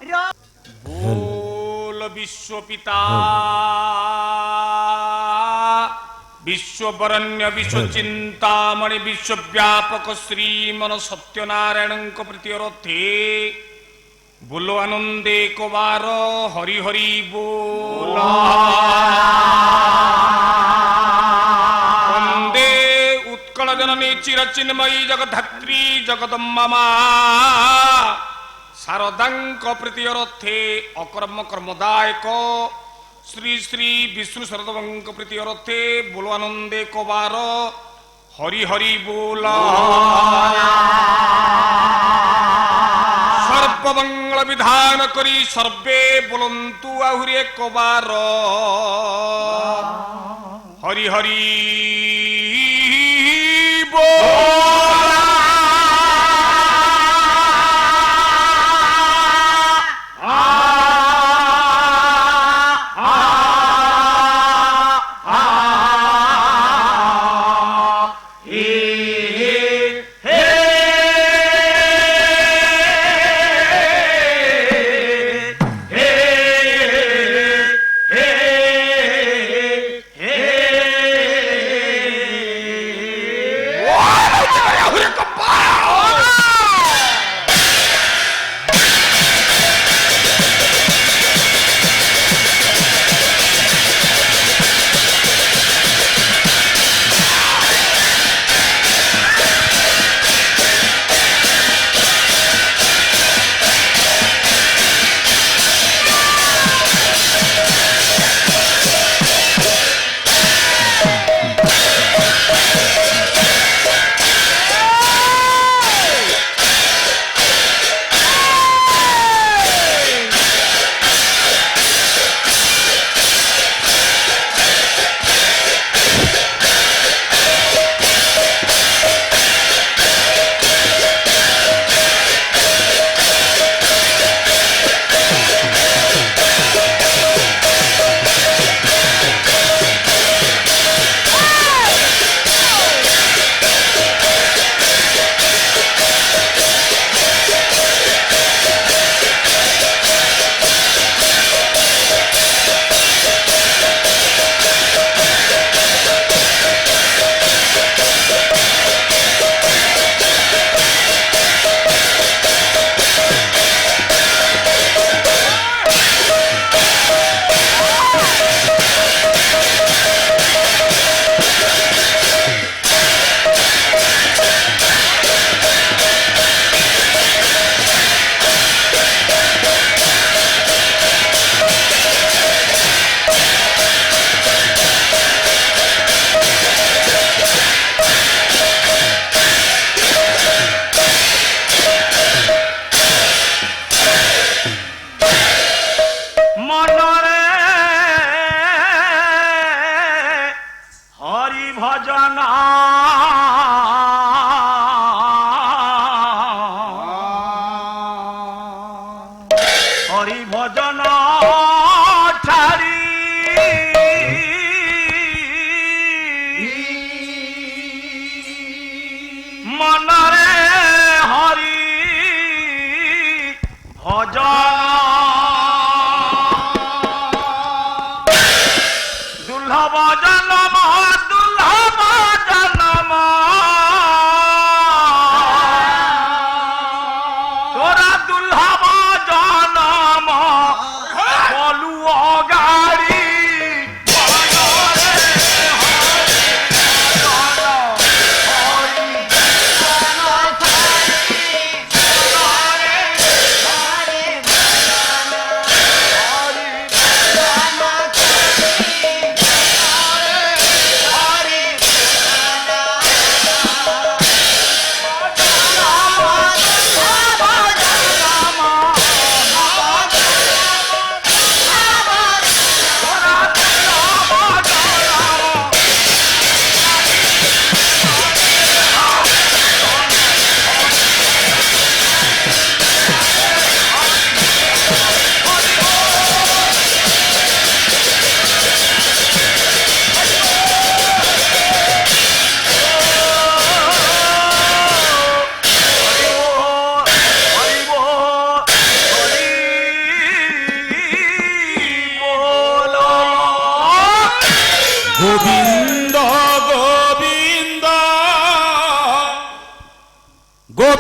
बोल विश्व पिता विश्ववरण्य विश्व चिंतामणि विश्वव्यापक श्रीमन सत्यनारायण प्रीत्यर्थे बोलो आनंदे कबार हरि हरि बोल वंदे उत्कल जननी चिरचिन्मयी जगद्धात्री जगदम्बा मा शारदांक प्रीत्यर्थे अकर्म कर्मदायक श्री श्री विष्णु शरदंक प्रीत्यर्थे बोलो आनंदे कबार हरि हरि बोल सर्वमंगल विधान करी सर्वे बोलंतु आहुरी एक बार हरि हरि बोल।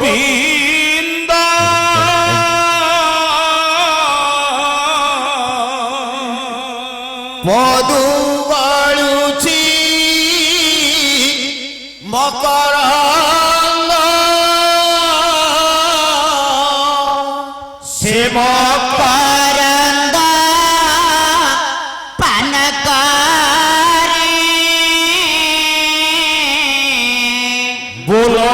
ଗୋବିନ୍ଦ ମଧୁ ବାଳୁଛି ମକରଙ୍ଗ ସେ ମକରଙ୍ଗ ପାନକାରୀ ବୋଲ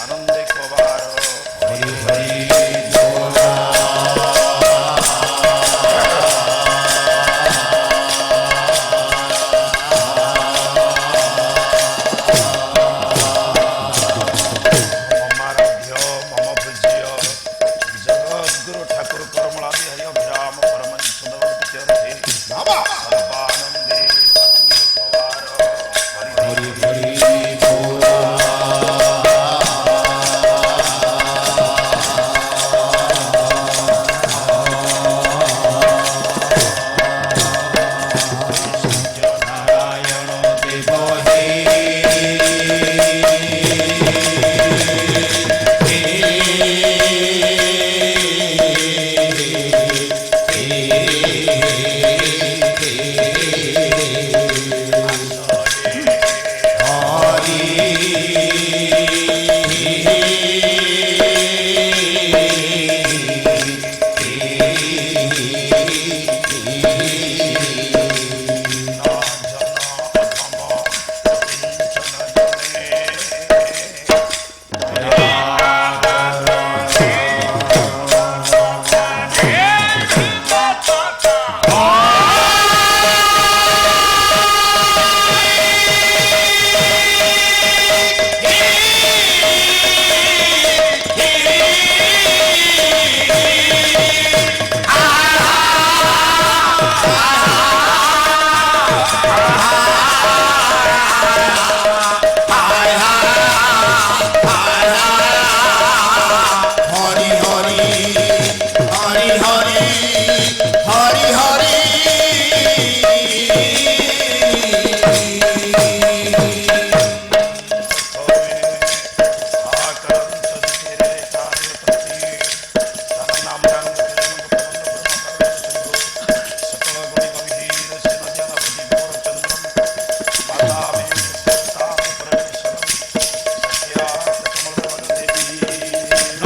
ଆନନ୍ଦେ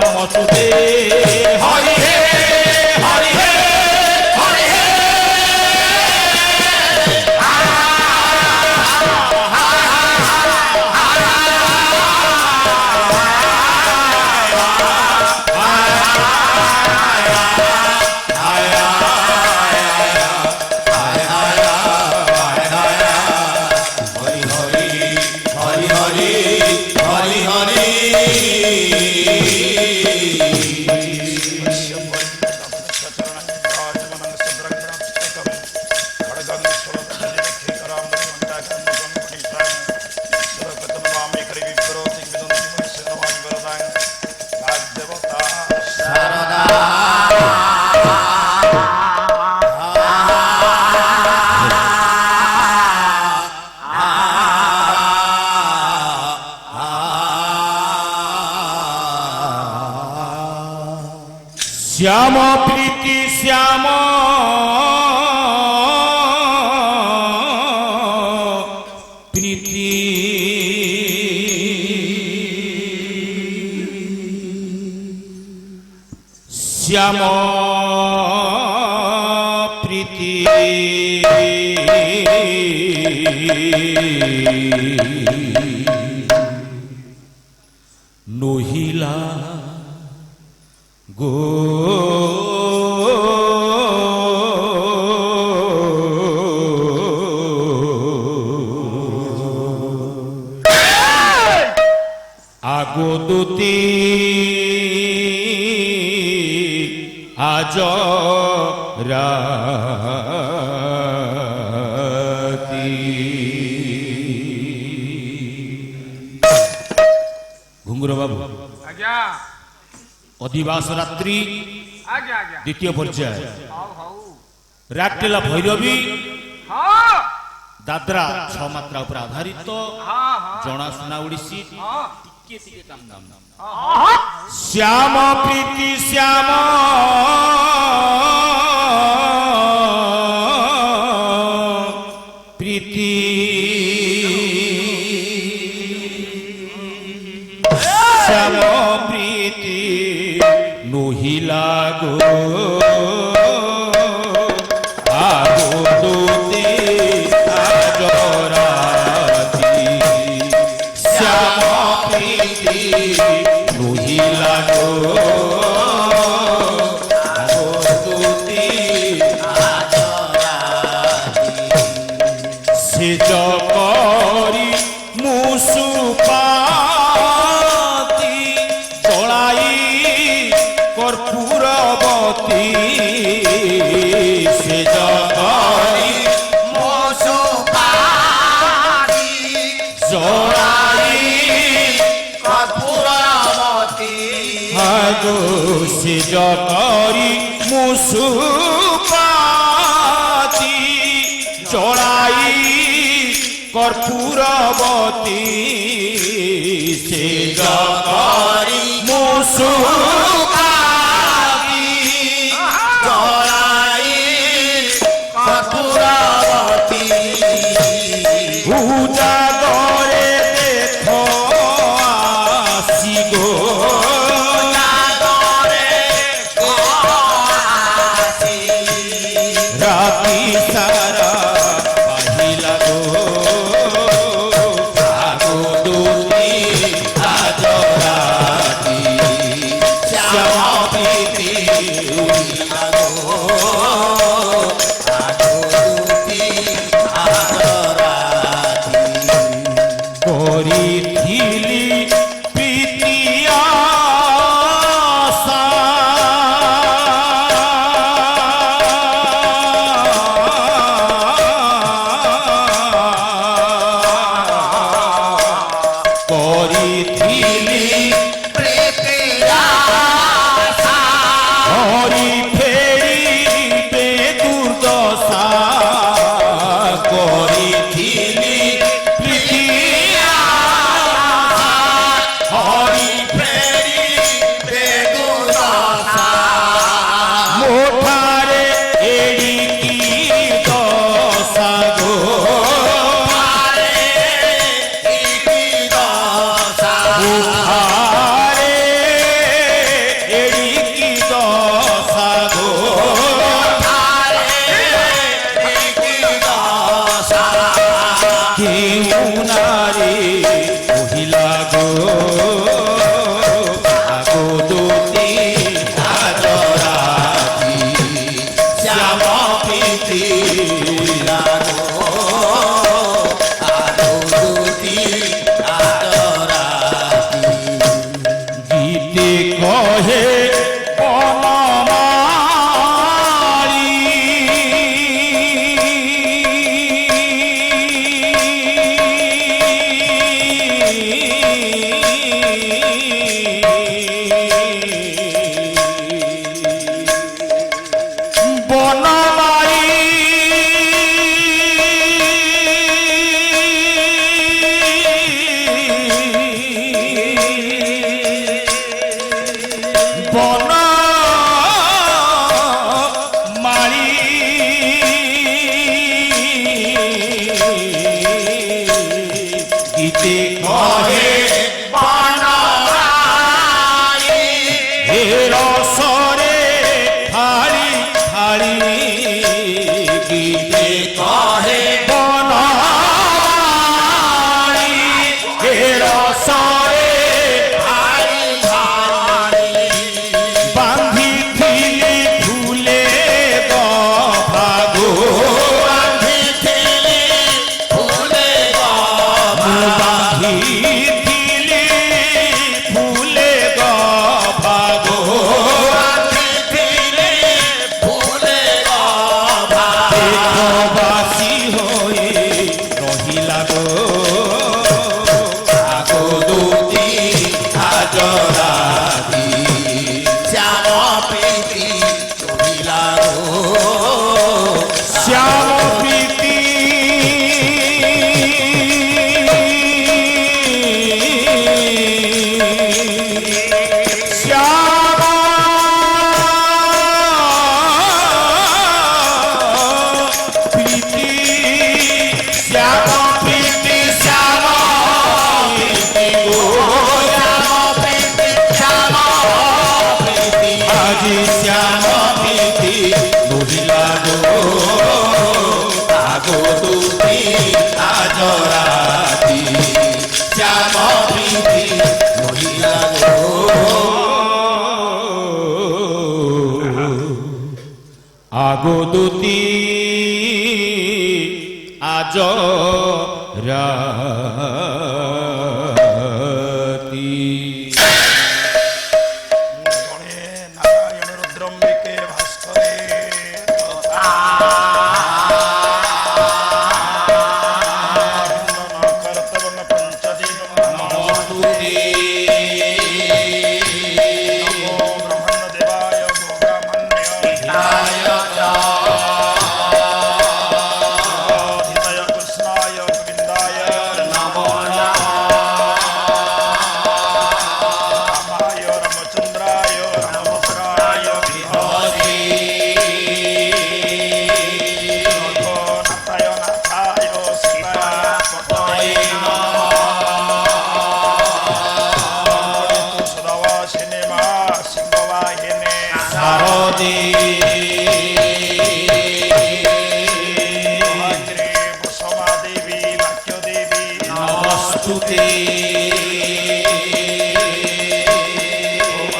ହରି श्याम प्रीति श्याम শ্যাম প্রীতি নহিলা গো আগদুতি আজ রাতি ঘুঙ্গুর বাবু আজ্ঞা অধিবাস রাত্রি আজ্ঞা আজ্ঞা দ্বিতীয় পর্যায় হউ হউ রাটকেলা ভৈরবী হ্যাঁ দাদরা ছ মাত্রা উপরে আধারিত হ্যাঁ হ্যাঁ জনাশুনা ওড়িশি হ্যাঁ টিকে টিকে কাম কাম হ্যাঁ শ্যাম প্রীতি শ্যাম প্রীতি শ্যাম প্রীতি নহিলা গো আগদুতি আজ রাতি শ্যাম প্রীতি নহিলা গো আগদুতি আজ রাতি সেজ করি মুসুপাতি জড়াই কর্পূরবতী সেজ করি মুসুপাতি জড়াই কর্পূরবতী হাগো সেজ করি মুসুপাতি জড়াই কর্পূরবতী সেজ করি মুসুপাতি জড়াই কর্পূরবতী উজাগরে দেখো আসি গো জাগরে আসি রাতি সারা বাহিলা গো আগদুতি আজ রাতি শ্যাম প্রীতি উড়িলা গো আগদুতি আজ রাতি করিথিলি প্রীতি আশা করিথিলি প্রীতির আশা হরি ফেরিবে দুর্দশা করিথিলি প্রীতি আশা হরি ফেরিবে দুর্দশা মোঠারে এড়িকি দশা গো মোঠারে এড়িকি দশা গো কেউ নারে কহিলা গো আগদুতি আজ রাতি শ্যাম প্রীতি গীতে কহে বনমালী বনমালী বন মারি গীতে কহে শ্যাম প্রীতি মহিলা গো আগদূতি আজ রাতি গণে নারায়ণ রুদ্রম্বিকে ভাস্করে কর্তব্য পঞ্চদিন নমস্তুতে নমো ব্রহ্মণ্য দেবায় গো ব্রাহ্মণ্য হিতায় চ হিতায় কৃষ্ণায় গোবিন্দায় নমো নমঃ রামায় রামচন্দ্রায় রামভদ্রায় হরি রঘুনাথায় নাথায় সীতায় পতয়ে নমঃ সুদবাসিনী মা সিংহবাহিনী শারদে গায়ত্রী বসমা দেবী বাক্য দেবী নমস্তুতে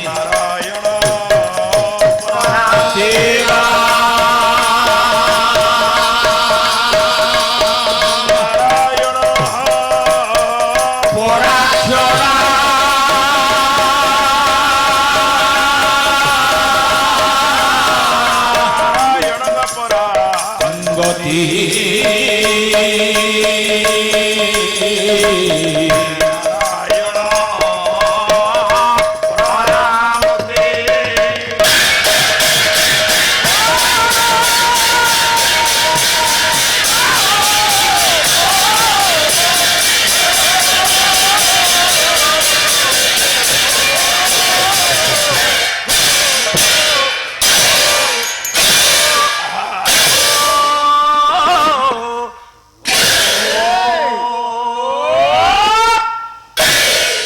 নারায়ণ দেবা নারায়ণ পরাক্ষরা নারায়ণ পরা গতি নারায়ণ পরামতে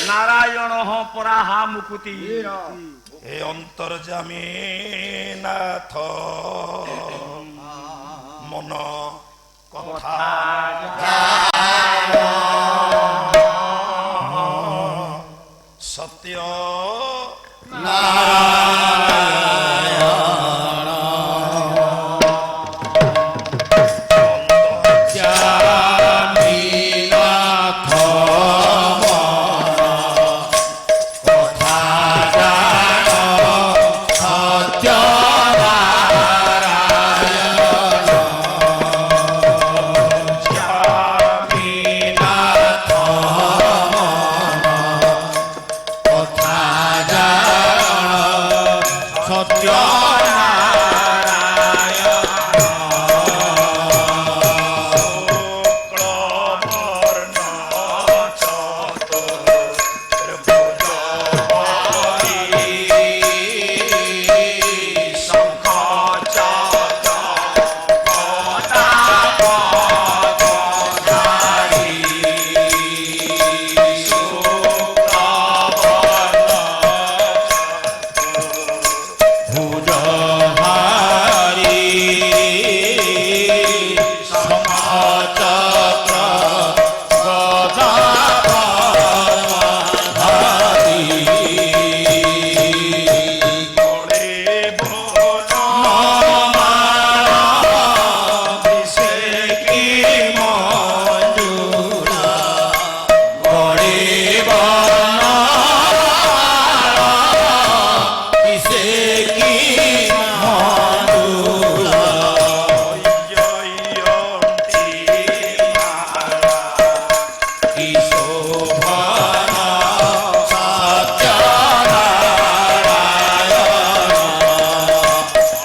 নারায়ণ পরাহা মুকুতি হে অন্তর্যামী নাথ মন কথা সত্য জামিনাথ কথা জান সত্য জামিনাথ কথা জান সত্য শুক্লবর্ণ চতুর্ভুজ শঙ্খ চক্র ভুজহারি সমচক্র গদাধরি গড়ে ভোজ দিশে কি মঞ্জুরা গড়ে বন দিশে কি মঞ্জুরা জয়ন্তী মালা কি শোভন সত্যনারায়ণ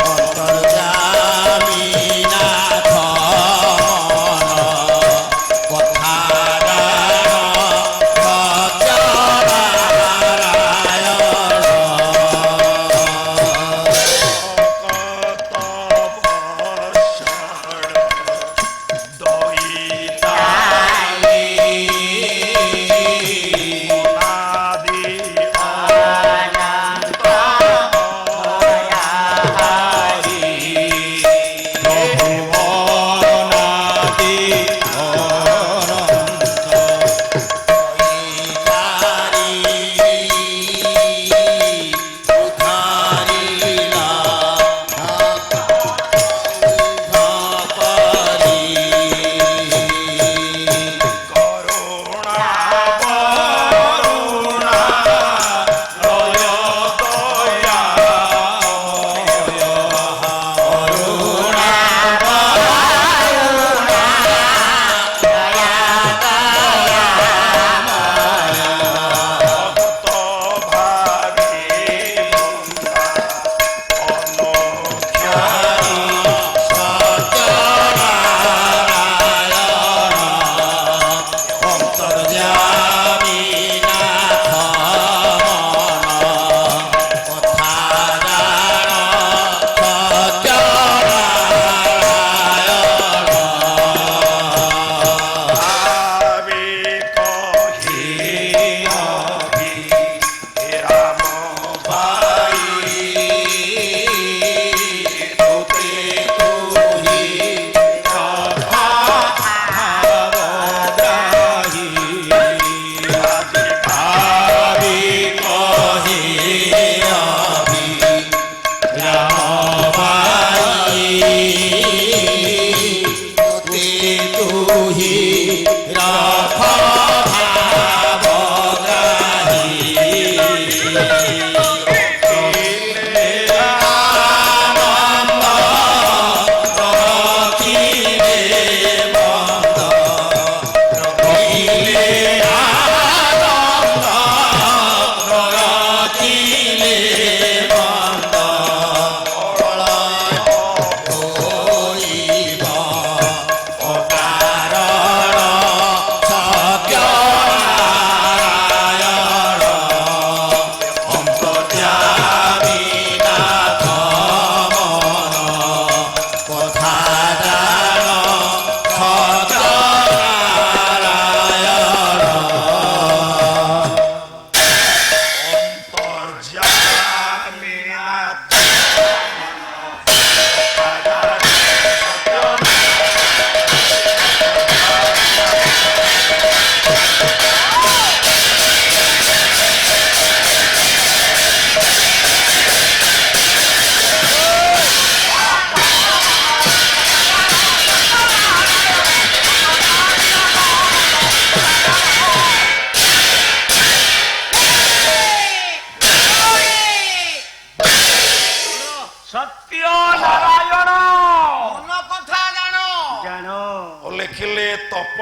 অন্তর্যামিনাথ মন কথা জান সত্য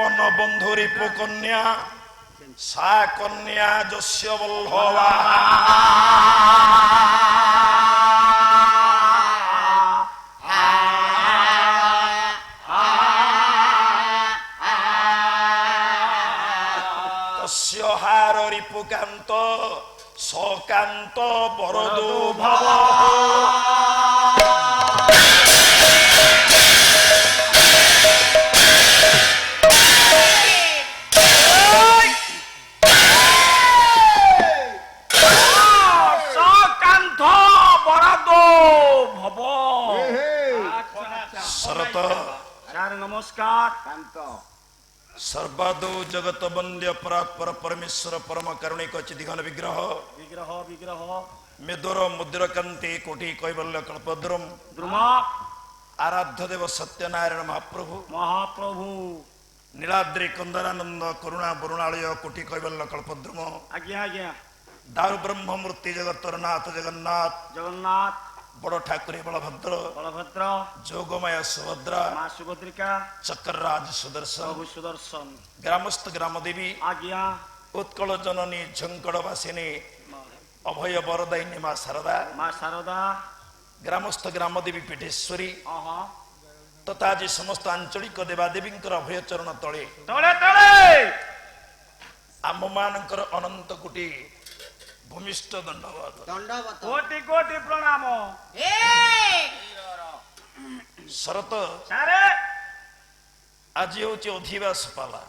ବନବନ୍ଧୁ ରିପୁ କନ୍ୟା ସା କନ୍ୟା ଯସ୍ୟ ବଲ୍ଲଭା ତସ୍ୟ ହାର ରିପୁକାନ୍ତ ସକାନ୍ତ ବରଦୋ ଭବ ଶରତ ନମସ୍କାର ସର୍ବାଦୌ ଜଗତ ବନ୍ଦ୍ୟ ପରାତ୍ପର ପରମେଶ୍ୱର ପରମ କାରୁଣିକ ଚିଦିଘନ ବିଗ୍ରହ ବିଗ୍ରହ ବିଗ୍ରହ ମେଦୁର ମୁଦ୍ରକାନ୍ତି କୋଟି କୈବଲ୍ୟ କଳ୍ପଦ୍ରୁମ ଦ୍ରୁମ ଆରାଧ୍ୟ ଦେବ ସତ୍ୟନାରାୟଣ ମହାପ୍ରଭୁ ମହାପ୍ରଭୁ ନୀଳାଦ୍ରି କନ୍ଦରାନନ୍ଦ କରୁଣା ବରୁଣାଳୟ କୋଟି କୈବଲ୍ୟ କଳ୍ପଦ୍ରୁମ ଆଜ୍ଞା ଆଜ୍ଞା ଦାରୁ ବ୍ରହ୍ମ ମୂର୍ତ୍ତି ଜଗତର ନାଥ ଜଗନ୍ନାଥ ଜଗନ୍ନାଥ ବଡ଼ ଠାକୁରେ ବଳଭଦ୍ର ବଳଭଦ୍ର ଯୋଗମାୟା ସୁଭଦ୍ରା ମା ସୁଭଦ୍ରିକା ଚକ୍ରରାଜ ସୁଦର୍ଶନ ପ୍ରଭୁ ସୁଦର୍ଶନ ଗ୍ରାମସ୍ଥ ଗ୍ରାମଦେବୀ ଆଜ୍ଞା ଉତ୍କଳ ଜନନୀ ଝଙ୍କଡ଼ବାସିନୀ ଅଭୟ ବରଦାୟିନୀ ମା ଶାରଦା ମା ଶାରଦା ଗ୍ରାମସ୍ଥ ଗ୍ରାମଦେବୀ ପୀଠେଶ୍ୱରୀ ଅହ ତଥା ଆଜି ସମସ୍ତ ଆଞ୍ଚଳିକ ଦେବାଦେବୀଙ୍କର ଅଭୟ ଚରଣ ତଳେ ତଳେ ତଳେ ଆମମାନଙ୍କର ଅନନ୍ତ କୋଟି ଭୂମିଷ୍ଠ ଦଣ୍ଡବାଦ କୋଟି କୋଟି ପ୍ରଣାମ ଶରତ ସାରେ ଆଜି ହଉଛି ଅଧିବାସ ପାଲା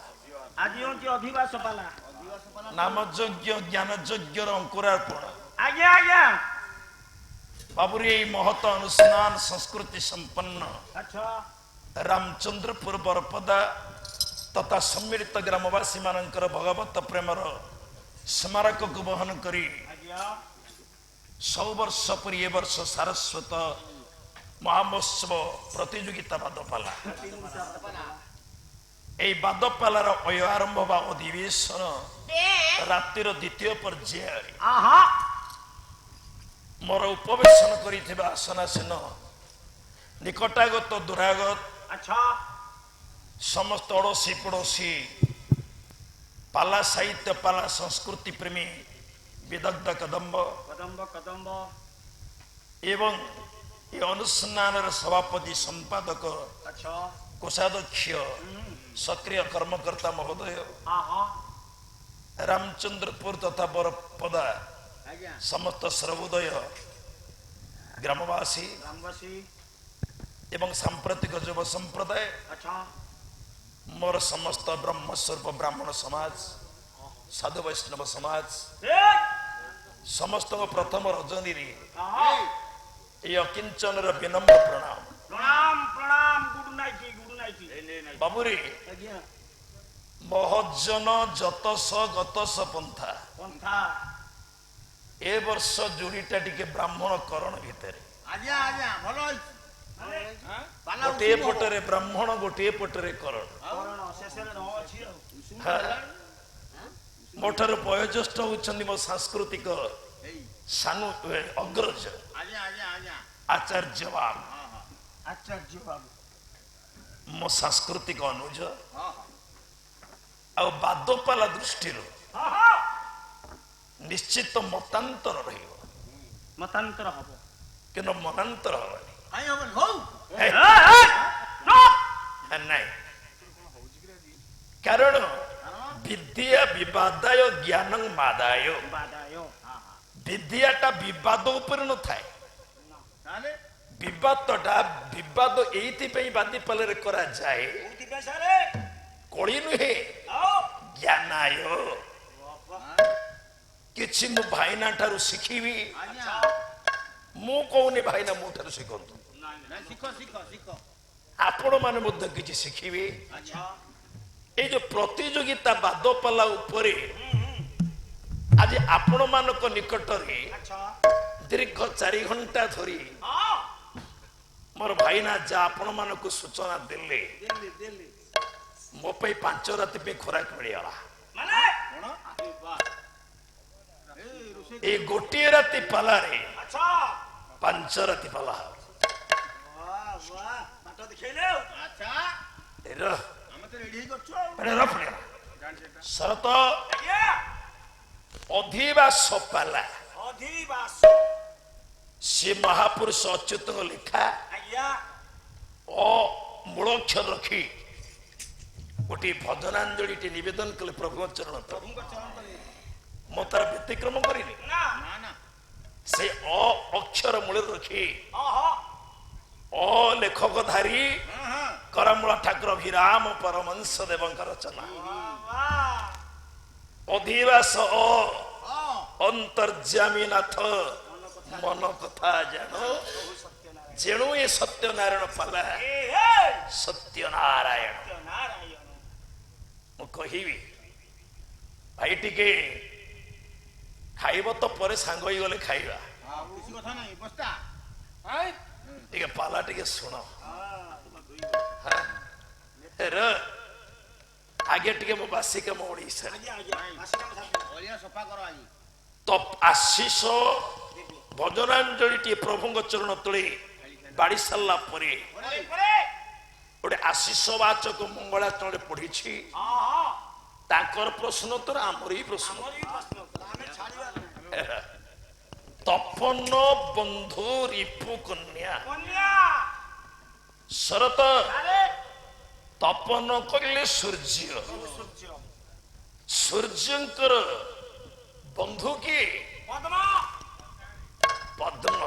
ଆଜି ହଉଛି ଅଧିବାସ ପାଲା ନାମ ଯଜ୍ଞ ଜ୍ଞାନ ଯଜ୍ଞର ଅଙ୍କୁରାର୍ପଣ ଆଜ୍ଞା ଆଜ୍ଞା ବାବୁରୀ ଏହି ମହତ ଅନୁଷ୍ଠାନ ସଂସ୍କୃତି ସମ୍ପନ୍ନ ଆଚ୍ଛା ରାମଚନ୍ଦ୍ରପୁର ବରପଦା ତଥା ସମ୍ମିଳିତ ଗ୍ରାମବାସୀ ମାନଙ୍କର ଭଗବତ ପ୍ରେମର ସ୍ମାରକକୁ ବହନ କରି ଆଜ୍ଞା ସବୁ ବର୍ଷ ପରି ଏ ବର୍ଷ ସାରସ୍ୱତ ମହାମହୋତ୍ସବ ପ୍ରତିଯୋଗିତା ବାଦପାଲା ଏହି ବାଦପାଲାର ଆରମ୍ଭ ବା ଅଧିବେଶନ ରାତିର ଦ୍ୱିତୀୟ ପର୍ଯ୍ୟାୟରେ ଆହା ମୋର ଉପବେଶନ କରିଥିବା ଆସନାସୀନ ନିକଟାଗତ ଦୂରାଗତ ଆଚ୍ଛା ସମସ୍ତ ଅଡ଼ୋଶୀ ପଡ଼ୋଶୀ ପାଲା ସାହିତ୍ୟ ପାଲା ସଂସ୍କୃତି ପ୍ରେମୀ ବିଦଗ୍ଧ କଦମ୍ବ କଦମ୍ବ କଦମ୍ବ ଏବଂ ଏ ଅନୁଷ୍ଠାନର ସଭାପତି ସମ୍ପାଦକ ଆଚ୍ଛା କୋଷାଧ୍ୟକ୍ଷ ସକ୍ରିୟ କର୍ମକର୍ତ୍ତା ମହୋଦୟ ଆହା ରାମଚନ୍ଦ୍ରପୁର ତଥା ବରପଦା ଆଜ୍ଞା ସମସ୍ତ ସର୍ବୋଦୟ ଗ୍ରାମବାସୀ ଗ୍ରାମବାସୀ ଏବଂ ସାମ୍ପ୍ରତିକ ଯୁବ ସମ୍ପ୍ରଦାୟ ଆଚ୍ଛା ମୋର ସମସ୍ତ ବ୍ରହ୍ମସ୍ୱରୂପ ବ୍ରାହ୍ମଣ ସମାଜ ସାଧୁ ବୈଷ୍ଣବ ସମାଜ ସମସ୍ତଙ୍କ ପ୍ରଥମ ରଜନୀରେ ଆହା ଏହି ଅକିଞ୍ଚନର ବିନମ୍ର ପ୍ରଣାମ ପ୍ରଣାମ ପ୍ରଣାମ ଗୁଡ ନାଇକି ବାବୁରେ ଆଜ୍ଞା ମହଜନ ଯତସ ଗତସ ପନ୍ଥା ପନ୍ଥା ଏ ବର୍ଷ ଯୋଡ଼ିଟା ଟିକେ ବ୍ରାହ୍ମଣ କରଣ ଭିତରେ ଆଜ୍ଞା ଆଜ୍ଞା ଭଲ ଗୋଟିଏ ପଟରେ ବ୍ରାହ୍ମଣ ଗୋଟିଏ ପଟରେ କରଣ କରଣ ଶେଷରେ ନ ଅଛି ଆଉ ମୋ ଠାରୁ ବୟୋଜ୍ୟେଷ୍ଠ ହଉଛନ୍ତି ମୋ ସାଂସ୍କୃତିକ ସାନୁ ଅଗ୍ରଜ ଆଜ୍ଞା ଆଜ୍ଞା ଆଜ୍ଞା ଆଚାର୍ଯ୍ୟ ବାବୁ ଆଚାର୍ଯ୍ୟ ବାବୁ ମୋ ସାଂସ୍କୃତିକ ଅନୁଜ ଆଉ ବାଦପାଲା ଦୃଷ୍ଟିରୁ ନିଶ୍ଚିତ ମତାନ୍ତର ରହିବ ମତାନ୍ତର ହବ କିନ୍ତୁ ମନାନ୍ତର ହବନି କାଇଁ ହବନି ହଉ ନାଇଁ କାରଣ ବିଦ୍ୟା ବିବାଦାୟ ଜ୍ଞାନ ମାଦାୟ ବାଦାୟ ବିଦ୍ୟାଟା ବିବାଦ ଉପରେ ନଥାଏ ତାହେଲେ ବିବାଦ ଏଇଥିପାଇଁ ବାଦିପାଲାରେ କରାଯାଏ କୋଉଥିପାଇଁ ସାରେ କଳି ନୁହେଁ ଆଉ ଜ୍ଞାନାୟ କିଛି ମୁଁ ଭାଇନା ଠାରୁ ଶିଖିବି ଆଜ୍ଞା ମୁଁ କହୁନି ଭାଇନା ମୋ ଠାରୁ ଶିଖନ୍ତୁ ଶିଖ ଶିଖ ଶିଖ ଆପଣ ମାନେ ମଧ୍ୟ କିଛି ଶିଖିବେ ଆଚ୍ଛା এই যে প্রতিযোগিতা বাদপালা উপরে আজ আপন মানক নিকটরে আচ্ছা দীর্ঘ 4 ঘন্টা ধরি হ্যাঁ মোর ভাইনা যা আপন মানক সূচনা দেলে দিল্লি দিল্লি মো পাই 5 রাতি পে খোরাক মিলিগলা মানে কোন বাহ এই রুসে এই গোটিয়ে রাতি পালারে আচ্ছা 5 রাতি পালা বাহ বাহ বাটা দেখাইলে আচ্ছা এর আমি তো ତ ରେଡି ହେଇ କରୁଛୁ ଆଉ ଶରତ ଆଜ୍ଞା ଅଧିବାସ ପାଲା ଅଧିବାସ ସେ ମହାପୁରୁଷ ଅଚ୍ୟୁତଙ୍କ ଲେଖା ଆଜ୍ଞା ମୂଳକ୍ଷର ରଖି ଗୋଟିଏ ଭଜନାଞ୍ଜଳିଟି ନିବେଦନ କଲେ ପ୍ରଭୁଙ୍କ ଚରଣ ତଳେ। ପ୍ରଭୁଙ୍କ ଚରଣ ତଳେ ମୁଁ ତାର ବ୍ୟତିକ୍ରମ କରିନି, ନା ନା ନା ସେ ଅକ୍ଷର ମୂଳରେ ରଖି ଓହୋ ଲେଖକଧାରୀ କରମୂଳ ଠାକୁର ଅଭିରାମ ପରମଂଶ ଦେବଙ୍କ ରଚନା ବାଃ ଅଧିବାସ ଅନ୍ତର୍ଯାମୀ ନାଥ ମନ କଥା ଜାଣ ଯେଣୁ ଏ ସତ୍ୟନାରାୟଣ ପାଲା ସତ୍ୟନାରାୟଣ। ନାରାୟଣ ମୁଁ କହିବି ଭାଇ ଟିକେ ଖାଇବ ତ ପରେ ସାଙ୍ଗ ହେଇଗଲେ ଖାଇବା, କିଛି କଥା ନାହିଁ ବସ୍ତା ଟିକେ ପାଲା ଟିକେ ଶୁଣ। ଆଗେ ଟିକେ ମୋ ବାସି କାମ ଓଡିଶାରେ ଆଜ୍ଞା ଆଜ୍ଞା ଅଳିଆ ସଫା କର ଆଜି ତ ଆଶିଷ ଭଜନାଞ୍ଜଳିଟିଏ ପ୍ରଭୁଙ୍କ ଚରଣ ତଳେ ବାଡ଼ି ସାରିଲା ପରେ ଗୋଟେ ଆଶିଷ ବାଚକ ମଙ୍ଗଳାଚରଣରେ ପଢିଛି। ତାଙ୍କର ପ୍ରଶ୍ନ ଉତ୍ତର ଆମର ହିଁ ପ୍ରଶ୍ନ। ତପନ ବନ୍ଧୁ ରିପୁ କନ୍ୟା ଶରତ ତପନ କହିଲେ ସୂର୍ଯ୍ୟ, ସୂର୍ଯ୍ୟଙ୍କର ବନ୍ଧୁ କିଏ? ପଦ୍ମ।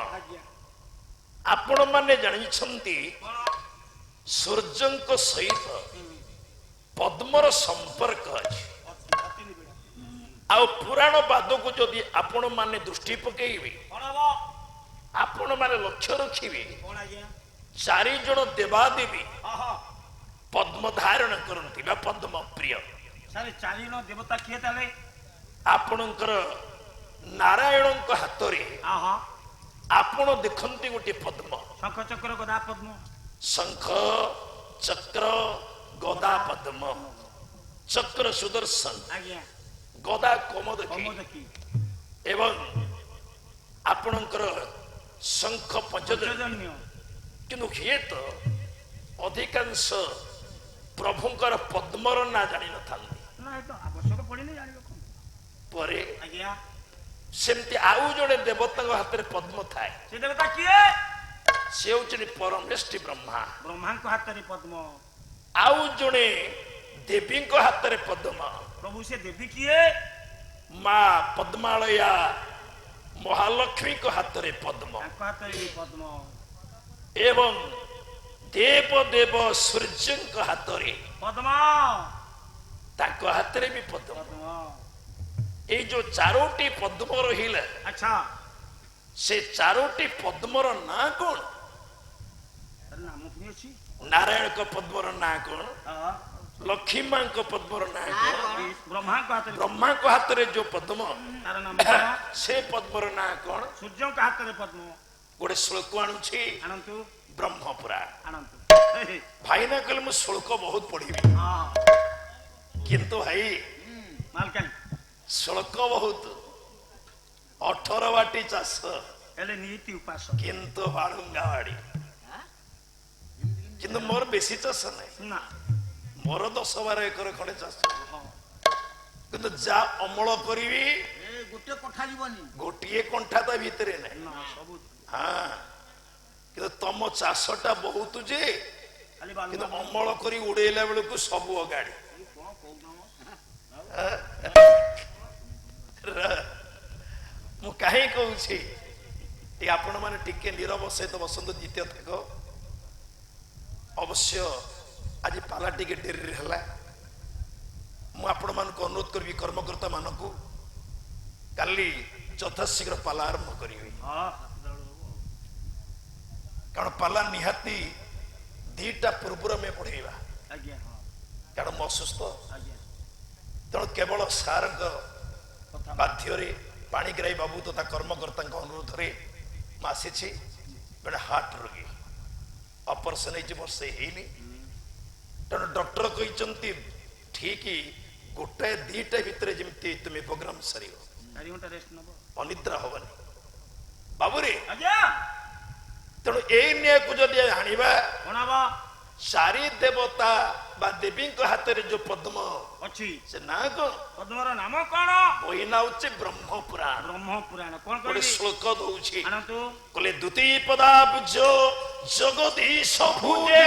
ଆପଣ ମାନେ ଜାଣିଛନ୍ତି ସୂର୍ଯ୍ୟଙ୍କ ସହିତ ପଦ୍ମର ସମ୍ପର୍କ ଅଛି। ଆଉ ପୁରାଣ ବାଦକୁ ଯଦି ଆପଣ ମାନେ ଦୃଷ୍ଟି ପକେଇବେ, ଆପଣ ମାନେ ଲକ୍ଷ୍ୟ ରଖିବେ 4 ଜଣ ଦେବାଦେବୀ ପଦ୍ମ ଧାରଣ କରନ୍ତି ବା ପଦ୍ମ ପ୍ରିୟ। ସାରେ 4 ଜଣ ଦେବତା କିଏ ତାହେଲେ? ଆପଣଙ୍କର ନାରାୟଣଙ୍କ ହାତରେ ଆପଣ ଦେଖନ୍ତି ଗୋଟିଏ ପଦ୍ମ, ଶଙ୍ଖ ଚକ୍ର ଗଦା ପଦ୍ମ ଶଙ୍ଖ ଚକ୍ର ଗଦା ପଦ୍ମ, ଚକ୍ର ସୁଦର୍ଶନ, ଆଜ୍ଞା ଗଦା କୋମୋଦକୀ କମୋଦକୀ ଏବଂ ଆପଣଙ୍କର ଶଙ୍ଖ ପଞ୍ଚଜନ୍ୟ। ପଞ୍ଚଜନ୍ୟ କିନ୍ତୁ ହୁଏତ ଅଧିକାଂଶ ପ୍ରଭୁଙ୍କର ପଦ୍ମର ନାଁ ଜାଣିନଥାନ୍ତି। ନା ଏତ ଆବଶ୍ୟକ ପଡ଼ିନି ଜାଣିବ କଣ ପରେ ଆଜ୍ଞା ସେମିତି ଆଉ ଜଣେ ଦେବତାଙ୍କ ହାତରେ ପଦ୍ମ ଥାଏ, ସେ ଦେବତା କିଏ? ସେ ହଉଛନ୍ତି ପରମେଷ୍ଠି ବ୍ରହ୍ମା। ବ୍ରହ୍ମାଙ୍କ ହାତରେ ପଦ୍ମ। ଆଉ ଜଣେ ଦେବୀଙ୍କ ହାତରେ ପଦ୍ମ, ପ୍ରଭୁ ସେ ଦେବୀ କିଏ? ମା ପଦ୍ମାଳୟା ମହାଲକ୍ଷ୍ମୀଙ୍କ ହାତରେ ପଦ୍ମ ତାଙ୍କ ହାତରେ ବି ପଦ୍ମ। ଏବଂ ଦେବ ଦେବ ସୂର୍ଯ୍ୟଙ୍କ ହାତରେ ପଦ୍ମ ତାଙ୍କ ହାତରେ ବି ପଦ୍ମ। ପଦ୍ମ ଏଇ ଯୋଉ 4ଟି ପଦ୍ମ ରହିଲା, ଆଚ୍ଛା ସେ 4ଟି ପଦ୍ମର ନାଁ କଣ? ତାର ନାମ ପୁଣି ଅଛି? ନାରାୟଣଙ୍କ ପଦ୍ମର ନାଁ କଣ? ହଁ। ଲକ୍ଷ୍ମୀ ମାଙ୍କ ପଦ୍ମର ନାଁ କଣ? ବ୍ରହ୍ମାଙ୍କ ହାତରେ ବ୍ରହ୍ମାଙ୍କ ହାତରେ ଯୋଉ ପଦ୍ମ, ତାର ନାମ କଣ? ସେ ପଦ୍ମର ନାଁ କଣ? ସୂର୍ଯ୍ୟଙ୍କ ହାତରେ ପଦ୍ମ। ଗୋଟେ ଶ୍ଳୋକ ଆଣୁଛି ଆଣନ୍ତୁ ବ୍ରହ୍ମପୁରାଣ। ଆଣନ୍ତୁ। ଭାଇନା କହିଲେ ମୁଁ ଶ୍ଳୋକ ବହୁତ ପଢିବି, ହଁ କିନ୍ତୁ ଭାଇ ମାଲକାନୀ ଶ୍ଳୋକ ବହୁତ 18 ବାଟି ଚାଷ ହେଲେ ନୀତି ଉପାସ କିନ୍ତୁ ବାଳୁଙ୍ଗା ବାଡି। କିନ୍ତୁ ମୋର ବେଶୀ ଚାଷ ନାହିଁ, ନା ମୋର 10-12 ଏକର ଖଣ୍ଡେ ଚାଷ। ହଁ କିନ୍ତୁ ଯା ଅମଳ କରିବି ଏ ଗୋଟେ କଠା ଯିବନି ଗୋଟିଏ କଣ୍ଠା ତା ଭିତରେ ନାହିଁ। ନା ସବୁ ହଁ, କିନ୍ତୁ ତମ ଚାଷଟା ବହୁତ ଯେ, ଖାଲି କିନ୍ତୁ ବାଲୁଙ୍ଗା ଅମଳ କରି ଉଡେଇଲା ବେଳକୁ ସବୁ ଅଗାଡି। କଣ କହୁଛ ମୁଁ କାହିଁ କହୁଛି, ଆପଣ ମାନେ ଟିକେ ନିରବ ସହିତ ବସନ୍ତୁ। ଦ୍ୱିତୀୟ ଥାକ ଅବଶ୍ୟ ଆଜି ପାଲା ଟିକେ ଡେରିରେ ହେଲା। ମୁଁ ଆପଣ ମାନଙ୍କୁ ଅନୁରୋଧ କରିବି, କର୍ମକର୍ତ୍ତା ମାନଙ୍କୁ କାଲି ଯଥାଶୀଘ୍ର ପାଲା ଆରମ୍ଭ କରିବି। ହଁ କାରଣ ପାଲା ନିହାତି 2ଟା ପୂର୍ବରୁ ଆମେ ପଢେଇବା, ଆଜ୍ଞା ହଁ କାରଣ ମୁଁ ଅସୁସ୍ଥ। ଆଜ୍ଞା ତେଣୁ କେବଳ ସାରଙ୍କ କଥା ବାଧ୍ୟରେ ପାଣିଗ୍ରାହୀ ବାବୁ ତଥା କର୍ମକର୍ତ୍ତାଙ୍କ ଅନୁରୋଧରେ ମୁଁ ଆସିଛି। ଗୋଟେ ହାର୍ଟ ରୋଗୀ ଅପରେସନ ହେଇଛି, ବର୍ଷେ ହେଇନି। ତେଣୁ ଡକ୍ଟର କହିଛନ୍ତି ଠିକ 1-2ଟା ଭିତରେ ଯେମିତି ତୁମେ ପ୍ରୋଗ୍ରାମ ସାରିବ, 4 ଘଣ୍ଟା ରେଷ୍ଟ ନବ। ଅନିଦ୍ରା ହବନି ବାବୁରେ। ଆଜ୍ଞା ତେଣୁ ଏଇ ନ୍ୟାୟକୁ ଯଦି ଆଣିବା, କଣ ହବ? ଚାରି ଦେବତା ବା ଦେବୀଙ୍କ ହାତରେ ଯୋଉ ପଦ୍ମ ଅଛି ସେ ନାଁ କଣ? ପଦ୍ମର ନାମ କଣ? ବହି ନାଁ ହଉଛି ବ୍ରହ୍ମ ପୁରାଣ। ବ୍ରହ୍ମ ପୁରାଣ। କଣ ଗୋଟେ କହିଲି? ଶ୍ଲୋକ ଦଉଛି ଆଣନ୍ତୁ। କହିଲେ ଦ୍ୱିତୀୟ ପଦାବ୍ଜ ଜଗଦୀଶ ଭୁଜେ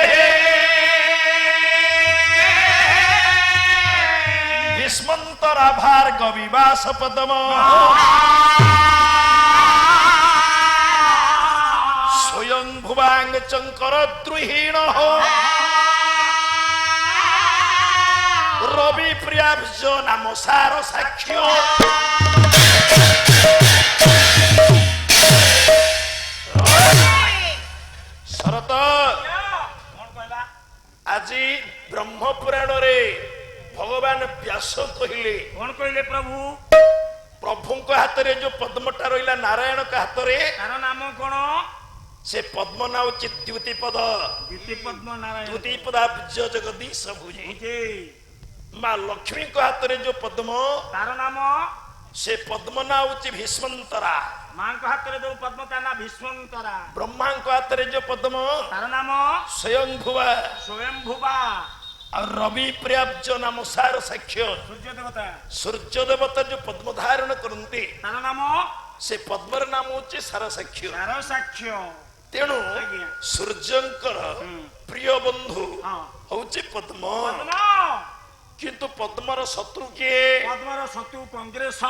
ଭୀଷ୍ମନ୍ତରା ଭାର୍ଗବୀ ବାସ ପଦମ ସ୍ୱୟଂ ଭୁବାଙ୍ଗ ଚଙ୍କର ଦ୍ରୁହୀଣ রবি প্রিয়াব্জ নাম সার সাক্ষ্য শরত କଣ କହିଲା? আজি ব্রহ্ম পুরাণরে ভগবান ব্যাস কহিলে କଣ କହିଲେ ପ୍ରଭୁ? প্রভুঙ্ক হাতরে যে পদ্মটা রহিলা নারায়ণଙ୍କ হাতরে ତାର নাମ କଣ? সে পদ্ম না হচ্ছে দ্যুতিপদ। ଦ୍ୱିତୀୟ ପଦ୍ମ ନାରାୟଣ। দ্যুতিপদাବ୍জ জগদীশ ভুজে। ବୁଝେ। মা লক্ষ্মীଙ୍କ হাতরে যে পদ্ম ତାର নাମ? সে পদ্ম না হচ্ছে ভীষ্মন্তরা। ମାଙ୍କ ହାତରେ ଯୋଉ ପଦ୍ମ ତା ନା ଭୀଷ୍ମନ୍ତରା। ব্রহ্মাঙ্ক হাতরে যে পদ্ম ତାର নাମ? স্বয়ংভুবা। ସ୍ୱୟଂଭୁବା। আর রবি প্রিয়াব্জ নাম সার সাক্ষ্য ସୂର୍ଯ୍ୟ ଦେବତା। সূর্য দেবতা যে পদ্ম ধারণ করতে ତାର নাମ? সে পদ্মর নাম হচ্ছে সার সাক্ষ্য। ତାର ସାକ୍ଷ୍ୟ। তেণু আজ্ঞা। সূর্যঙ্কর প্রিয় বন্ধু ହଁ। হচ্ছে পদ্ম। ପଦ୍ମ। কিন্তু পদ্মর শত্রু কিଏ? ପଦ୍ମର ଶତ୍ରୁ କଂଗ୍ରେସ।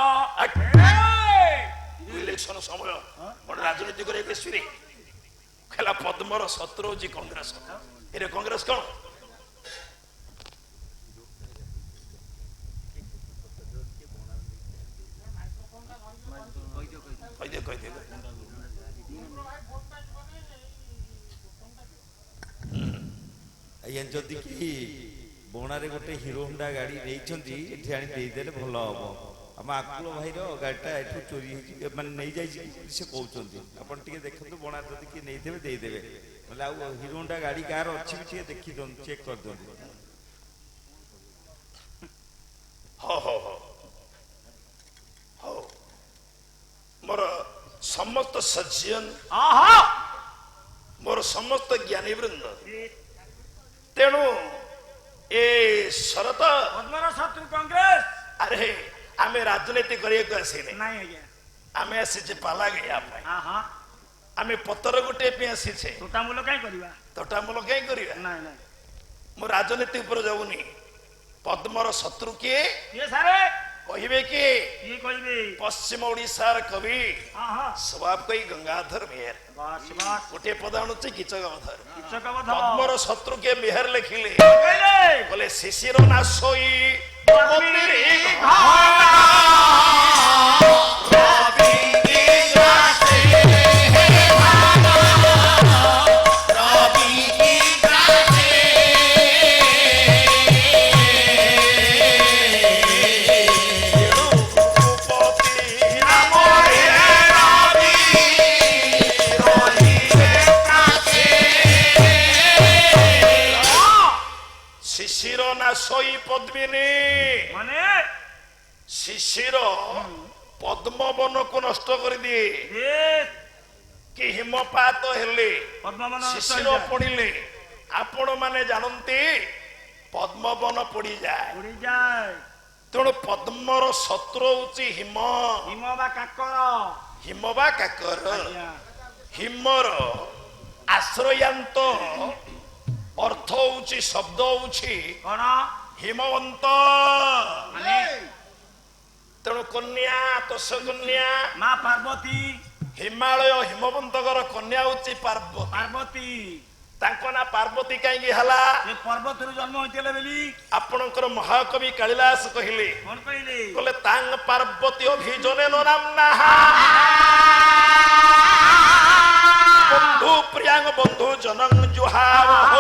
ইলেকশন সময় বড় রাজনীতি করে বেশি খেলা পদ্মর শত্রু হচ্ছে কংগ্রেস। এর কংগ্রেস কোন? কইদিও ଆଜ୍ଞା ଯଦି କି ବଣାରେ ଗୋଟେ ହିରୋ ହୋଣ୍ଡା ଗାଡି ନେଇଛନ୍ତି ଏଠି ଆଣି ଦେଇଦେଲେ ଭଲ ହବ। ଆମ ଆକୁଳ ଭାଇର ଗାଡିଟା ଏଠୁ ଚୋରି ହେଇଛି ମାନେ ନେଇଯାଇଛି ସେ କହୁଛନ୍ତି। ଆପଣ ଟିକେ ଦେଖନ୍ତୁ ବଣାରେ ଯଦି କିଏ ନେଇଦେବେ ଦେଇଦେବେ। ନହେଲେ ଆଉ ହିରୋ ହୋଣ୍ଡା ଗାଡି କାହାର ଅଛି ବି ଟିକେ ଦେଖି ଦିଅନ୍ତୁ, ଚେକ୍ କରିଦିଅନ୍ତୁ। ହଉ ମୋର ସମସ୍ତ ସଜ୍ଜନ ମୋର ସମସ୍ତ ଜ୍ଞାନୀ ବୃନ୍ଦ ତେଣୁ ଏ ଶରତ ପଦ୍ମର ଶତ୍ରୁ କଂଗ୍ରେସ। ଆରେ ଆମେ ରାଜନୀତି କରିବାକୁ ଆସିନେ, ନାଇଁ ଆଜ୍ଞା। ଆମେ ଆସିଛେ ପାଲା ଗାଇବା ପାଇଁ। ଆହା। ଆମେ ପତର ଗୋଟେ ପାଇଁ ଆସିଛେ, ତୋଟା ମୂଲ କାଇଁ କରିବା? ତୋଟା ମୂଲ କାହିଁ କରିବା? ନାଇଁ ନାଇଁ। ମୁଁ ରାଜନୀତି ଉପରେ ଯାଉନି। ପଦ୍ମର ଶତ୍ରୁ କିଏ କିଏ ସାରେ? କହିବେ କି? କିଏ କହିବେ? ପଶ୍ଚିମ ଓଡିଶାର କବି ଆହା। ସ୍ୱଭାବ କହି ଗଙ୍ଗାଧର ମେହେର ବାସ୍ ବାସ୍। ଗୋଟିଏ ପଦ ଆଣୁଛି କିଚକବଧର। କିଚକବଧ। ପଦ୍ମର ଶତ୍ରୁ କିଏ ମେହେର ଲେଖିଲେ କହିଲେ। କହିଲେ ଶିଶିର ନା ଶୋଇ ଶିଶିର ନା ଶୋଇ ପଦ୍ମିନୀ ମାନେ ଶିଶିର ପଦ୍ମବନକୁ ନଷ୍ଟ କରିଦିଏ। କି ହିମପାତ ହେଲେ ପଦ୍ମବନ ଶିଶିର ପଡିଲେ ଆପଣ ମାନେ ଜାଣନ୍ତି ପଦ୍ମବନ ପଡିଯାଏ। ଉଡ଼ିଯାଏ। ତେଣୁ ପଦ୍ମର ଶତ୍ରୁ ହଉଛି ହିମ। ହିମ ବା କାକର। ହିମ ବା କାକର। ଆଜ୍ଞା। ହିମର ଆଶ୍ରୟାନ୍ତ ଅର୍ଥ ହଉଛି ଶବ୍ଦ ହଉଛି କଣ? ହିମବନ୍ତ। ମାନେ ତେଣୁ କନ୍ୟା ତୋଷ କନ୍ୟା ମା ପାର୍ବତୀ। ହିମାଳୟ ହିମବନ୍ତଙ୍କର କନ୍ୟା ହଉଛି ପାର୍ବତୀ। ପାର୍ବତୀ। ତାଙ୍କ ନାଁ ପାର୍ବତୀ କାହିଁକି ହେଲା? ସେ ପର୍ବତରୁ ଜନ୍ମ ହୋଇଥିଲେ ବୋଲି। ଆପଣଙ୍କର ମହାକବି କାଳିଦାସ କହିଲେ କଣ କହିଲେ? କହିଲେ ତାଙ୍ଗ ପାର୍ବତୀ ଅଭିଜନେ ନାମ୍ନା ବନ୍ଧୁ ପ୍ରିୟାଙ୍ଗ ବନ୍ଧୁ ଜନଂ ଜୁହାବହ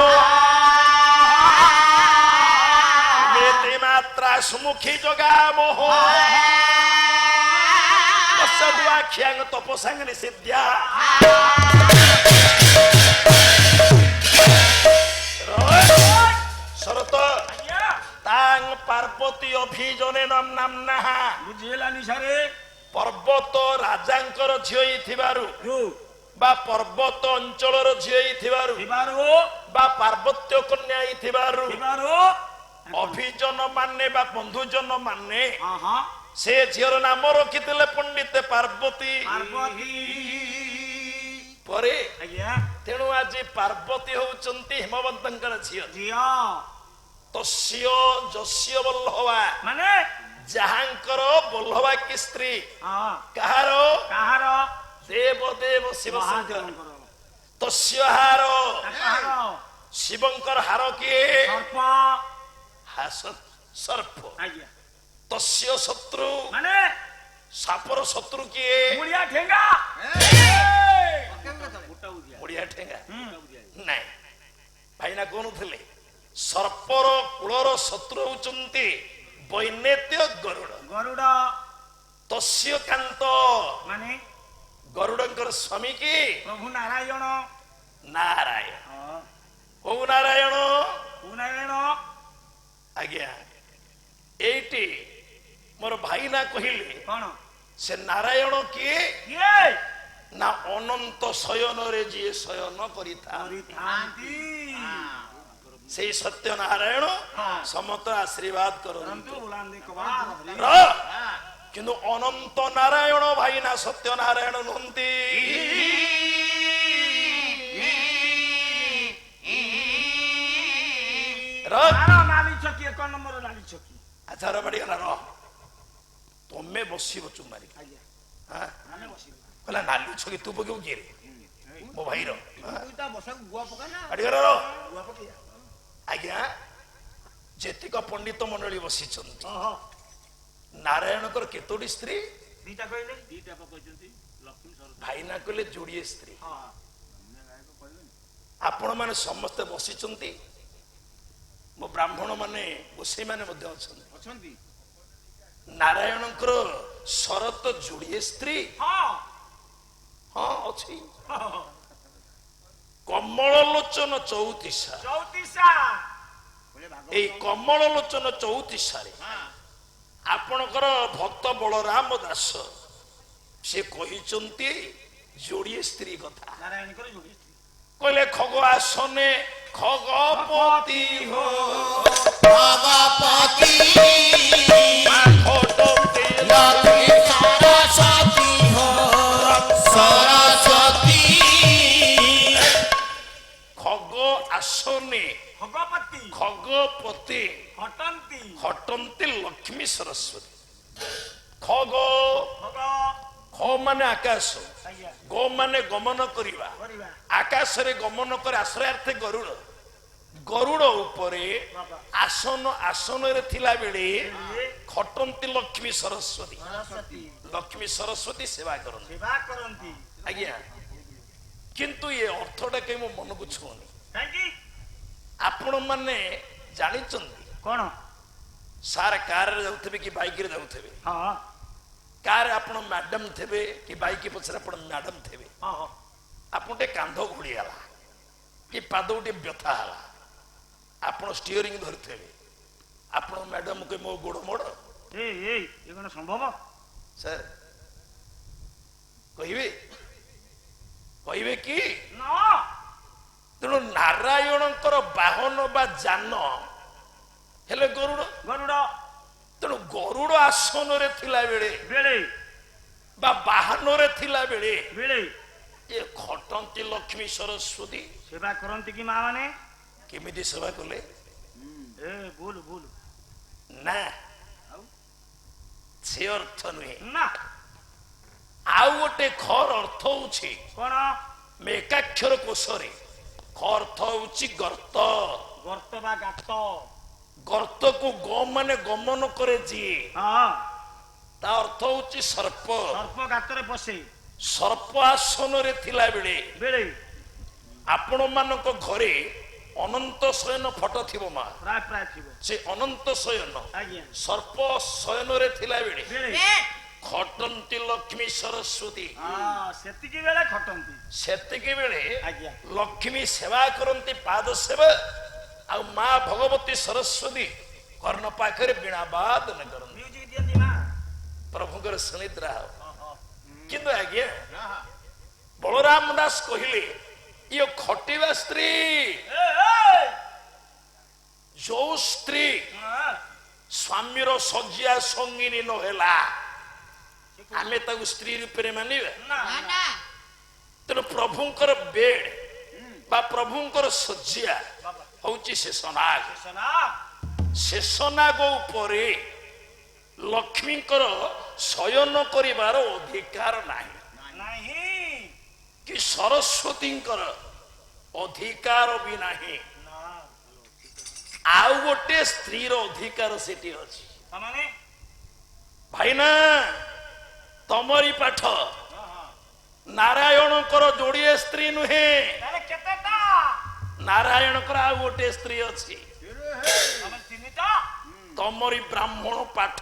মেতে মাত্রা সুমুখী জগামোহ পশ্চাদুয়া খ্যাং তপসাং নিষিদ্ধ্যা শরত ଆଜ୍ଞା। তাং পার্বতী অভিজনে নাম্না ବୁଝିହେଲାନି ସାରେ। পর্বত রাজাঙ্কর ঝিଅ ହେଇଥିବାରୁ ଯୋଉ বা পর্বত অঞ্চଳର ଝିଅ ହେଇଥିବାରୁ ଥିବାରୁ ବା ପାର୍ବତ୍ୟ କନ୍ୟା ହେଇଥିବାରୁ ଥିବାରୁ ଅଭିଜନ ମାନେ ବା ବନ୍ଧୁଜନ ମାନେ ହଁ ସେ ଝିଅର ନାମ ରଖିଥିଲେ ପଣ୍ଡିତ ପାର୍ବତୀ। ପାର୍ବତୀ ପରେ ଆଜ୍ଞା ତେଣୁ ଆଜି ପାର୍ବତୀ ହଉଛନ୍ତି ହିମବନ୍ତଙ୍କର ଝିଅ। ଝିଅ ତସ୍ୟ ଯସ୍ୟ ବଲ୍ଲଭା ମାନେ ଯାହାଙ୍କର ବଲ୍ଲଭା କି ସ୍ତ୍ରୀ ହଁ କାହାର କାହାର ଦେବ ଦେବ ଶିବ ଶଙ୍କର ମହାଦେବଙ୍କର ତସ୍ୟହାର କାହାର ଶିବଙ୍କର ହାର କିଏ ସର୍ପ ସର୍ପ ଆଜ୍ଞା ତସ୍ୟ ଶତ୍ରୁ ମାନେ ସାପର ଶତ୍ରୁ କିଏ ମୁଳିଆ ଠେଙ୍ଗା ଓଡିଆ ଠେଙ୍ଗା ନାଇଁ ଭାଇନା କହୁଥିଲେ ସର୍ପର କୂଳର ଶତ୍ରୁ ହଉଛନ୍ତି ବୈନେତ୍ୟ ଗରୁଡ। ଗରୁଡ ତସ୍ୟ କାନ୍ତ ମାନେ ଗରୁଡଙ୍କର ସ୍ୱାମୀ କି ପ୍ରଭୁ ନାରାୟଣ ନାରାୟଣ। କୋଉ ନାରାୟଣ ନାରାୟଣ ଆଜ୍ଞା ଏଇଠି ମୋର ଭାଇନା କହିଲେ କଣ ସେ ନାରାୟଣ କିଏ କିଏ ନା ଅନନ୍ତ ଶୟନରେ ଯିଏ ଶୟନ କରିଥାନ୍ତି କରିଥାନ୍ତି ସେଇ ସତ୍ୟ ନାରାୟଣ ସମସ୍ତ ଆଶୀର୍ବାଦ କରନ୍ତୁ। କରନ୍ତୁ ବୁଲାନ୍ତି କବାଟ ର କିନ୍ତୁ ଅନନ୍ତ ନାରାୟଣ ଭାଇନା ସତ୍ୟ ନାରାୟଣ ନୁହନ୍ତି। ନାଲି ଛକି 1 ନମ୍ବର ନାଲି ଛକି ଆଚ୍ଛା ରବାଡିଗଲା ର ତମେ ବସିବ ଚୁମାରି ଆଜ୍ଞା ଆମେ ବସିବୁ କହିଲା ନାଲି ଛକି ତୁ ପକେଇବୁ କିଏ ରେ ମୋ ଭାଇର ତା ବସାକୁ ଗୁଆ ପକା ନା ଆଡିଗଲା ର ଗୁଆ ପକେଇବା ଆଜ୍ଞା ଯେତିକ ପଣ୍ଡିତ ମଣ୍ଡଳୀ ବସିଛନ୍ତି ଓହୋ ନାରାୟଣଙ୍କର କେତୋଟି ସ୍ତ୍ରୀ ଦିଟା କହିଲେ ଦିଟା କହିଛନ୍ତି ଲକ୍ଷ୍ମୀ ସରସ୍ୱତୀ ଭାଇନା କହିଲେ ଯୋଡିଏ ସ୍ତ୍ରୀ। ହଁ ଆପଣ ମାନେ ସମସ୍ତେ ବସିଛନ୍ତି ମୋ ବ୍ରାହ୍ମଣ ମାନେ ଗୋସାଇ ମାନେ ମଧ୍ୟ ଅଛନ୍ତି ଅଛନ୍ତି ନାରାୟଣଙ୍କର ଶରତ ଯୋଡିଏ ସ୍ତ୍ରୀ ହଁ ହଁ ଅଛି ହଁ କମଳ ଲୋଚନ ଚଉତିଶା ଚୌତିଶା ଏଇ କମଳ ଲୋଚନ ଚଉତିଶାରେ ଆପଣଙ୍କର ଭକ୍ତ ବଳରାମ ଦାସ ସେ କହିଛନ୍ତି ଯୋଡିଏ ସ୍ତ୍ରୀ କଥା ନାରାୟଣଙ୍କର ଯୋଡ଼ି କହିଲେ ଖଗ ଆସନେ ଖଗପତି ହୋ ভগপতি খটন্তে লক্ষ্মী সরস্বতী হো সরস্বতী খগ আসনে ভগবতী খগপতি হটন্তি খটন্তে লক্ষ্মী সরস্বতী খগ ভগ খ মানে আকাশ আଜ୍ଞା ଗ ମାନେ ଗମନ କରିବା କରିବା ଆକାଶରେ ଗମନ କରି ଆଶ୍ରୟାର୍ଥେ ଗରୁଡ଼ ଗରୁଡ଼ ଉପରେ ଆସନ ଆସନରେ ଥିଲା ବେଳେ ଖଟନ୍ତି ଲକ୍ଷ୍ମୀ ସରସ୍ୱତୀ ସରସ୍ୱତୀ ଲକ୍ଷ୍ମୀ ସରସ୍ୱତୀ ସେବା କରନ୍ତି ସେବା କରନ୍ତି ଆଜ୍ଞା କିନ୍ତୁ ଏ ଅର୍ଥଟା କେହି ମୋ ମନକୁ ଛୁଉଁନି କାହିଁକି ଆପଣ ମାନେ ଜାଣିଛନ୍ତି କଣ ସାର୍ କାରରେ ଯାଉଥିବେ କି ବାଇକରେ ଯାଉଥିବେ ହଁ କାର ଆପଣ ମ୍ୟାଡାମ ଥିବେ କି ବାଇକ ପଛରେ ଆପଣ ମ୍ୟାଡାମ ଥିବେ ହଁ ଆପଣ ଟିକେ କାନ୍ଧ ଘୋଳିଗଲା କି ପାଦ ଟିକେ ବ୍ୟଥା ହେଲା ଆପଣ ଷ୍ଟିଅରିଂ ଧରିଥିବେ ଆପଣ ମ୍ୟାଡାମ କେ ମୋ ଗୋଡ ମୋଡ ଏ କଣ ସମ୍ଭବ ସାର୍ କହିବେ କହିବେ କି ନା ତେଣୁ ନାରାୟଣଙ୍କର ବାହନ ବା ଯାନ ହେଲେ ଗରୁଡ ଗରୁଡ ତେଣୁ ଗରୁଡ ଆସନରେ ଥିଲା ବେଳେ ବେଳେ ବା ବାହନରେ ଥିଲା ବେଳେ ବେଳେ ଏ ଖଟନ୍ତି ଲକ୍ଷ୍ମୀ ସରସ୍ୱତୀ ସେବା କରନ୍ତି କି ମା ମାନେ କେମିତି ସେବା କଲେ ଏ ଭୁଲ ଭୁଲ ନା ସେ ଅର୍ଥ ନୁହେଁ ନା ଆଉ ଗୋଟେ ଖର ଅର୍ଥ ହଉଛି କଣ ଏକାକ୍ଷର କୋଷରେ ଖ ଅର୍ଥ ହଉଛି ଗର୍ତ ଗର୍ତ୍ତ ବା ଗାତ ଗର୍ତ୍ତକୁ ଗ ମାନେ ଗମନ କରେ ଯିଏ ହଁ ତା ଅର୍ଥ ହଉଛି ସର୍ପ ସର୍ପ ଗାତରେ ପଶେ ସର୍ପ ଆସନରେ ଥିଲା ବେଳେ ବେଳେ ଆପଣ ମାନଙ୍କ ଘରେ ଅନନ୍ତ ଶୟନ ଫଟୋ ଥିବ ମା ପ୍ରାୟ ପ୍ରାୟ ଥିବ ସେ ଅନନ୍ତ ଶୟନ ଆଜ୍ଞା ସର୍ପ ଶୟନରେ ଥିଲା ବେଳେ ବେଳେ ଖଟନ୍ତି ଲକ୍ଷ୍ମୀ ସରସ୍ୱତୀ ହଁ ସେତିକି ବେଳେ ଖଟନ୍ତି ସେତିକି ବେଳେ ଆଜ୍ଞା ଲକ୍ଷ୍ମୀ ସେବା କରନ୍ତି ପାଦ ସେବା ଆଉ ମା ଭଗବତୀ ସରସ୍ୱତୀ କର୍ଣ୍ଣ ପାଖରେ ବୀଣା ବାଦନ କରନ୍ତି ମ୍ୟୁଜିକ ଦିଅନ୍ତି ମା ପ୍ରଭୁଙ୍କର ସୁନିଦ୍ରା ହବ କିନ୍ତୁ ଆଜ୍ଞା ବଳରାମ ଦାସ କହିଲେ ଇଏ ଖଟିବା ସ୍ତ୍ରୀ ଏ ଯୋଉ ସ୍ତ୍ରୀ ସ୍ୱାମୀର ଶଯ୍ୟା ସଙ୍ଗିନୀ ନ ହେଲା ଆମେ ତାକୁ ସ୍ତ୍ରୀ ରୂପରେ ମାନିବା? ନା ନା ତେଣୁ ପ୍ରଭୁଙ୍କର ବେଡ୍ ବା ପ୍ରଭୁଙ୍କର ଶଯ୍ୟା ହଉଛି ଶେଷନାଗ। ଶେଷନାଗ ଉପରେ ଲକ୍ଷ୍ମୀଙ୍କର ଶୟନ କରିବାର ଅଧିକାର ନାହିଁ କି ସରସ୍ୱତୀଙ୍କର ଅଧିକାର ବି ନାହିଁ। ଆଉ ଗୋଟେ ସ୍ତ୍ରୀର ଅଧିକାର ସେଠି ଅଛି। ଭାଇନା ତମରି ପାଠ ନାରାୟଣଙ୍କର ଯୋଡ଼ିଏ ସ୍ତ୍ରୀ ନୁହେଁ, ନାରାୟଣଙ୍କର ଆଉ ଗୋଟେ ସ୍ତ୍ରୀ ଅଛି। ତମରି ବ୍ରାହ୍ମଣ ପାଠ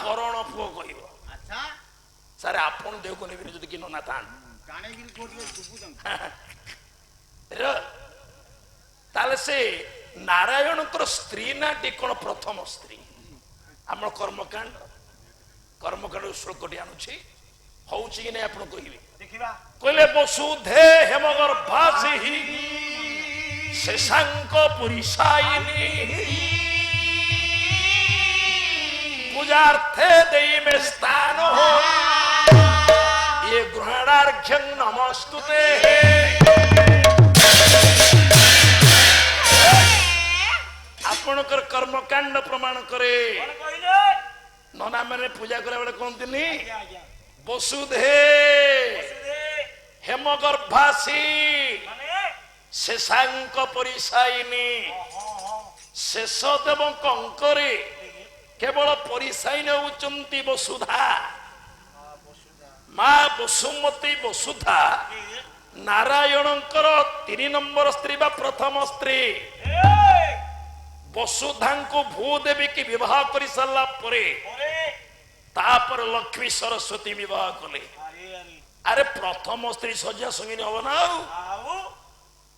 କରଣ ପୁଅ କହିବ। ସାର୍ ଆପଣ ଦେହକୁ ନେବେନି ଯଦି କି ନନା ତାହେଲେ ସେ ନାରାୟଣଙ୍କର ସ୍ତ୍ରୀ ନାଟି କଣ ପ୍ରଥମ ସ୍ତ୍ରୀ? ଆମର କର୍ମକାଣ୍ଡ ଶ୍ଲୋକଟି ଆଣୁଛି, ହଉଛି କି ନାଇଁ ଆପଣ କହିବେ? କହିଲେ ବସୁଧେ ହେମଗର୍ଭାସି ଶେଷାଙ୍କ ପୁରିଷାଇନି ପୂଜାର୍ଥେ ଦେଇ ମେ ସ୍ଥାନ ये गृहणार्घ्यं नमस्तुते। आपणकर कर्मकांड प्रमाण करे नना मैंने पूजा करे बेले कहती वसुधे हेमगर्भासी शेषांक परिसायिनी शेषदेव कंकरे केवल परिसायिनी होउचंती वसुधा माँ बसुमती वसुधा नारायणकर 3 नंबर स्त्री बा प्रथम स्त्री वसुधा को भूदेवी की विवाह कर सारा तापर लक्ष्मी सरस्वती विवाह कले। अरे प्रथम स्त्री सज्जा संगिनी हम ना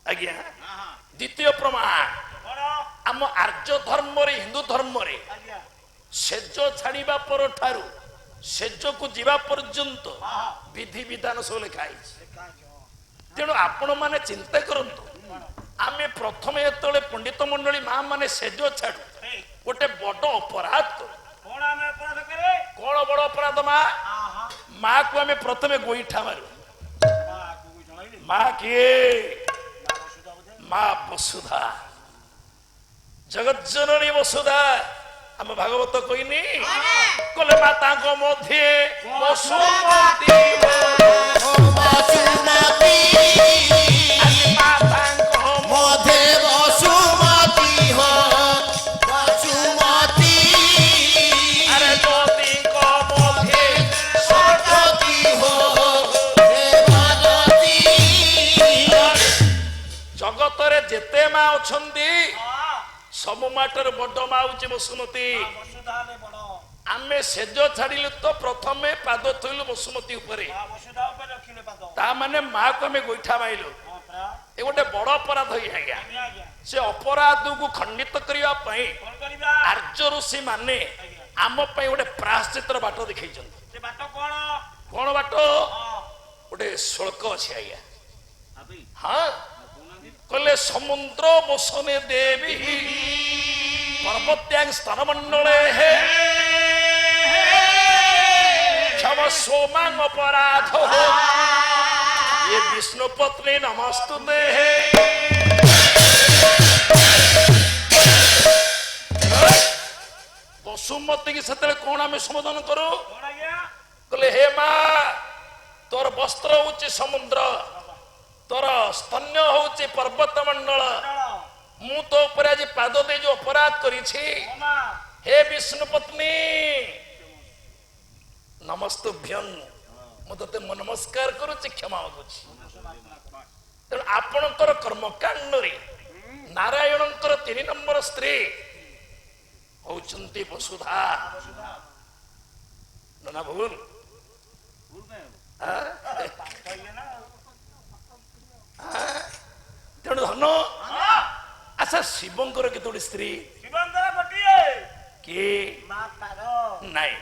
आज्ञा। द्वितीय प्रमाण आम आर्य धर्म हिंदू धर्म सेज छाड़ा पर ठारू सेज को जीवा पर्यंत विधि विधान सब लिखाई। तेणु आपण मैंने चिंता करंतु आमे प्रथम ये पंडित मंडली माँ मैंने सेज छाड़ू गोटे बड़ अपराध कौन बड़ अपराध माँ को आमे प्रथम गोईठा मारू। माँ किए माँ वसुधा जगत जननी वसुधा आम भागवत कहनी कले माता मध्य वसुमती जगतरे जेते माँ अच्छी सबु माटर बड़ माँ हूँ वसुमती। आमे सेज छाड़िलु तो प्रथमे पाद थोइलु वसुमती उपरे ता माने माँ को आमे गोईठा माइलु। ए गोटे बड़ अपराध होई आज्ञा। से अपराध को खंडित करिया पई आर्य ऋषि माने आम पई गोटे प्रायश्चित्तर बाट देखैछन। कोन बाट गोटे श्लोक अछि आज्ञा। हाँ कहले समुद्र बसने देवी पर्वत्यांग स्तनमंडले क्षमस्व मांग अपराध ये विष्णु पत्नी नमस्तुते। वसुमती की से कौन आम संबोधन करूँ कहले हे माँ तोर वस्त्र हूँ समुद्र तोर स्तन्य हूँ पर्वत मंडल मु तो ऊपर आज पाद दे जो अपराध करी हे विष्णु पत्नी नमस्तुभ्यं मु ते नमस्कार करुच्ची क्षमा मागुची। तेणु आपणकर कर्मकांड नारायणकर 3 नंबर स्त्री होउचंती वसुधा ना भूल तेणु धन अच्छा शिवंकर केतोटी स्त्री किए नाई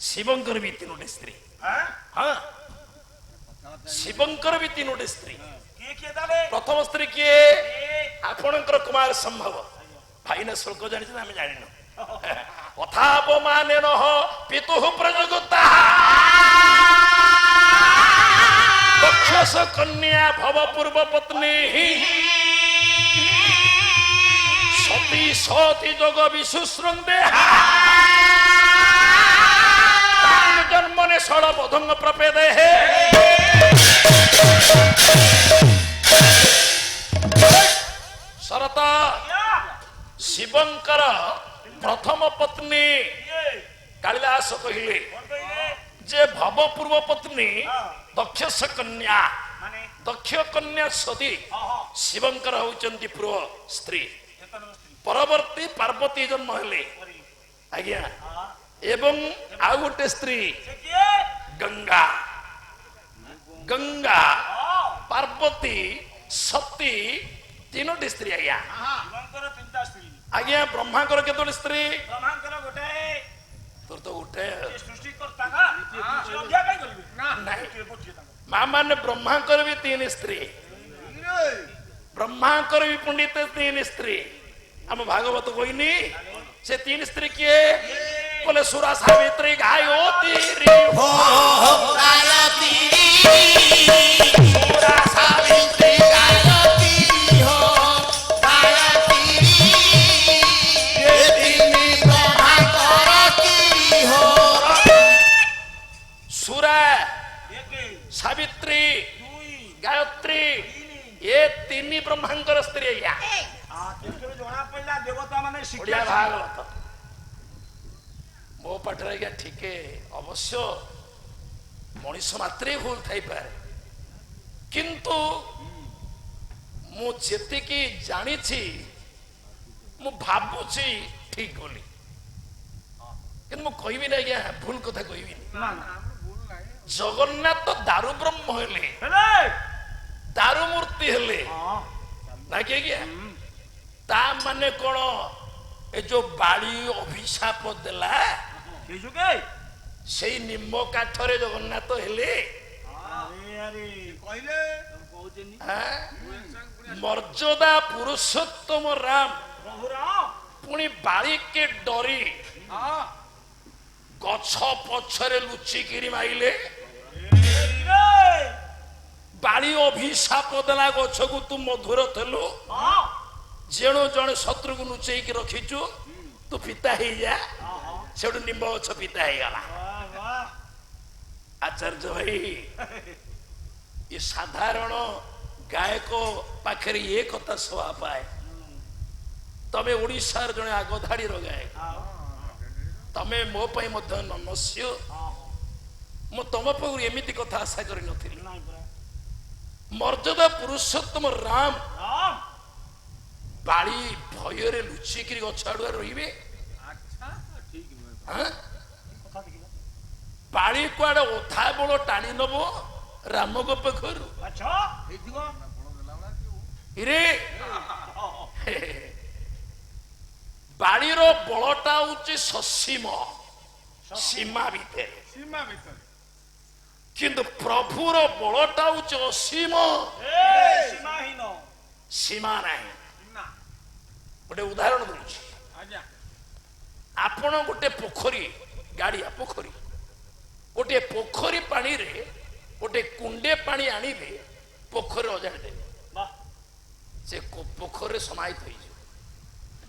शिवंकर भी 3 स्त्री। हाँ शिवंकर भी 3 स्त्री। प्रथम स्त्री किए आपणकर कुमार संभव ଭାଇନା ଶୁଳ୍କ ଜାଣିଛନ୍ତି ଆମେ ଜାଣିନୁ ଅଥାପମାନେ ନହ ପିତୁଃ ପ୍ରଯୁକ୍ତା ଦକ୍ଷସ କନ୍ୟା ଭବ ପୂର୍ବ ପତ୍ନୀ ସତୀ ସତୀ ଯୋଗ ବିଶୁଶ୍ରନ୍ଦେ ଜନ୍ମନେ ଷଡ଼ ବୋଧଙ୍ଗ ପ୍ରପେଦେ ଶରତ ଶିବଙ୍କର ପ୍ରଥମ ପତ୍ନୀ କାଳିଦାସ କହିଲେ ଯେ ଭବ ପୂର୍ବ ପତ୍ନୀ ଦକ୍ଷସ କନ୍ୟା ମାନେ ଦକ୍ଷ କନ୍ୟା ସତୀ ଶିବଙ୍କର ହଉଛନ୍ତି ପୂର୍ବ ସ୍ତ୍ରୀ ଚେତନ ସ୍ତ୍ରୀ ପରବର୍ତ୍ତୀ ପାର୍ବତୀ ଜନ୍ମ ହେଲେ ଆଜ୍ଞା ଏବଂ ଆଉ ଗୋଟେ ସ୍ତ୍ରୀ ସେ କିଏ ଗଙ୍ଗା ଗଙ୍ଗା ପାର୍ବତୀ ସତୀ ତିନୋଟି ସ୍ତ୍ରୀ ଆଜ୍ଞା ଶିବଙ୍କର ତିନିଟା ସ୍ତ୍ରୀ ଆଜ୍ଞା ବ୍ରହ୍ମାଙ୍କର କେତୋଟି ସ୍ତ୍ରୀ ବ୍ରହ୍ମାଙ୍କର ଗୋଟେ ତୋର ତ ଗୋଟେ ସେ ସୃଷ୍ଟିକର୍ତ୍ତା ନା ସେ ଅଧିକା କାଇଁ କରିବେ ନାହିଁ ଗୋଟିଏ ତାଙ୍କର ମା ମାନେ ବ୍ରହ୍ମାଙ୍କର ବି ତିନି ସ୍ତ୍ରୀ ବ୍ରହ୍ମାଙ୍କର ବି ପଣ୍ଡିତ ତିନି ସ୍ତ୍ରୀ ଆମ ଭାଗବତ କହିନି ସେ ତିନି ସ୍ତ୍ରୀ କିଏ बोले सुरा सावित्री गायत्री हो गायत्री सुरा सावित्री गायत्री हो गायत्री ये तीनी ब्रह्मा करती हो सुरा एक सावित्री दुई गायत्री ये तीन ब्रह्मांकर स्त्री या କେତେବେଳେ ଜଣା ପଡିଲା ଦେବତା ମାନେ ओडिया ଶିକ୍ଷା भागवत मो पाठर आज्ञा ठीक अवश्य मनीष मात्रे भूल थाई पारे किंतु मु जेतिकी जानी मु भाबुची ठीक बोली कि मु कहबी ना आज्ञा भूल कथा कहबी जगन्नाथ दारु ब्रह्म हेले ହେଲେ दारु मूर्ति हेले ହଁ ना कि आज्ञा ता माने कोन ए जो बाड़ी अभिशाप देला ସେ ଯୁଗେ से निम्ब काठरे जगन्नाथ हेले ଆରେ ଆରେ କହିଲେ କହୁଛନ୍ତି हाँ? मर्यादा पुरुषोत्तम राम ପ୍ରଭୁ ରାମ पुणी बाड़ी के डरी गछ पछरे लुचिकिरी माइले बाड़ी अभिशाप देला गछ को तू मधुर थेलु जेणु जने शत्रु को लुचेई के रखिचु तू पिता ही जा सेडु निम्ब गछ पिता ही गला आचार्य भाई ये साधारण गायक पाखरे ये कथा शोभा पाए तमे ओडिशार जने आगधाड़ी रो गायक तमे मो पई मध्य नमस्य मो तम पगु एमिति कथा आशा करि नथिली मर्यादा पुरुषोत्तम राम बाड़ी भयरे लुचिकिरी गछ आडुआ रहिबे हाँ? बाड़ी कुआडे ओथा बळ टाणी नबो राम गो पखरु ଆଚ୍ଛା ହେଇଥିବ इरे बाड़ीर बलटा होची ससीम सीमा भितर ସୀମା ଭିତରେ किंतु प्रभुर बलटा होची असीम ସୀମାହୀନ सीमा नाही ନା गोटे उदाहरण दूची ଆଜ୍ଞା आपण गोटे पोखरी गाड़िया पोखरी गोटे पोखरी पानी रे गोटे कुंडे पानी आनिबे पोखरी अजाड़ी देबे ବାଃ से पोखरी समाहित होई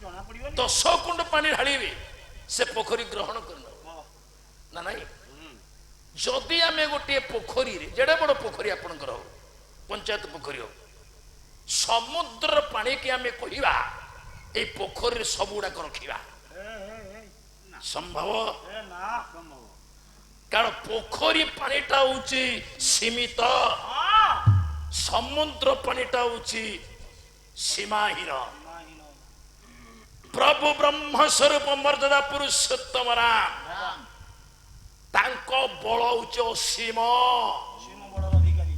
ଜଣା ପଡିବନି 10 कुंड पानी ढालिबे से पोखरी ग्रहण करनो ना नहीं जदि आमे गोटे पोखरी रे जेडे बड़ पोखरी आपनकर हो पंचायत पोखरी हो समुद्र पानी के आमे कहिबा ए पोखरी रे सब गुडा रखिबा संभव ଏ ନା ସମ୍ଭବ कारण पोखरी पानीटा होची सीमित समुद्र पानीटा होची सीमाहीन ସୀମାହୀନ प्रभु ब्रह्म स्वरूप मर्यादा पुरुषोत्तम राम तांको बल होची असीम ସୀମ ବଡର ଅଧିକାରୀ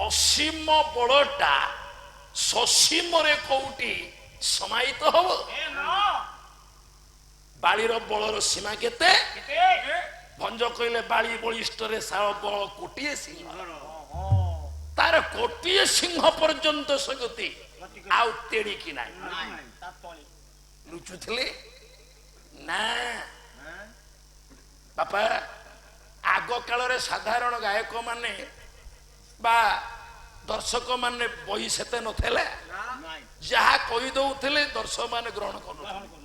असीम बलटा ससीम रे कोउटी समाहित हबो ଏ ନା बाळीर बलर सीमा केते କେତେ भंज कहले बाळी बलिष्ठ रे साव बल कोटिए सिंह ହଁ तार कोटिए सिंह पर्यंत सगति आउ तेड़ी की नाही ନାଇଁ ତା ତଳେ ଲୁଚୁଥିଲେ ନା ବାପା ଆଗ କାଳରେ ସାଧାରଣ ଗାୟକ ମାନେ ବା ଦର୍ଶକ ମାନେ ବହି ସେତେ ନଥିଲା ଯାହା କହିଦଉଥିଲେ ଦର୍ଶକ ମାନେ ଗ୍ରହଣ କରୁଥିଲେ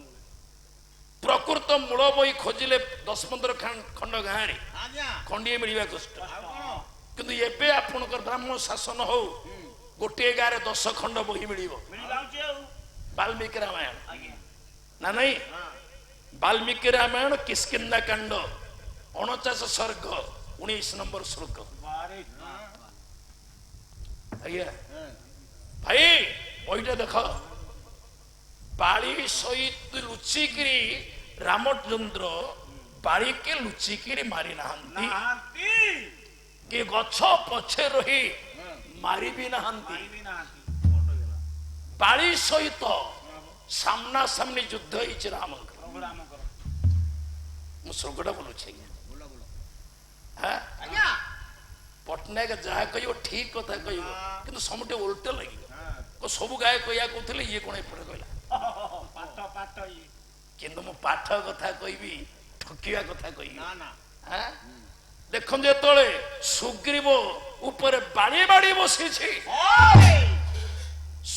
ପ୍ରକୃତ ମୂଳ ବହି ଖୋଜିଲେ 10-15 ଖଣ୍ଡ ଗାଁରେ ଆଜ୍ଞା ଖଣ୍ଡିଏ ମିଳିବା କଷ୍ଟ ଆଉ କଣ କିନ୍ତୁ ଏବେ ଆପଣଙ୍କର ବ୍ରାହ୍ମଣ ଶାସନ ହଉ ଗୋଟିଏ ଗାଁରେ 10 ଖଣ୍ଡ ବହି ମିଳିବ ମିଳିଯାଉଛି ଆଉ ବାଲ୍ମୀକି ରାମାୟଣ ଆଜ୍ଞା ନା ନାଇଁ ବାଲ୍ମୀକି ରାମାୟଣ କିଷ୍କିନ୍ଧା କାଣ୍ଡ 49 ସର୍ଗ 19 ନମ୍ବର ଶ୍ଲୋକ ବାରେ ଆଜ୍ଞା ଭାଇ ବହିଟା ଦେଖ ବାଳି ସହିତ ଲୁଚିକିରି ରାମଚନ୍ଦ୍ର ବାଳିକେ ଲୁଚିକିରି ମାରି ନାହାନ୍ତି ନାହାନ୍ତି କି ଗଛ ପଛେ ରହି ମାରି ବି ନାହାନ୍ତି ମାରିବି ନାହାନ୍ତି କଟଗଲା ବାଳି ସହିତ ସାମ୍ନା ସାମ୍ନି ଯୁଦ୍ଧ ହେଇଛି ରାମଙ୍କର ପ୍ରଭୁ ରାମଙ୍କର ମୁଁ ଶ୍ଲୋକଟା ବୋଲୁଛି ଆଜ୍ଞା ବୋଲ ବୋଲ ହାଁ ଆଜ୍ଞା ପଟ୍ଟନାୟକ ଯାହା କହିବ ଠିକ କଥା କହିବ କିନ୍ତୁ ସମସ୍ତେ ଓଲଟ ଲାଗିବ ସବୁ ଗାୟକ ଏଇଆ କହୁଥିଲେ ଇଏ କଣ ଏପଟେ କହିଲା ପାଠ ପାଠ ଇଏ କିନ୍ତୁ ମୁଁ ପାଠ କଥା କହିବି ଠକିବା କଥା କହିବି ନା ନା ହାଁ? ଦେଖନ୍ତୁ ଯେତେବେଳେ ସୁଗ୍ରୀବ ଉପରେ ବାଡ଼ି ବାଡ଼ି ବସିଛି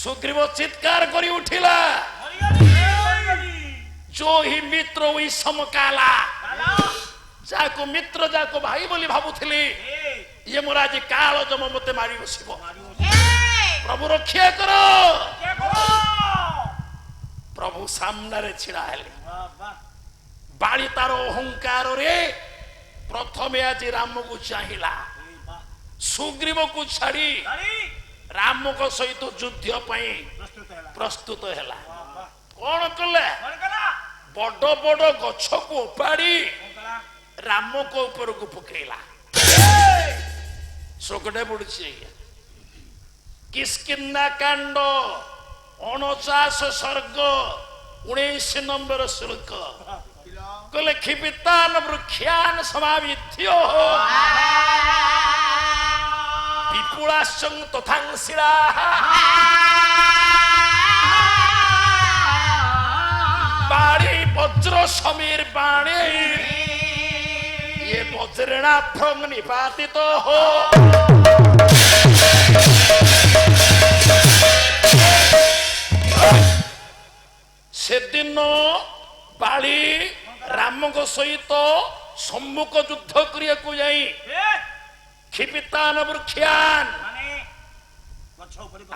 ସୁଗ୍ରୀବ ଚିତ୍କାର କରି ଉଠିଲା ଯୋ ହି ମିତ୍ର ଉଇ ସମକାଲା ଯାହାକୁ ମିତ୍ର ଯାହାକୁ ଭାଇ ବୋଲି ଭାବୁଥିଲି ଇଏ ମୋର ଆଜି କାଳ ଜମ ମତେ ମାରି ବସିବ ପ୍ରଭୁ ରକ୍ଷା କର ପ୍ରଭୁ ସାମ୍ନାରେ ଛିଡା ହେଲେ ବାଳି ତାର ଅହଙ୍କାରରେ ପ୍ରଥମେ ଆଜି ରାମକୁ ଚାହିଁଲା ସୁଗ୍ରୀବକୁ ଛାଡି ରାମଙ୍କ ସହିତ ଯୁଦ୍ଧ ପାଇଁ ପ୍ରସ୍ତୁତ ହେଲା କଣ କଲେ ବଡ ବଡ ଗଛକୁ ଓପାଡ଼ି ରାମଙ୍କ ଉପରକୁ ପକେଇଲା ଶ୍ଲୋକଟା ପଡୁଛି ଆଜ୍ଞା କିଷ୍କିନ୍ଧା କାଣ୍ଡ 49 ସର୍ଗ 19 ନମ୍ବର ଶ୍ଲୋକ କହିଲେ କ୍ଷିପିତାନ ବୃକ୍ଷାନ ସମାବିଧ୍ୟ ବିପୁଳାଶ୍ଚ ତଥାଂଶିଳା ବାଡ଼ି ବଜ୍ର ସମୀର ବାଣୀ ये वज्रनाभ्रम निपातित हो सेदिन बाली राम सहित सम्मुख युद्ध करिया को जाई क्षिपितान वृक्षान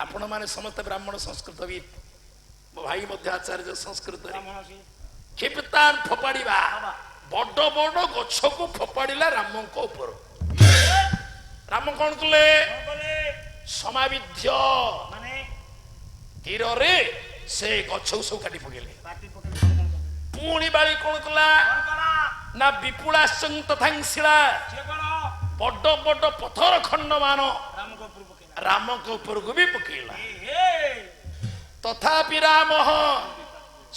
आपण माने समस्त ब्राह्मण संस्कृतविद मो भाई मध्य आचार्य संस्कृत क्षिपितान फोपाड़ीबा बड़ बड़ गछ को फोपाड़ा राम ऊपर राम कौन कले समाविध्य तीर रे से गछ सब काटी पकेले पुणी बाली कौन कला ना विपुलाश्चं तथांशिला बड़ बड़ पथर खंड मान राम को ऊपर को भी पकेला तथापि राम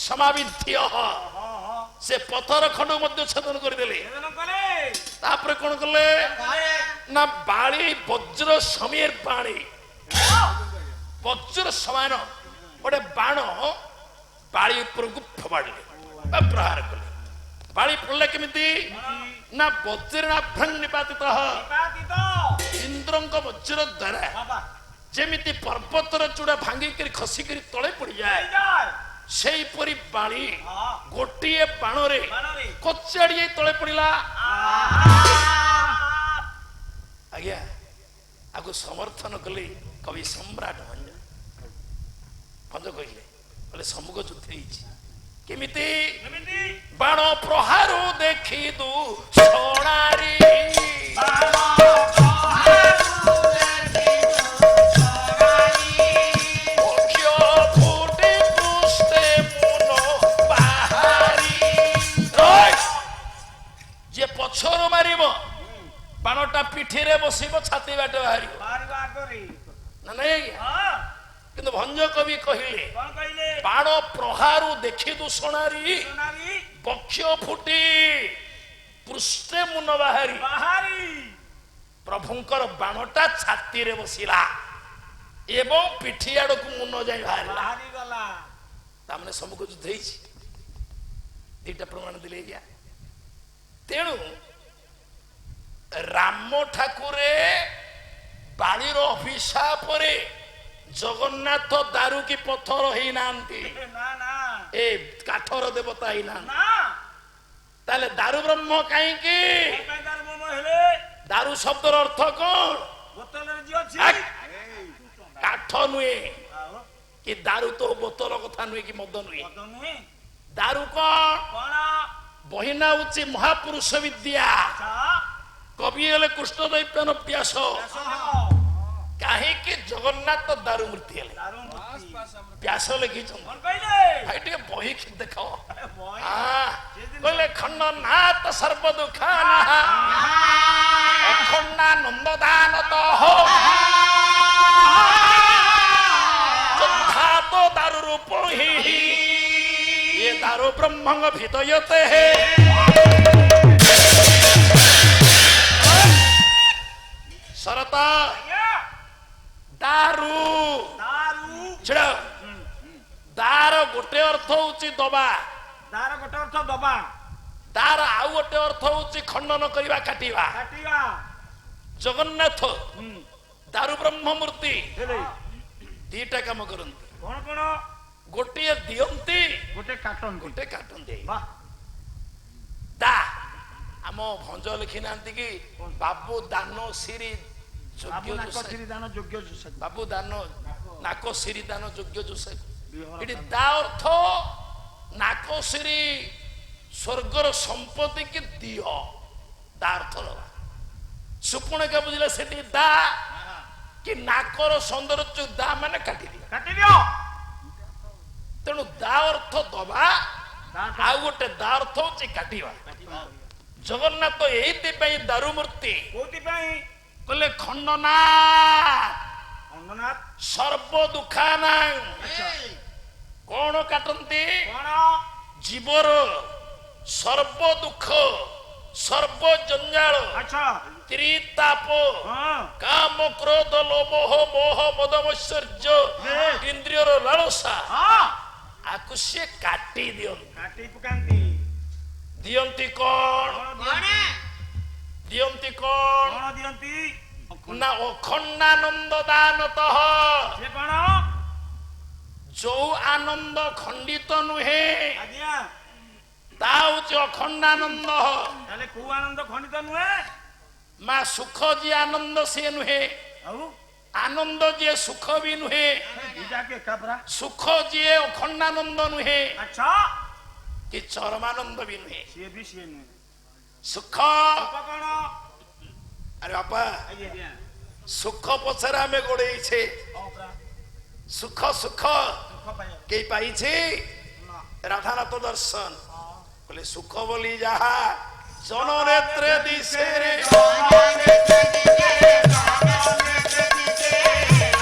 समाविध्य से पथर खंड मध्य छेदन करदेले तापर कौन कले ना बाली वज्र समीर बाणी वज्र समान गोटे बाण बाली ऊपर को फोपाड़े प्रहार कले बाली पड़े केमिति ना वज्रनाभ्रं निपातित इंद्र वज्र द्वारा जेमिति पर्वतर चूड़ा भांगिक खसिक तले पड़ जाए से परी बाणी गोटे बाण रे कचाड़ी तले पड़ा आज्ञा आगु समर्थन कले कवि सम्राट भंज कहले बोले सम्मुख युद्ध केमिति बाण प्रहार देखी दू सोनारी पछर मार बाणटा पिठी रे बस छाती बाट बाहर ना नहीं किंतु भंज कवि कहले बाण प्रहार देखी दू सोनारी बक्ष फुटी पृष्ठे मुन बाहरी प्रभुंकर बाणटा छाती रे बसिला एवं पिठी आड़ को मुन जाए बाहर तामने सम्मुख युद्ध ଦିଟା ପ୍ରମାଣ ଦେଲେ ଆଜ୍ଞା। ତେଣୁ ରାମ ଠାକୁରେ ବାଳିର ଅଭିଶାପରେ ଜଗନ୍ନାଥ ଦାରୁ କି ପଥର ହେଇନାହାନ୍ତି, ନା ନା ଏ କାଠର ଦେବତା ହେଇନାହାନ୍ତି। ନା ତାହେଲେ ଦାରୁ ବ୍ରହ୍ମ କାହିଁକି? କଣ ପାଇଁ ତାର ମମ ହେଲେ ଦାରୁ ଶବ୍ଦର ଅର୍ଥ କଣ? ବୋତଲରେ ଯିଏ ଅଛି ଆ, କାଠ ନୁହେଁ ଆଉ କି ଦାରୁ ତ ବୋତଲ କଥା ନୁହେଁ କି ମଦ ନୁହେଁ। ମଦ ନୁହେଁ ଦାରୁ କଣ? କଣ ବହିନା ହଉଛି ମହାପୁରୁଷ ବିଦ୍ୟା। କବି ହେଲେ କୃଷ୍ଣ ଦୈପାୟନ ବ୍ୟାସ। କାହିଁକି ଜଗନ୍ନାଥ ଦାରୁ ମୂର୍ତ୍ତି ହେଲେ? ଦାରୁ ମୂର୍ତ୍ତି ବ୍ୟାସ ଲେଖିଛନ୍ତି। କଣ କହିଲେ ଭାଇ ଟିକେ ବହି ଦେଖ। ବହି କହିଲେ ଖଣ୍ଡ ନାଥ ସର୍ବ ଦୁଃଖା ଅଖଣ୍ଡା ନନ୍ଦଦାନ ତ ଦାରୁ ରୂପ ହିଁ ये दारू ब्रह्मंग भिदयते है। सरता दारू ଦାରୁ ଛିଡ଼ା। ଦାର ଗୋଟେ ଅର୍ଥ ହଉଛି ଦବା, ଦାର ଗୋଟେ ଅର୍ଥ ଦବା ଦାର ଆଉ ଗୋଟେ ଅର୍ଥ ହଉଛି ଖଣ୍ଡନ କରିବା, କାଟିବା। କାଟିବା ଜଗନ୍ନାଥ ଦାରୁ ବ୍ରହ୍ମ ମୂର୍ତ୍ତି ହେଲେ ଦିଟା କାମ କରନ୍ତି। କଣ କଣ ଗୋଟିଏ ଦିଅନ୍ତି, ଗୋଟେ କାଟନ୍ତି ଗୋଟେ କାଟନ୍ତି। ବାহ ଦା ଆମ ଭଞ୍ଜ ଲେଖି ନାହାନ୍ତି କି ବାବୁ ଦାନ ସିରି ବାବୁ ଯୋଗ୍ୟ ନାକ ଜୋଷାଇ। ଚିରି ଦାନ ଯୋଗ୍ୟ ଜୋଷାଇ ବାବୁ ଦାନ ନାକ ସିରି ଦାନ ଯୋଗ୍ୟ ଜୋଷାଇ। ବିହଳ ଏଠି ଦା ଅର୍ଥ ନାକ ସିରି ସ୍ୱର୍ଗର ସମ୍ପତ୍ତି କି ଦିଅ, ଦା ଅର୍ଥ ଦବା। ସୁପର୍ଣ୍ଣିକା ବୁଝିଲେ ସେଠି ଦା କି ନାକର ସୌନ୍ଦର୍ଯ୍ୟ ଦା ମାନେ କାଟିଦିଅ। କାଟିଦିଅ ତେଣୁ ଦା ଅର୍ଥ ଦବା, ଆଉ ଗୋଟେ ଦା ଅର୍ଥ ହଉଛି କାଟିବା। ଜଗନ୍ନାଥ ଏଇଥିପାଇଁ ଦାରୁ ମୂର୍ତ୍ତି କୋଉଥିପାଇଁ କହିଲେ ଖଣ୍ଡନା ଅଙ୍ଗନାଥ ସର୍ବ ଦୁଃଖାନା। କଣ କାଟନ୍ତି? କଣ ଜୀବର ସର୍ବ ଦୁଃଖ ସର୍ବ ଜଞ୍ଜାଳ ଆଚ୍ଛା ତ୍ରିତାପ ହଁ କାମ କ୍ରୋଧ ଲୋଭ ମୋହ ମଦ ଐଶ୍ୱର୍ଯ୍ୟ ଇନ୍ଦ୍ରିୟର ଲାଳସା ହଁ ଆକୁ ସିଏ କାଟି ଦିଅନ୍ତି। କାଟି ପକାନ୍ତି ଦିଅନ୍ତି କଣ? ଦିଅନ୍ତି କଣ? କଣ ଦିଅନ୍ତି ନା ଅଖଣ୍ଡାନନ୍ଦ ଦାନତଃ। ସେ କଣ ଯୋଉ ଆନନ୍ଦ ଖଣ୍ଡିତ ନୁହେଁ ଆଜ୍ଞା ତା ହଉଛି ଅଖଣ୍ଡାନନ୍ଦ। ତାହେଲେ କୋଉ ଆନନ୍ଦ ଖଣ୍ଡିତ ନୁହେଁ ମା ସୁଖ ଯିଏ ଆନନ୍ଦ ସିଏ ନୁହେଁ, ଆଉ ଆନନ୍ଦ ଯିଏ ସୁଖ ବି ନୁହେଁ, ଏଇଟା କି ଏକା ପରା ସୁଖ ଯିଏ ଅଖଣ୍ଡାନନ୍ଦ ନୁହେଁ ଆଚ୍ଛା କି ଚରମାନନ୍ଦ ବି ନୁହେଁ। ସିଏ ବି ସିଏ ନୁହେଁ ସୁଖ ବାପା କଣ ଆରେ ବାପା ଆଜ୍ଞା ସୁଖ ପଛରେ ଆମେ ଗୋଡେଇଛେ। ହଁ ପରା ସୁଖ ସୁଖ ସୁଖ ପାଇବା କେହି ପାଇଛି? ନା ରାଧାନାଥ ଦର୍ଶନ କହିଲେ ସୁଖ ବୋଲି ଯାହା ଜନନେତ୍ରେ ଦିଶେ ରେ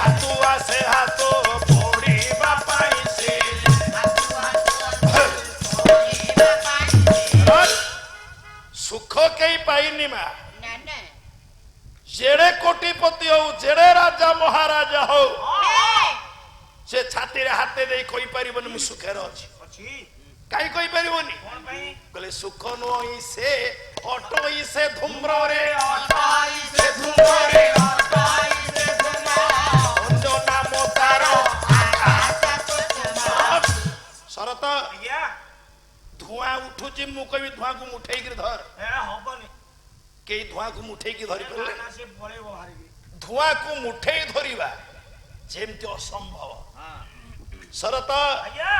ହାତୁ ଆସେ ହାତ ପୋଡ଼ିବା ପାଇଁ ସେ ସୁଖ କେହି ପାଇନି ମା। ଯେଡେ କୋଟିପତି ହଉ ଯେଡେ ରାଜା ମହାରାଜା ହଉ ସେ ଛାତିରେ ହାତେ ଦେଇ କହିପାରିବନି ମୁଁ ସୁଖରେ ଅଛି। ଅଛି କାହିଁ କହିପାରିବନି? କଣ ପାଇଁ କହିଲେ ସୁଖ ନୁହଁ ସେ ଅଟୋଇ ସେ ଧୂମ୍ରରେ ନାମ ତାର ଶରତ ଆଜ୍ଞା ଧୂଆଁ ଉଠୁଛି ମୁଁ କହିବି ଧୂଆଁକୁ ମୁଠେଇକିରି ଧର, ଏ ହବନି କେହି ଧୂଆଁକୁ ମୁଠେଇକି ଧରି ପାରିଲେ? ନା ସେ ପଳେଇବ ବାହାରିକି ଧୂଆଁକୁ ମୁଠେଇ ଧରିବା ଯେମିତି ଅସମ୍ଭବ। ଶରତ ଆଜ୍ଞା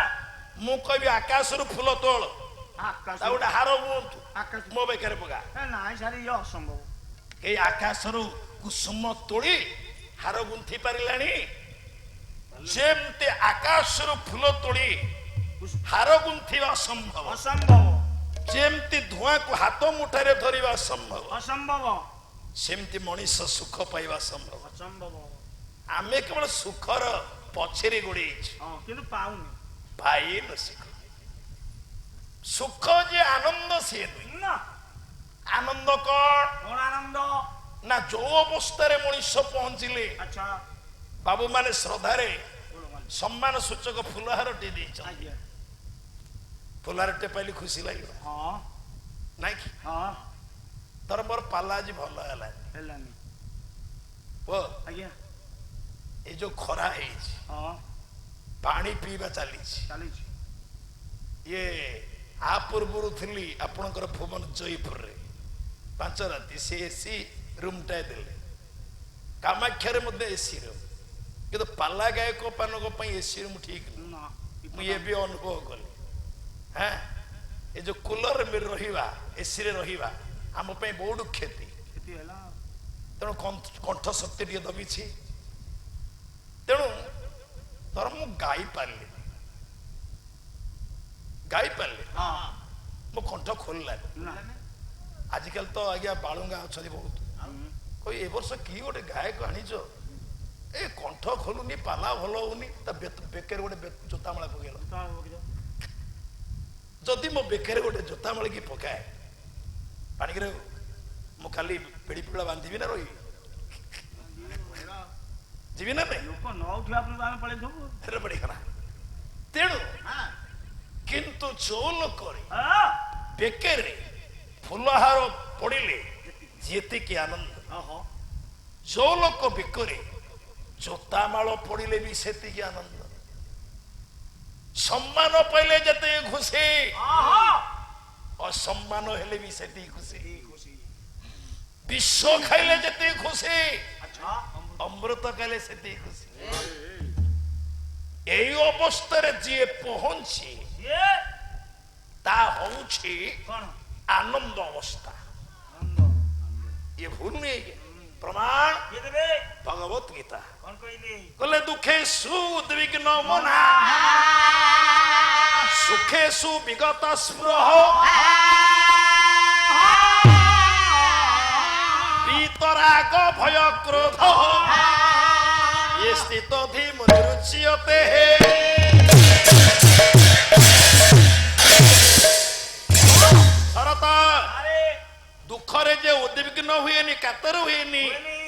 ମୁଁ କହିବି ଆକାଶରୁ ଫୁଲ ତୋଳ, ଆକାଶ ତା ଗୋଟେ ହାର ବୁଣନ୍ତୁ ଆକାଶ ମୋ ବେକରେ ପକା। ନାଇଁ ସାର୍ ଇଏ ଅସମ୍ଭବ ଏଇ ଆକାଶରୁ କୁସୁମ ତୋଳି ହାର ଗୁନ୍ଥି ପାରିଲାଣି? ଯେମିତି ଆକାଶରୁ ଫୁଲ ତୋଳି ହାର ଗୁନ୍ଥିବା ଅସମ୍ଭବ, ଅସମ୍ଭବ ଯେମିତି ଧୂଆଁକୁ ହାତ ମୁଠାରେ ଧରିବା ଅସମ୍ଭବ, ଅସମ୍ଭବ ସେମିତି ମଣିଷ ସୁଖ ପାଇବା ସମ୍ଭବ। ଅସମ୍ଭବ ଆମେ କେବଳ ସୁଖର ପଛରେ ଗୋଡେଇଛୁ, ହଁ କିନ୍ତୁ ପାଉନି ପାଇନ ସୁଖ। ସୁଖ ଯେ ଆନନ୍ଦ ସିଏ ନୁହେଁ। ନା ଆନନ୍ଦ କଣ? କଣ ଆନନ୍ଦ ନା ଯୋଉ ଅବସ୍ଥାରେ ମଣିଷ ପହଞ୍ଚିଲେ ଆଚ୍ଛା ବାବୁ ମାନେ ଶ୍ରଦ୍ଧାରେ ସମ୍ମାନ ସୂଚକ ଫୁଲହାରଟି ଦେଇଛନ୍ତି। ଆଜ୍ଞା ଫୁଲାରଟେ ପାଇଲି ଖୁସି ଲାଗିଲା ହଁ ନାଇଁ କି ହଁ ତର ମୋର ପାଲା ଆଜି ଭଲ ହେଲା ହେଲାନି ପୁଅ ଆଜ୍ଞା ଏ ଯୋଉ ଖରା ହେଇଛି ହଁ ପାଣି ପିଇବା ଚାଲିଛି ଚାଲିଛି ଇଏ ଆ ପୂର୍ବରୁ ଥିଲି ଆପଣଙ୍କର ଭୁବନ ଜୟପୁରରେ 5 ରାତି ସେ ଏସି ରୁମଟାଏ ଦେଲେ କାମାକ୍ଷାରେ ମଧ୍ୟ ଏସି ରୁମ୍ କିନ୍ତୁ ପାଲା ଗାୟକ ମାନଙ୍କ ପାଇଁ ଏସି ରୁମ୍ ଠିକ ନୁହେଁ ନା ମୁଁ ଏ ବି ଅନୁଭବ କଲି ହଁ ଏ ଯୋଉ କୁଲର ରହିବା ଏସିରେ ରହିବା ଆମ ପାଇଁ ବହୁତ କ୍ଷତି କ୍ଷତି ହେଲା ତେଣୁ କଣ୍ଠ ଶକ୍ତି ଟିକେ ଦବିଛି ତେଣୁ ଧର ମୁଁ ଗାଇପାରିଲି ହଁ ମୋ କଣ୍ଠ ଖୋଲିଲାନି ନା ଆଜିକାଲି ତ ଆଜ୍ଞା ବାଳୁଙ୍ଗା ଅଛନ୍ତି ବହୁତ କହି ଏ ବର୍ଷ କି ଗୋଟେ ଗାୟକ ଆଣିଛ ଏ କଣ୍ଠ ଖୋଲୁନି ପାଲା ଭଲ ହଉନି ତା ବେକରେ ଗୋଟେ ଜୋତାମାଳା ପକେଇଲ ଯଦି ମୋ ବେକରେ ଗୋଟେ ଜୋତାମାଳିକି ପକାଏ ପାଣିରେ ମୁଁ ଖାଲି ପେଡ଼ି ପିଡ଼ା ବାନ୍ଧିବି ନା ରହିବି ଯିବି ନା ନାଇଁ ଲୋକ ନ ଉଠିବା ପୂର୍ବରୁ ଆମେ ପଳେଇଥିବୁ ହେରେ ପଡ଼ିଗଲା ତେଣୁ କିନ୍ତୁ ଯୋଉ ଲୋକରେ ବେକରେ ଫୁଲହାର ପଡ଼ିଲେ ଯେତିକି ଆନନ୍ଦ ଓହୋ ଯୋଉ ଲୋକ ବେକରେ ଜୋତାମାଳ ପଡ଼ିଲେ ବି ସେତିକି ଆନନ୍ଦ ସମ୍ମାନ ପାଇଲେ ଯେତେ ଖୁସି ଅସମ୍ମାନ ହେଲେ ବି ସେତିକି ଖୁସି ଖୁସି ବିଷ ଖାଇଲେ ଯେତେ ଖୁସି ଆଚ୍ଛା ଅମୃତ ଖାଇଲେ ସେତିକି ଖୁସି এই ଅବସ୍ଥାରେ ଯିଏ ପହଞ୍ଚି ଇଏ ତା ହଉଛି କଣ ଆନନ୍ଦ ଅବସ୍ଥା ଆନନ୍ଦ ଇଏ ଭୁଲ ନୁହେଁ କି? ପ୍ରମାଣ କିଏ ଦେବେ ଭଗବତ ଗୀତା କଣ କହିଲେ କହିଲେ ଦୁଃଖେ ସୁଦ୍ବିଗ୍ନ ମନା ସୁଖେ ସୁବିଗତ ସ୍ପୃହ বিতরাগ ভয় ক্রোধ এ স্থিত ধীম নিরুচ্যতে শরত আরে দুঃখরে যে উদ্বিগ্ন হুয়েনি কাতর হুয়েনি বলি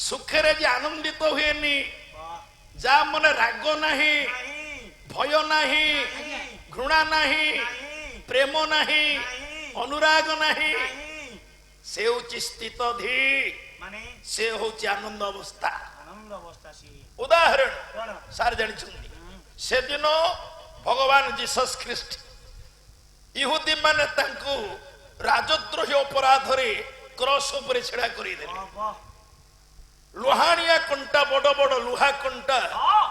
সুখেরে যে আনন্দিত হুয়েনি বাহ যা মনে রাগ নাহি ନାହିଁ ভয় নাহি ঘৃণা নাহি ନାହିଁ প্রেম নাহি ନାହିଁ অনুরাগ নাহি ନାହିଁ সে হচ্ছে স্থিত ধী মানে সে হচ্ছে আনন্দ অবস্থা ଆନନ୍ଦ ଅବସ୍ଥା ସିଏ উদাহরণ କଣ ସାର୍ ଜାଣିଛନ୍ତି ସେଦିନ ଭଗବାନ ଜିସସ୍ ଖ୍ରୀଷ୍ଟ ଇହୁଦୀ ମାନେ ତାଙ୍କୁ ରାଜଦ୍ରୋହୀ ଅପରାଧରେ କ୍ରସ ଉପରେ ଛିଡା କରିଦେଲେ ବାହ ଲୁହାଣିଆ କଣ୍ଟା ବଡ ବଡ ଲୁହା କଣ୍ଟା ହଁ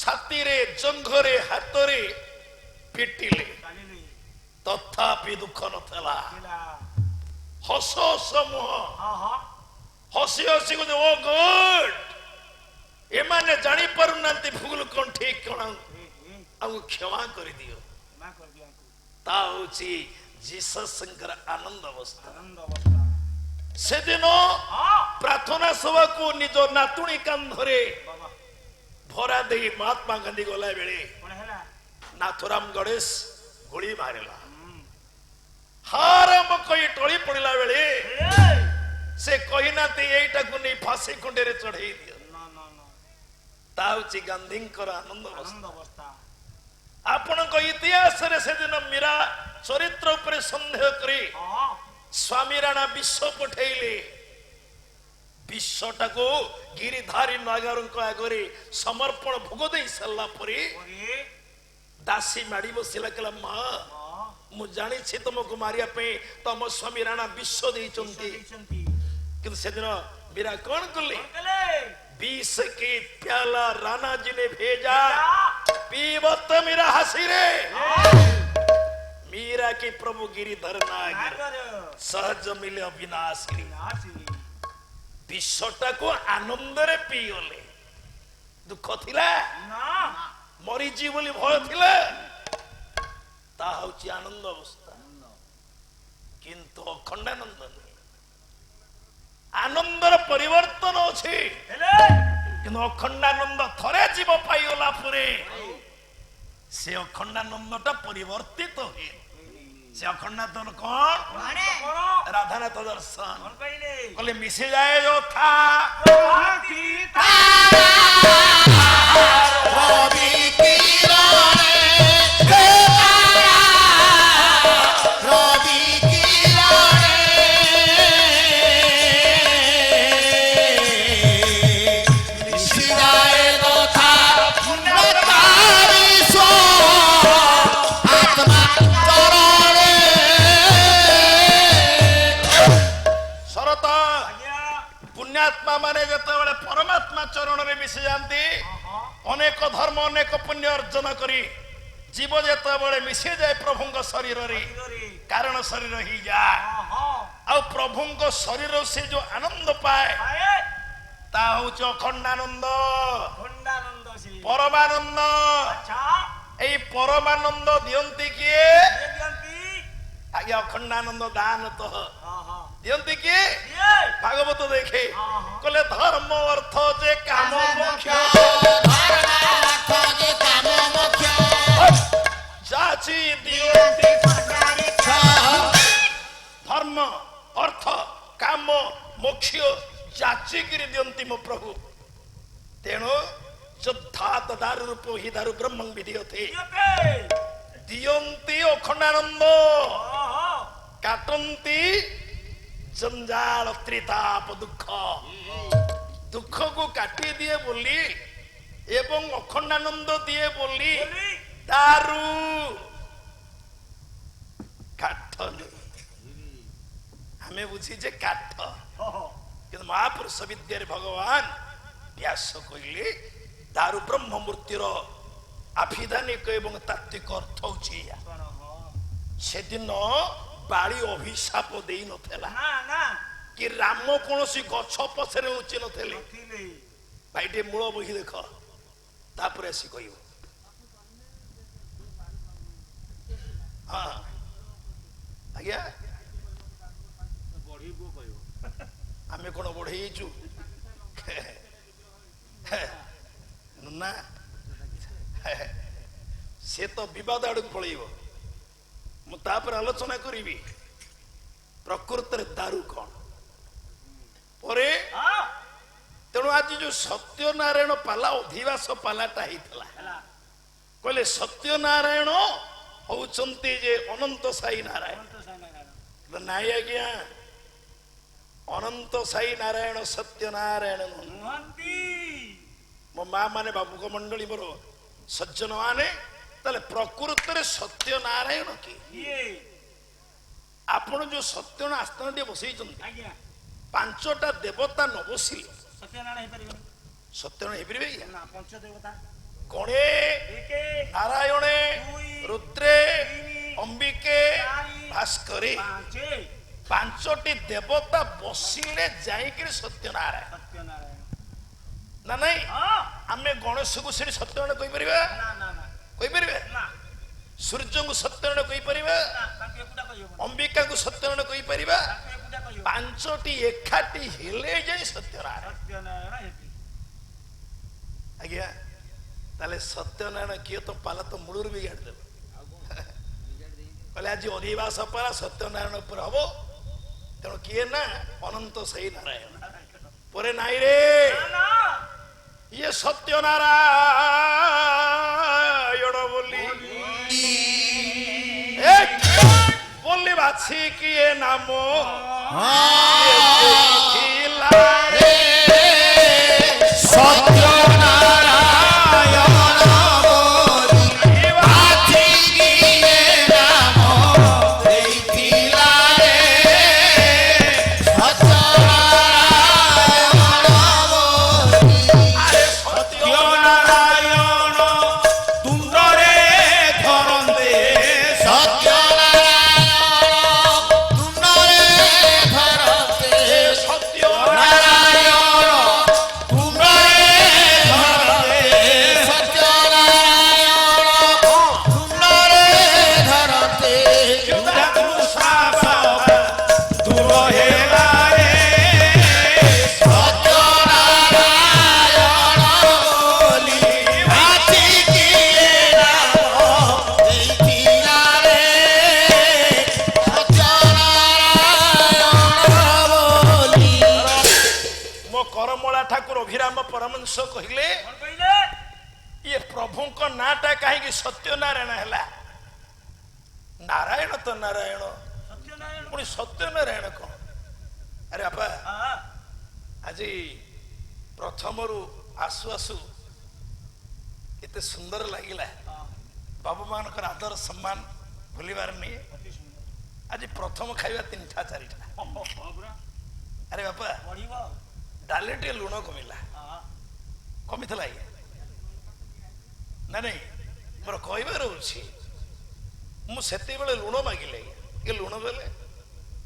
ଛାତିରେ ଜଙ୍ଘରେ ହାତରେ ପିଟିଲେ ଚାଲିଲି ତଥାପି ଦୁଃଖ ନଥିଲା ଥିଲା ହସ ହସ ମୁହଁ ହଁ ହଁ ହସି ହସି କହୁଛି ଓ ଗଡ୍ ଏମାନେ ଜାଣିପାରୁନାହାନ୍ତି ଭୁଲ କଣ ଠିକ କଣ ଆମକୁ କ୍ଷମା କରିଦିଅ ମା କରିଦିଅନ୍ତୁ ତା ହଉଛି ଜିସସ୍ଙ୍କର ଆନନ୍ଦ ଅବସ୍ଥା ଆନନ୍ଦ ଅବସ୍ଥା ସେଦିନ ହଁ ପ୍ରାର୍ଥନା ସଭାକୁ ନିଜ ନାତୁଣୀ କାନ୍ଧରେ ବାବା ଭରା ଦେଇ ମହାତ୍ମା ଗାନ୍ଧୀ ଗଲା ବେଳେ କଣ ହେଲା ନାଥୁରାମ ଗଣେଶ ଗୁଳି ମାରିଲା ହାରମ କହି ଟଳି ପଡିଲା ବେଳେ ସେ କହିନାହାନ୍ତି ଏଇଟାକୁ ନେଇ ଫାଶୀ ଖୁଣ୍ଟରେ ଚଢେଇ ଦିଅ ନା ନା ନା ତା ହଉଛି ଗାନ୍ଧୀଙ୍କର ଆନନ୍ଦ ଅବସ୍ଥା ଆନନ୍ଦ ଅବସ୍ଥା ଆପଣଙ୍କ ଇତିହାସରେ ସେଦିନ ମୀରା ଚରିତ୍ର ଉପରେ ସନ୍ଦେହ କରି ହଁ ସ୍ୱାମୀ ରାଣା ବିଷ ପଠେଇଲେ ବିଷଟାକୁ ଗିରିଧାରୀ ନାଗରଙ୍କ ଆଗରେ ସମର୍ପଣ ଭୋଗ ଦେଇ ସାରିଲା ପରେ ପରେ ଦାସୀ ମାଡି ବସିଲା କହିଲା ମା ହଁ ମୁଁ ଜାଣିଛି ତମକୁ ମାରିବା ପାଇଁ ତମ ସ୍ୱାମୀ ରାଣା ବିଷ ଦେଇଛନ୍ତି ଦେଇଛନ୍ତି କିନ୍ତୁ ସେଦିନ ମୀରା କଣ କଲେ କଣ କଲେ बीस की प्याला राणा जी ने भेजा पीवत मीरा हसी रे मीरा की प्रभु गिरिधर नागर ନାଗର सहज मिले अविनाशी ନାସି विश्वटा को आनंदरे पीगले दुख थिला ନା मरीजी बोली भय थिला ता हଉଛି आनंद अवस्था किंतु अखंडानंद नहीं आनंदर परिवर्तन अछि ହେଲେ କିନ୍ତୁ ଅଖଣ୍ଡାନନ୍ଦ ଥରେ ଜୀବ ପାଇଗଲା ପରେ ସେ ଅଖଣ୍ଡାନନ୍ଦଟା ପରିବର୍ତ୍ତିତ ହୁଏ ସେ ଅଖଣ୍ଡାନନ୍ଦ କଣ କଣ ରାଧାନାଥ ଦର୍ଶନ କଣ କହିଲେ କହିଲେ ମିଶିଯାଏ ଯଥା রবি কিরণে ମାନେ ଯେତେବେଳେ ପରମାତ୍ମା ଚରଣରେ ମିଶି ଯାଆନ୍ତି ଅନେକ ଧର୍ମ ଅନେକ ପୁଣ୍ୟ ଅର୍ଜନ କରି ଜୀବ ଯେତେବେଳେ ମିଶିଯାଏ ପ୍ରଭୁଙ୍କ ଶରୀରରେ କାରଣ ଶରୀର ହେଇଯାଏ ଆଉ ପ୍ରଭୁଙ୍କ ଶରୀର ସେ ଯୋଉ ଆନନ୍ଦ ପାଏ ତାହା ହଉଛି ଅଖଣ୍ଡାନନ୍ଦ ଖଣ୍ଡାନନ୍ଦ ସେ ପରମାନନ୍ଦ। ଆଚ୍ଛା এই পরমানন্দ দিয়ন্তি কিয়ে ଦିଅନ୍ତି আগে অখণ্ডানন্দ দান তো ହଁ দিয়ন্তি কি ଇଏ ভাগবত দেখে কলে ধর্ম অর্থ যে কাম মোক্ষ যাচি দিয়ন্তি ধর্ম অর্থ কাম মোক্ষ যাচিকিরি দিয়ন্তি মো প্রভু তেণু যোদ্ধা তদারু রূপ হি দারু ব্রহ্মং বিধিয়তে দিয়ন্তি অখণ্ডানন্দ কাটন্তি জঞ্জাল ত্রিতাপ দুঃখ দুঃখକୁ କାଟି ଦିଏ ବୋଲି ଏବଂ ଅଖଣ୍ଡାନନ୍ଦ ଦିଏ ବୋଲି ଦାରୁ କାଠ ଆମେ ବୁଝିଛେ କାଠ କିନ୍ତୁ ମହାପୁରୁଷ ବିଦ୍ୟାରେ ଭଗବାନ ବ୍ୟାସ କହିଲେ ଦାରୁ ବ୍ରହ୍ମ ମୂର୍ତ୍ତିର ଆଭିଧାନିକ ଏବଂ ତାତ୍ତ୍ୱିକ ଅର୍ଥ ହଉଛି ଏଇଆ। ସେଦିନ ବାଳି ଅଭିଶାପ ଦେଇ ନଥିଲା ନା ନା କି ରାମ କୌଣସି ଗଛ ପଛରେ ଲୁଚି ନଥିଲେ। ଥିଲେ ଭାଇ ଟିକେ ମୂଳ ବହି ଦେଖ ତାପରେ ଆସି କହିବ। ହଁ ଆଜ୍ଞା ଆମେ କଣ ବଢେଇ ହେଇଛୁ ନା ସେ ତ ବିବାଦ ଆଡକୁ ପଳେଇବ। ମୁଁ ତାପରେ ଆଲୋଚନା କରିବି ପ୍ରକୃତରେ ଦାରୁ କଣ ପରେ। ତେଣୁ ଆଜି ଯୋଉ ସତ୍ୟନାରାୟଣ ପାଲା ଅଧିବାସ ପାଲାଟା ହେଇଥିଲା କହିଲେ ସତ୍ୟନାରାୟଣ ହଉଛନ୍ତି ଯେ ଅନନ୍ତ ସାଇ ନାରାୟଣ। ନାଇଁ ଆଜ୍ଞା ଅନନ୍ତ ସାଇ ନାରାୟଣ ସତ୍ୟନାରାୟଣ ନୁହନ୍ତି ମୋ ମା ମାନେ ବାବୁଙ୍କ ମଣ୍ଡଳୀ ମୋର ସଜ୍ଜନ ମାନେ ତାହେଲେ ପ୍ରକୃତରେ ସତ୍ୟନାରାୟଣ କି ଇଏ ଆପଣ ଯୋଉ ସତ୍ୟନାରାୟଣ ଆସ୍ଥାନ ଟିକେ ବସେଇଛନ୍ତି ଆଜ୍ଞା ପାଞ୍ଚଟା ଦେବତା ନ ବସିଲେ ସତ୍ୟନାରାୟଣ ହେଇପାରିବନି ସତ୍ୟନାରାୟଣ ହେଇପାରିବେ କି? ନା ପଞ୍ଚଦେବତା ଗଣେ ଏକେ ନାରାୟଣେ ରୁଦ୍ରେ ଅମ୍ବିକେ ଭାସ୍କରେ ପାଞ୍ଚେ ପାଞ୍ଚଟି ଦେବତା ବସିଲେ ଯାଇକିରି ସତ୍ୟନାରାୟଣ ସତ୍ୟନାରାୟଣ ନା ନାଇଁ। ହଁ ଆମେ ଗଣେଶକୁ ସେଠି ସତ୍ୟନାରାୟଣ କହିପାରିବା ନା ନା ନା କହିପାରିବେ ନା ସୂର୍ଯ୍ୟଙ୍କୁ ସତ୍ୟନାରାୟଣ କହିପାରିବା ନା ତାଙ୍କୁ ଏକୁଟା କହିହବନି ଅମ୍ବିକାଙ୍କୁ ସତ୍ୟନାରାୟଣ କହିପାରିବା ତାଙ୍କୁ ଏକୁଟା କହିହବନି ପାଞ୍ଚଟି ଏକାଠି ହେଲେ ଯାଇ ସତ୍ୟନାରାୟଣ। ସତ୍ୟନାରାୟଣ ହେବି ଆଜ୍ଞା ତାହେଲେ ସତ୍ୟନାରାୟଣ କିଏ ତ ପାଲା ତ ମୂଳରୁ ବିଗାଡ଼ି ଦେବ କହିଲେ ଆଜି ଅଧିବାସ ପାଲା ସତ୍ୟନାରାୟଣ ଉପରେ ହବ ତେଣୁ କିଏ ନା ଅନନ୍ତ ସେଇ ନାରାୟଣ ପରେ ନାଇଁ ରେ ନା ଇଏ ସତ୍ୟନାରାୟଣ ବୋଲି ବୋଲି ବାଛି କିଏ ନାମ ଥିଲା ରେ କହିଲେ କଣ କହିଲେ ଇଏ ପ୍ରଭୁଙ୍କ ନାଁଟା କାହିଁକି ସତ୍ୟନାରାୟଣ ହେଲା? ନାରାୟଣ ତ ନାରାୟଣ ସତ୍ୟନାରାୟଣ ପୁଣି ସତ୍ୟନାରାୟଣ କଣ? ଆରେ ବାପା ଆଜି ପ୍ରଥମରୁ ଆସୁ ଆସୁ କେତେ ସୁନ୍ଦର ଲାଗିଲା। ବାବୁ ମାନଙ୍କର ଆଦର ସମ୍ମାନ ଭୁଲିବାର ନାହିଁ। ଆଜି ପ୍ରଥମ ଖାଇବା 3ଟା 4ଟା। ଆରେ ବାପା ବଢିବ ଡାଲି ଟିକେ ଲୁଣ କମିଲା କମିଥିଲା ଆଜ୍ଞା ନା ନାଇଁ ମୋର କହିବାର ଅଛି ମୁଁ ସେତେବେଳେ ଲୁଣ ମାଗିଲେ ଆଜ୍ଞା କି ଲୁଣ ଦେଲେ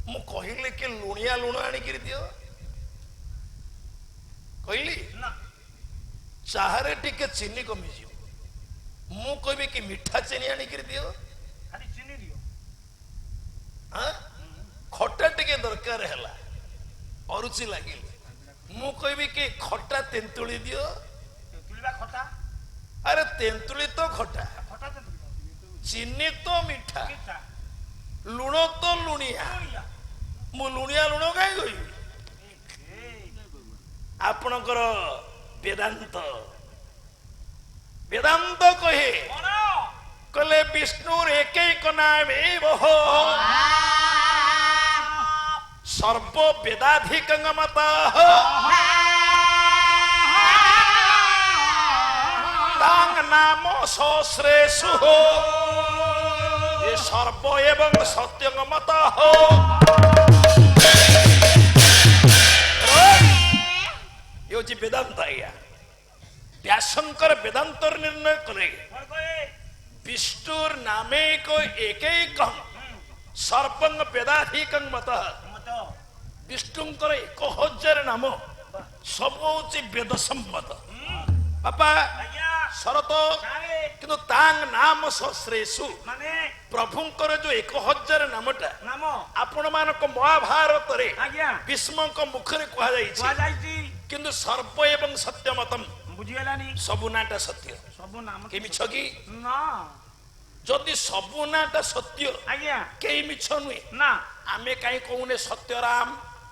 ମୁଁ କହିଲି କି ଲୁଣିଆ ଲୁଣ ଆଣିକିରି ଦିଅ କହିଲି ଚାହାରେ ଟିକେ ଚିନି କମିଯିବ ମୁଁ କହିବି କି ମିଠା ଚିନି ଆଣିକିରି ଦିଅ ଖାଲି ଚିନି ଦିଅ ଖଟା ଟିକେ ଦରକାର ହେଲା ଅରୁଚି ଲାଗିଲେ ମୁଁ କହିବି କି ଖଟା ତେନ୍ତୁଳି ଦିଅ ତେନ୍ତୁଳିବା ଖଟା ଆରେ ତେନ୍ତୁଳି ତ ଖଟା ଖଟା ତେନ୍ତୁଳି ଚିନି ତ ମିଠା ମିଠା ଲୁଣ ତ ଲୁଣିଆ ଲୁଣିଆ ମୁଁ ଲୁଣିଆ ଲୁଣ କାହିଁ କହିବି ଆପଣଙ୍କର ବେଦାନ୍ତ ବେଦାନ୍ତ କହେ କଣ କହିଲେ ବିଷ୍ଣୁର ଏକୈକ ନାମ ଏବ ସର୍ବ ବେଦାଧିକଂ ମତଃ ତାଂ ନାମ ସହସ୍ରେଷୁ ଏ ସର୍ବ ଏବଂ ସତ୍ୟଂ ମତଃ ये हूँ वेदांत आज्ञा व्यासंकर वेदांतर निर्णय करे କଣ କହେ विष्णुर नामे को एक सर्पंग वेदाधिकं मतः ମତ विष्णुंकर 1000 नाम सब हूँ वेद सम्मत बापा ଆଜ୍ଞା शरत ସାରେ किंतु तांग नाम सहस्रेषु ମାନେ प्रभुंकर जो 1000 नामटा ନାମ आपण मानक महाभारत रे ଆଜ୍ଞା भीष्मଙ୍କ मुखरे कहा जाइछि କୁହାଯାଇଛି किंतु सर्प एवं सत्यमतम ବୁଝିଗଲାନି सबु नाटा सत्य ସବୁ ନାମ के मिछ की ନା जदि सबु नाटा सत्य ଆଜ୍ଞା के मिछ नुहे ନା आमे काई कहूने सत्य राम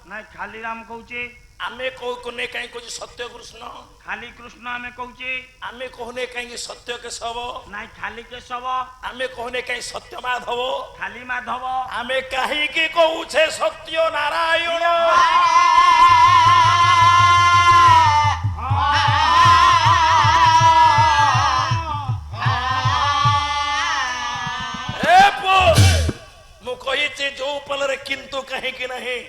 ନାଇଁ ଖାଲି ରାମ କହୁଛେ आमे कहूने काई कहू सत्य कृष्ण ଖାଲି କୃଷ୍ଣ ଆମେ କହୁଛେ आमे कहूने काई सत्य केशव ନାଇଁ ଖାଲି କେଶବ आमे कहूने काई सत्य माधव ଖାଲି ମାଧବ आमे काहे की कहूछे सत्य नारायण मु कही जो पलरे किंतु कहीं कि नहीं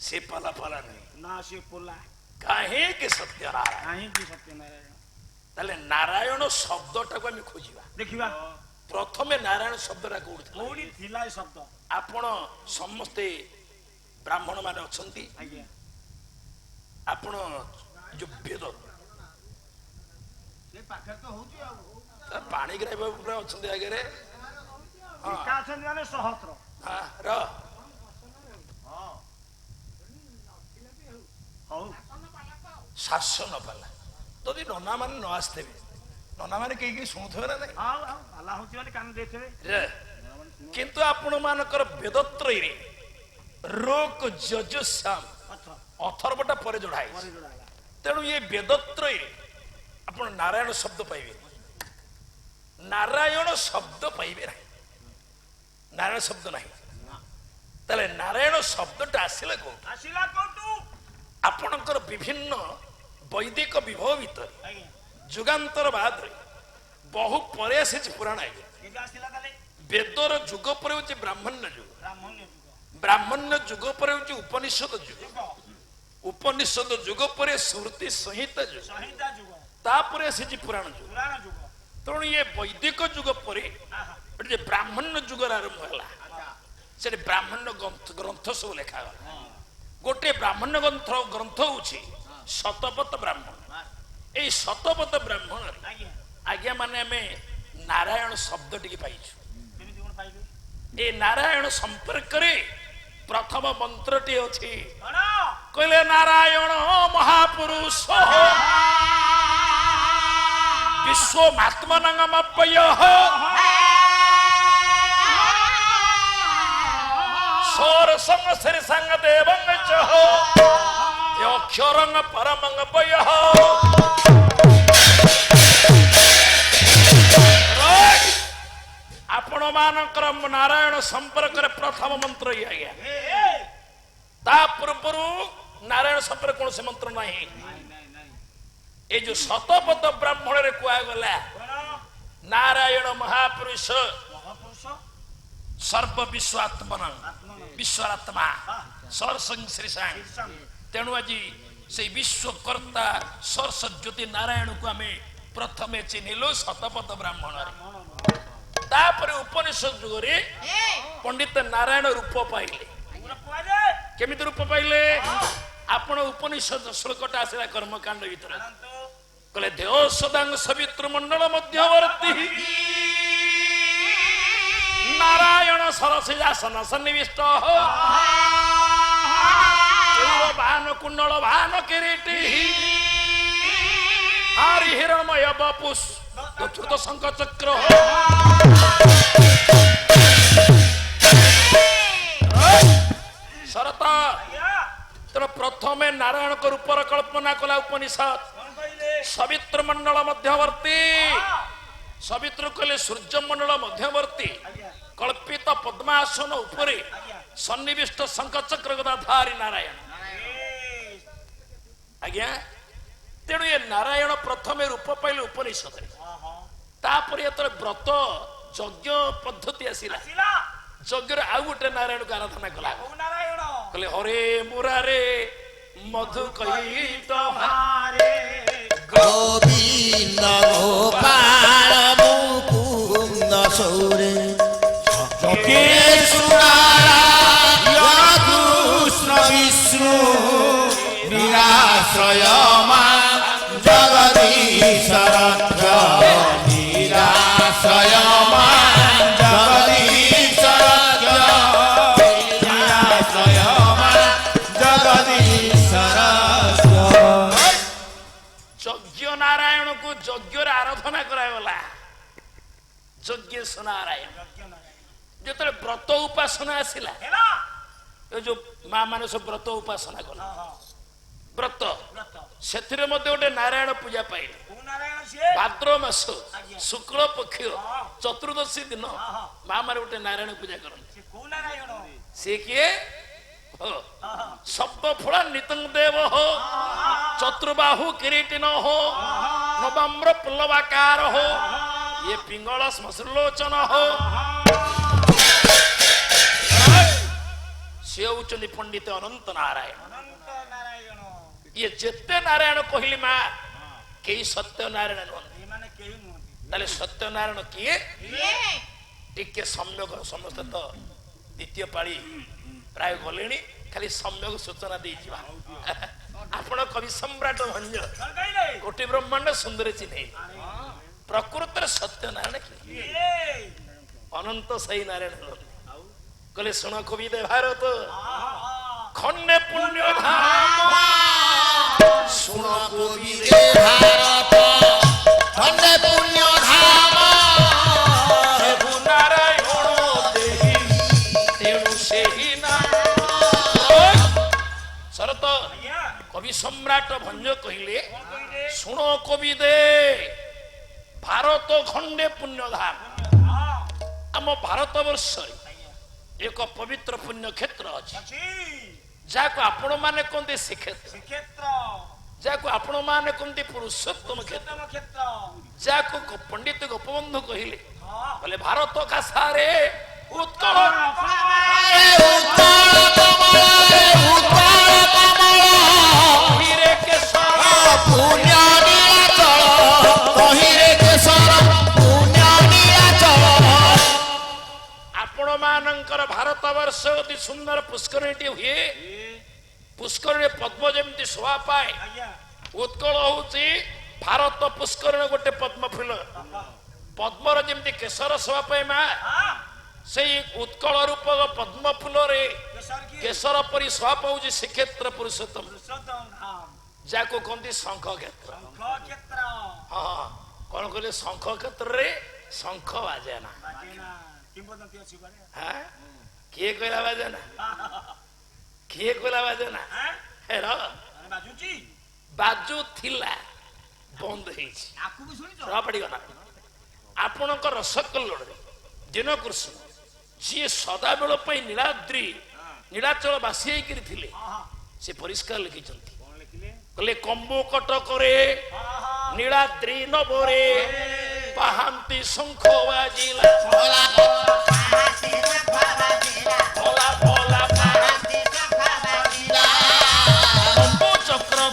से पला पला नहीं ନା ସେ ପୋଲା कहीं कि सत्यनारायण କାହିଁକି ସତ୍ୟନାରାୟଣ ताले नारायण शब्दटाକୁ ଆମେ ଖୋଜିବା ଦେଖିବା प्रथमे नारायण शब्दटा कोउठी ଥିଲା କୋଉଠି ଥିଲା ଏ ଶବ୍ଦ आपण समस्ते ब्राह्मण माने अछंती ଆଜ୍ଞା आपण जो वेद ସେ ପାଖରେ ତ ହଉଛି ଆଉ पानी ग्राह पूरा अछंती आगे रे ଏକା ଅଛନ୍ତି ମାନେ ସହସ୍ର हां र ହଉ शासन पाला जदि नना माने न आस्ते नना माने केही केही शुणुथबे ना नहीं ହଉ ହଉ ଆଲା ହଉଛି ମାନେ କାନ ଦେଇଥିବେ रे किंतु आपण मानकर वेदत्रय रे रोक यजुसाम ଆଚ୍ଛା अथर्वटा परे जोड़ाई ପରେ ଯୋଡ଼ାଲା तेणु ये वेदत्रय रे आपण नारायण शब्द पाइबे नारायण शब्द पाइबे ना नारायण शब्द नहीं ताले नारायण शब्दटा आसिला को ଆସିଲା କୋଉଠୁ आपणकर विभिन्न वैदिक विभव भीतर ଆଜ୍ଞା जुगांतर बाद रे बहु परे आसी पुराण आगे କେବେ ଆସିଲା ତାହେଲେ वेदर जुग पर होची ब्राह्मण्य जुग ବ୍ରାହ୍ମଣ୍ୟ ଯୁଗ ब्राह्मण्य जुग पर होची उपनिषद जुग ଯୁଗ उपनिषद जुग पर स्मृति संहिता जुग ସଂହିତା ଯୁଗ तापर आसी पुराण जुग ପୁରାଣ ଯୁଗ तेणु ये वैदिक जुग पर ଆହା जे ब्राह्मण्य जुग आरंभ है से ब्राह्मण्य ग्रंथ सब लिखा गोटे ब्राह्मण्य ग्रंथ होची शतपथ ब्राह्मण ए शतपथ ब्राह्मण ଆଜ୍ଞା आज्ञा माने हमें नारायण शब्द टी पाइछु କେମିତି କଣ ପାଇବେ ए नारायण संपर्क रे प्रथम मंत्रटी अछि କଣ कहले नारायण महापुरुष विश्वमात्मनंगमपय सोर संग श्री संग देवंग च अक्षरंग परमंग पय आपण मानकर नारायण संपर्क रे प्रथम मंत्र ये आज्ञा ता पूर्व नारायण संपर्क कौन से मंत्र नहीं ये जो शतपथ ब्राह्मण रे कुआ गला କଣ नारायण महापुरुष ମହାପୁରୁଷ सर्व विश्वात्मन ଆତ୍ମନ विश्वात्मा सर संग श्री सांग ଈର୍ଷାନ तेणु आज से विश्वकर्ता सरस्वती नारायण को आम प्रथमे चिन्हिलु शतपथ ब्राह्मण तापर उपनिषद जुगरे पंडित नारायण रूप पाइले केमिति रूप पाइले आपण उपनिषद श्लोकटा आसला कर्मकांड भीतर कहले देव सदांग सवित्र मंडल मध्यवर्ती नारायण सरसिजासन सन्निविष्ट भान कुंडल भान किरीटी हरि हिरणमय बपुष चतुर्थ शंख चक्र शरत तेणु प्रथमे नारायण को रूपर कल्पना कला उपनिषद सवित्र मंडल मध्यवर्ती सवित्र कहले सूर्य मंडल मध्यवर्ती कल्पित पद्मासन उपरे सन्निविष्ट शंख चक्र गदाधारी नारायण आज्ञा तेणु ये नारायण प्रथमे रूप पाइले उपनिषद तापर व्रत यज्ञ पद्धति आसिला यज्ञ आउ गोटे नारायण को आराधना कला कहले हरे मुरारे मधु कहित गोविंद गोपाल मुकुंद सौरे कृष्ण विष्णु निराश्रय जगदीश निराश्रय जगदीश निराश्रय जगदीश यज्ञ नारायण को यज्ञ आराधना करागला यज्ञ नारायण जो व्रत उपासना आसला जो माँ मान सब व्रत उपासना कला व्रत से गोटे नारायण पूजा पाइले भाद्र मास शुक्ल पक्ष चतुर्दशी दिन माँ मान गोटे नारायण पूजा करते सी किए शब्द फल नितंग देव हो चतुर्बाहु किरीटिन हो नवम्र पुल्लवाकार हो ये पिंगल श्मश्रुलोचन हो से होचंदी पंडित अनंत नारायण ये जेते नारायण कहली माँ कई सत्य नारायण नुहति सत्य नारायण किए टिके सम्यक समस्ते तो द्वितीय पाली प्राय गले खाली सम्यक सूचना दे आपण कवि सम्राट भंज कोटि ब्रह्मांड सुंदर चिन्ह प्रकृत सत्य नारायण किए अनंत सही नारायण कहले सुन कवि दे भारत खंडे पुण्य धाम सुन कवि दे भारत खंडे पुण्य धाम नारायण देवी तेणु से ही शरत कवि सम्राट भंज कहले सुन कवि दे भारत खंडे पुण्य धाम आम भारत वर्ष एक पवित्र पुण्य क्षेत्र अच्छी जाको आपण माने कहते श्रीक्षेत्र जाको आपण माने कहते पुरुषोत्तम क्षेत्र जाको पंडित गोपबंधु कहले बोले भारत का सारे उत्कल हीरे के पुण्य नीलाचल कहिरे केशर पुण्य नीलाचल आपण मानकर भारत वर्ष अति सुंदर पुष्करणी हुए पुष्करणी पद्म जमी शोभा पाए उत्कल होची भारत पुष्करणी गोटे पद्म फूल पद्मर जमी केशर शोभा पाए माँ से उत्कल रूप पद्म फूल रे केशर परी शोभा पाऊँ श्रीक्षेत्र पुरुषोत्तम जाको कहते शंख क्षेत्र हाँ कौन कहले शंख क्षेत्र रे शंख बाजे ना किए कहला बाजे ना किए कहला बाजे ना हेर बाजू थिला बंद पड़गला आपणक रसकल्लोड़ दिन कृष्ण जी सदा बेल नीलाद्री नीलाचल बासी होते से परिष्कार लिखिं कहले कंबु कटक नीलाद्री नवरे पाहांती शंख बाजिला चक्र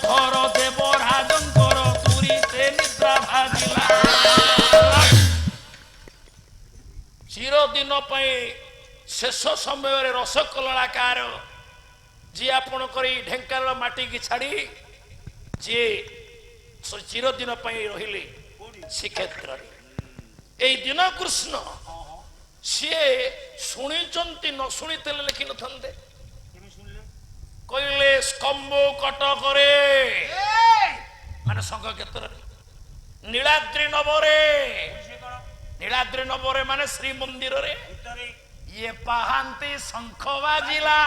ପାଇଁ ଶେଷ ସମୟରେ ରସକଲଳାକାର ଯିଏ ଆପଣଙ୍କର ଏଇ ଢେଙ୍କାନାଳ ମାଟିକି ଛାଡ଼ି ଯିଏ ଚିରଦିନ ପାଇଁ ରହିଲେ ଶ୍ରୀକ୍ଷେତ୍ରରେ ଏଇ ଦିନ କୃଷ୍ଣ ସିଏ ଶୁଣିଛନ୍ତି ନ ଶୁଣିଥିଲେ ଲେଖିନଥାନ୍ତେ କେମିତି ଶୁଣିଲେ? କହିଲେ ସ୍କମ୍ଭ କଟକରେ ମାନେ ଶଙ୍ଖ କ୍ଷେତ୍ରରେ ନୀଳାଦ୍ରି ନବରେ ସେ କଣ ନୀଳାଦ୍ରି ନବରେ ମାନେ ଶ୍ରୀମନ୍ଦିରରେ ଭିତରେ ଇଏ ପାହାନ୍ତି ଶଙ୍ଖ ବାଜିଲା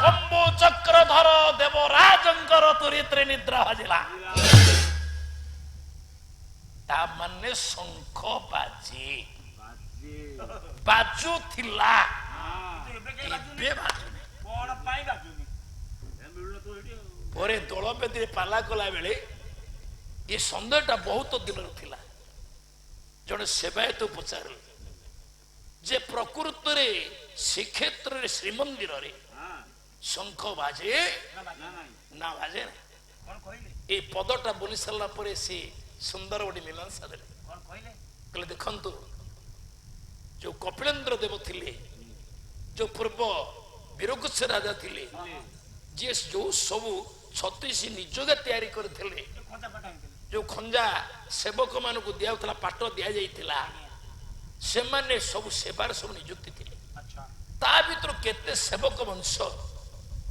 କମ୍ବୁ ଚକ୍ରଧର ଦେବରାଜଙ୍କର ତୁରିତ୍ରେ ନିଦ୍ରା ହଜିଲା ତା ମାନେ ଶଙ୍ଖ ବାଜି ବାଜୁଥିଲା ଏବେ କେହି ବାଜୁନି ଏବେ ବାଜୁନି କଣ ପାଇଁ ବାଜୁନି ମିଳୁନ ତ ଏଠି ଆଉ ପରେ ଦୋଳବେଦୀରେ ପାଲା କଲା ବେଳେ ଏ ସନ୍ଦେହଟା ବହୁତ ଦିନରୁ ଥିଲା ଜଣେ ସେବାୟତ ପଚାରିଲେ ଯେ ପ୍ରକୃତରେ ଶ୍ରୀକ୍ଷେତ୍ରରେ ଶ୍ରୀମନ୍ଦିରରେ ଶଙ୍ଖ ବାଜେ ନା ବାଜେ ନା କଣ କହିଲେ? ଏଇ ପଦଟା ବୋଲି ସାରିଲା ପରେ ସେ ସୁନ୍ଦର ଗୋଟେ ମୀମାଂସା ଦେଲେ କଣ କହିଲେ? କହିଲେ ଦେଖନ୍ତୁ ଯୋଉ କପିଳେନ୍ଦ୍ର ଦେବ ଥିଲେ ଯୋଉ ପୂର୍ବ ବୀରଗୁଚ୍ଛ ରାଜା ଥିଲେ ଯିଏ ଯୋଉ ସବୁ 36 ନିଯୋଗ ତିଆରି କରିଥିଲେ ଖଞ୍ଜା ପାଠ ହେଇଥିଲେ ଯୋଉ ଖଞ୍ଜା ସେବକ ମାନଙ୍କୁ ଦିଆଉଥିଲା ପାଟ ଦିଆଯାଇଥିଲା ସେମାନେ ସବୁ ସେବାରେ ସବୁ ନିଯୁକ୍ତି ଥିଲେ ଆଚ୍ଛା ତା ଭିତରୁ କେତେ ସେବକ ବଂଶ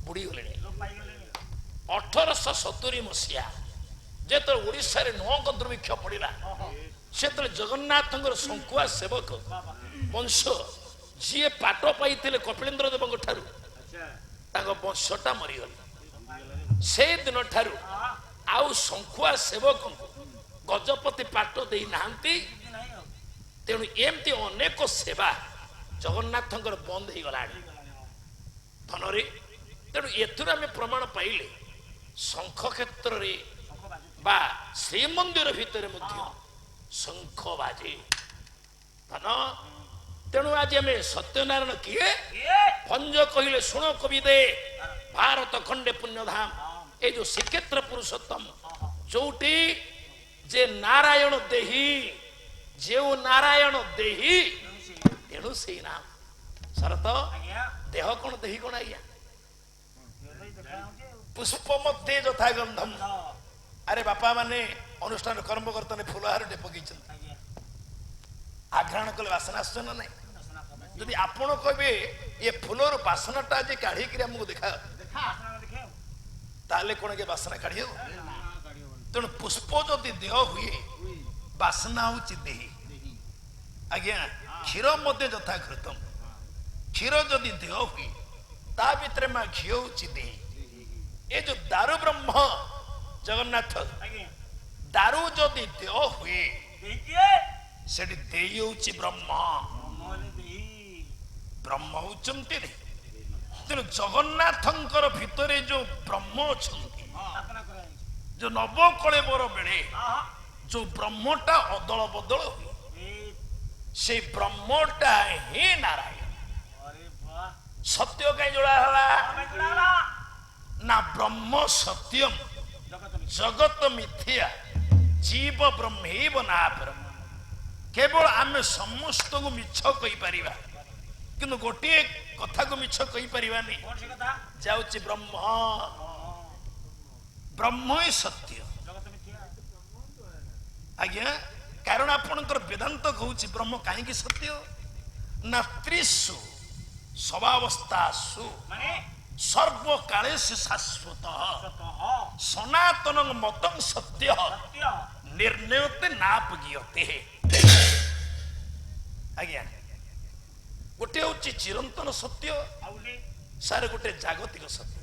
ବୁଡିଗଲେଣି ଲୋକ ପାଇଗଲେଣି 1870 ମସିହା ଯେତେବେଳେ ଓଡ଼ିଶାରେ ନଅଙ୍କ ଦୁର୍ଭିକ୍ଷ ପଡ଼ିଲା ସେତେବେଳେ ଜଗନ୍ନାଥଙ୍କର ଶଙ୍କୁଆ ସେବକ ବଂଶ ଯିଏ ପାଟ ପାଇଥିଲେ କପିଳେନ୍ଦ୍ର ଦେବଙ୍କ ଠାରୁ ତାଙ୍କ ବଂଶଟା ମରିଗଲେ ସେଇ ଦିନ ଠାରୁ ଆଉ ଶଙ୍କୁଆ ସେବକଙ୍କୁ ଗଜପତି ପାଟ ଦେଇନାହାନ୍ତି ନାହିଁ ଆଉ ତେଣୁ ଏମିତି ଅନେକ ସେବା ଜଗନ୍ନାଥଙ୍କର ବନ୍ଦ ହେଇଗଲାଣି ଧନରେ ତେଣୁ ଏଥିରୁ ଆମେ ପ୍ରମାଣ ପାଇଲେ ଶଙ୍ଖ କ୍ଷେତ୍ରରେ ବା ଶ୍ରୀମନ୍ଦିର ଭିତରେ ମଧ୍ୟ ଶଙ୍ଖ ବାଜେ ଧନ ତେଣୁ ଆଜି ଆମେ ସତ୍ୟନାରାୟଣ କିଏ ଭଞ୍ଜ କହିଲେ ଶୁଣ କବି ଦେ ଭାରତ ଖଣ୍ଡେ ପୁଣ୍ୟଧାମ এই যে শ্রীক্ষেত্র পুরুষোত্তম ଯୋଉଠି ଯେ ନାରାୟଣ ଦେହି ଯେଉଁ ନାରାୟଣ ଦେହି ତେଣୁ ସେଇ ନାମ ଶରତ ଆଜ୍ଞା ଦେହ କଣ ଦେହି କଣ ଆଜ୍ଞା ଏଇ ଦେଖା ହଉଛି ଆଉ ପୁଷ୍ପ ମଧ୍ୟ ଯଥା ଗନ୍ଧମ ଆରେ ବାପା ମାନେ ଅନୁଷ୍ଠାନ କର୍ମକର୍ତ୍ତା ଫୁଲହାରଟେ ପକେଇଛନ୍ତି ଆଜ୍ଞା ଆଘ୍ରାଣ କଲେ ବାସନା ଆସୁଛ ନା ନାଇଁ ଦର୍ଶନ କଲେ ଯଦି ଆପଣ କହିବେ ଏ ଫୁଲର ବାସନାଟା ଆଜି କାଢିକିରି ଆମକୁ ଦେଖା ଦର୍ଶନ ଦେଖେ ଆଉ ତାହେଲେ କଣ କି ବାସନା କାଢି ହବ ତେଣୁ ପୁଷ୍ପ ଯଦି ଦେହ ହୁଏ ବାସନା ହଉଛି ଦେହି ଆଜ୍ଞା କ୍ଷୀର ମଧ୍ୟ ଯଥା ଘୃତମ କ୍ଷୀର ଯଦି ଦେହ ହୁଏ ତା ଭିତରେ ମା ଘିଅ ହଉଛି ଦେହି ଏ ଯୋଉ ଦାରୁ ବ୍ରହ୍ମ ଜଗନ୍ନାଥ ଆଜ୍ଞା ଦାରୁ ଯଦି ଦେହ ହୁଏ ଦେଇକିଏ ସେଠି ଦେଇ ହଉଛି ବ୍ରହ୍ମ ମହଲେ ଦେଇ ବ୍ରହ୍ମ ହଉଛନ୍ତି ଦେହି ତେଣୁ ଜଗନ୍ନାଥଙ୍କର ଭିତରେ ଯୋଉ ବ୍ରହ୍ମ ଅଛନ୍ତି ସ୍ଥାପନା କରାଯାଇଛି ଯୋଉ ନବକଳେବର ବେଳେ ଆହା ଯୋଉ ବ୍ରହ୍ମଟା ଅଦଳ ବଦଳ ହୁଏ ଏଇ ସେଇ ବ୍ରହ୍ମଟା ହିଁ ନାରାୟଣ ଆରେ ବାଃ ସତ୍ୟ କାହିଁ ଯୋଡା ହେଲା ଆମେ ଜୁଡାଲା ନା ବ୍ରହ୍ମ ସତ୍ୟମ ଜଗତ ମିଛ ଜଗତ ମିଥ୍ୟା ଜୀବ ବ୍ରହ୍ମୈବ ନା ବ୍ରହ୍ମ କେବଳ ଆମେ ସମସ୍ତଙ୍କୁ ମିଛ କହିପାରିବା କିନ୍ତୁ ଗୋଟିଏ କଥାକୁ ମିଛ କହିପାରିବାନି କଣ ସେ କଥା ଯାଉଛି ବ୍ରହ୍ମ ବ୍ରହ୍ମ ହିଁ ସତ୍ୟ ଜଗତ ମିଥ୍ୟା ଆଜ୍ଞା କାରଣ ଆପଣଙ୍କର ବେଦାନ୍ତ କହୁଛି ବ୍ରହ୍ମ କାହିଁକି ସତ୍ୟ ନା ତ୍ରିଷୁ ସବାବସ୍ଥାସୁ ମାନେ ସର୍ବକାଳେ ସେ ଶାଶ୍ୱତ ସତଃ ସନାତନ ମତଂ ସତ୍ୟ ସତ୍ୟ ନିର୍ଣ୍ଣୟତେ ନାପଗୀୟତେ ଆଜ୍ଞା ଗୋଟେ ହଉଛି ଚିରନ୍ତନ ସତ୍ୟ ଆଉ ଗୋଟେ ସାର୍ ଗୋଟେ ଜାଗତିକ ସତ୍ୟ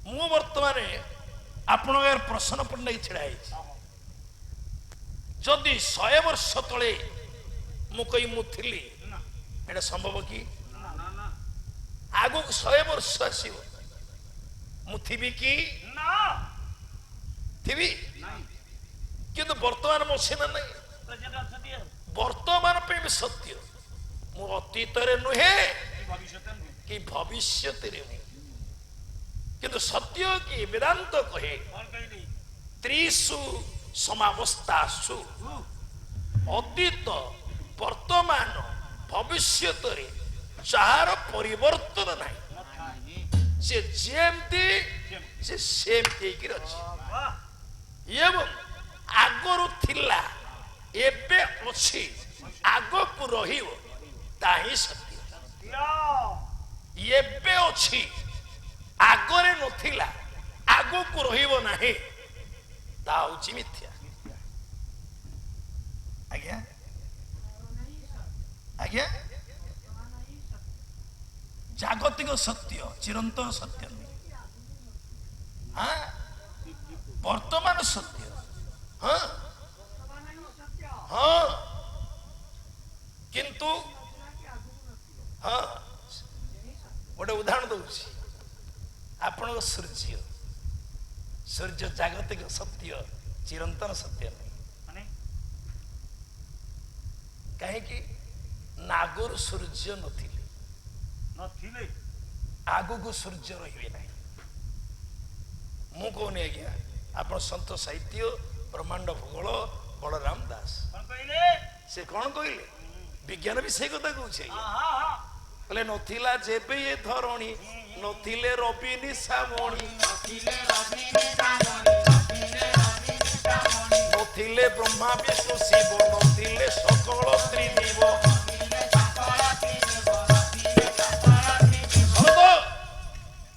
ମୁଁ ବର୍ତ୍ତମାନ ଆପଣଙ୍କ ଆଗରେ ପ୍ରଶ୍ନ ପଣ୍ଡାଇ ଛିଡା ହେଇଛି ଯଦି 100 ବର୍ଷ ତଳେ ମୁଁ କହି ମୁଁ ଥିଲି ନା ଏଇଟା ସମ୍ଭବ କି ନା ନା ନା ଆଗକୁ 100 ବର୍ଷ ଆସିବ ମୁଁ ଥିବି କି ନା ଥିବି ନାଇଁ କିନ୍ତୁ ବର୍ତ୍ତମାନ ମୋ ସିନା ନାହିଁ ତ ଯେଟା ଅଛନ୍ତି ଆଉ ବର୍ତ୍ତମାନ ପାଇଁ ବି ସତ୍ୟ ମୁଁ ଅତୀତରେ ନୁହେଁ କି ଭବିଷ୍ୟତରେ ନୁହେଁ କି ଭବିଷ୍ୟତରେ ନୁହେଁ କିନ୍ତୁ ସତ୍ୟ କି ବେଦାନ୍ତ କହେ କଣ କହିଲି ତ୍ରିଷୁ ସମାବସ୍ଥାସୁ ଅତୀତ ବର୍ତ୍ତମାନ ଭବିଷ୍ୟତରେ ଯାହାର ପରିବର୍ତ୍ତନ ନାହିଁ, ସେ ଯେମିତି ସେ ସେମିତି ହେଇକି ଅଛି ଏବଂ ଆଗରୁ ଥିଲା ଏବେ ଅଛି ଆଗକୁ ରହିବ, ତାହା ହିଁ ସତ୍ୟ। ଏବେ ଅଛି ଆଗରେ ନଥିଲା ଆଗକୁ ରହିବ ନାହିଁ, ତାହା ହଉଛି ମିଥ୍ୟା। ଆଜ୍ଞା ଆଜ୍ଞା, ଜାଗତିକ ସତ୍ୟ ଚିରନ୍ତନ ସତ୍ୟ ନୁହେଁ। ହଁ, ବର୍ତ୍ତମାନ ସତ୍ୟ। ହଁ ହଁ, କିନ୍ତୁ ହଁ, ଗୋଟେ ଉଦାହରଣ ଦଉଛି। ଆପଣଙ୍କ ସୂର୍ଯ୍ୟ ଜାଗତିକ ସତ୍ୟ ଚିରନ୍ତନ ସତ୍ୟ ନୁହେଁ। କାହିଁକି ନା ଆଗରୁ ସୂର୍ଯ୍ୟ ନଥିଲେ, ଆଗକୁ ସୂର୍ଯ୍ୟ ରହିବେ ନାହିଁ। ମୁଁ କହୁନି ଆଜ୍ଞା, ଆପଣ ସନ୍ଥ ସାହିତ୍ୟ ବ୍ରହ୍ମାଣ୍ଡ ଭୂଗୋଳ ବଳରାମ ଦାସ ସେ କଣ କହିଲେ? ବିଜ୍ଞାନ ବି ସେଇ କଥା କହୁଛି ଆଜ୍ଞା। କହିଲେ ନଥିଲା ଯେବେ ଏ ଧରଣୀ, ନଥିଲେ ରବି ନିଶାମଣି, ନଥିଲେ ବ୍ରହ୍ମା ବିଷ୍ଣୁ ଶିବ, ନଥିଲେ ସକଳ ତ୍ରିଦେବ।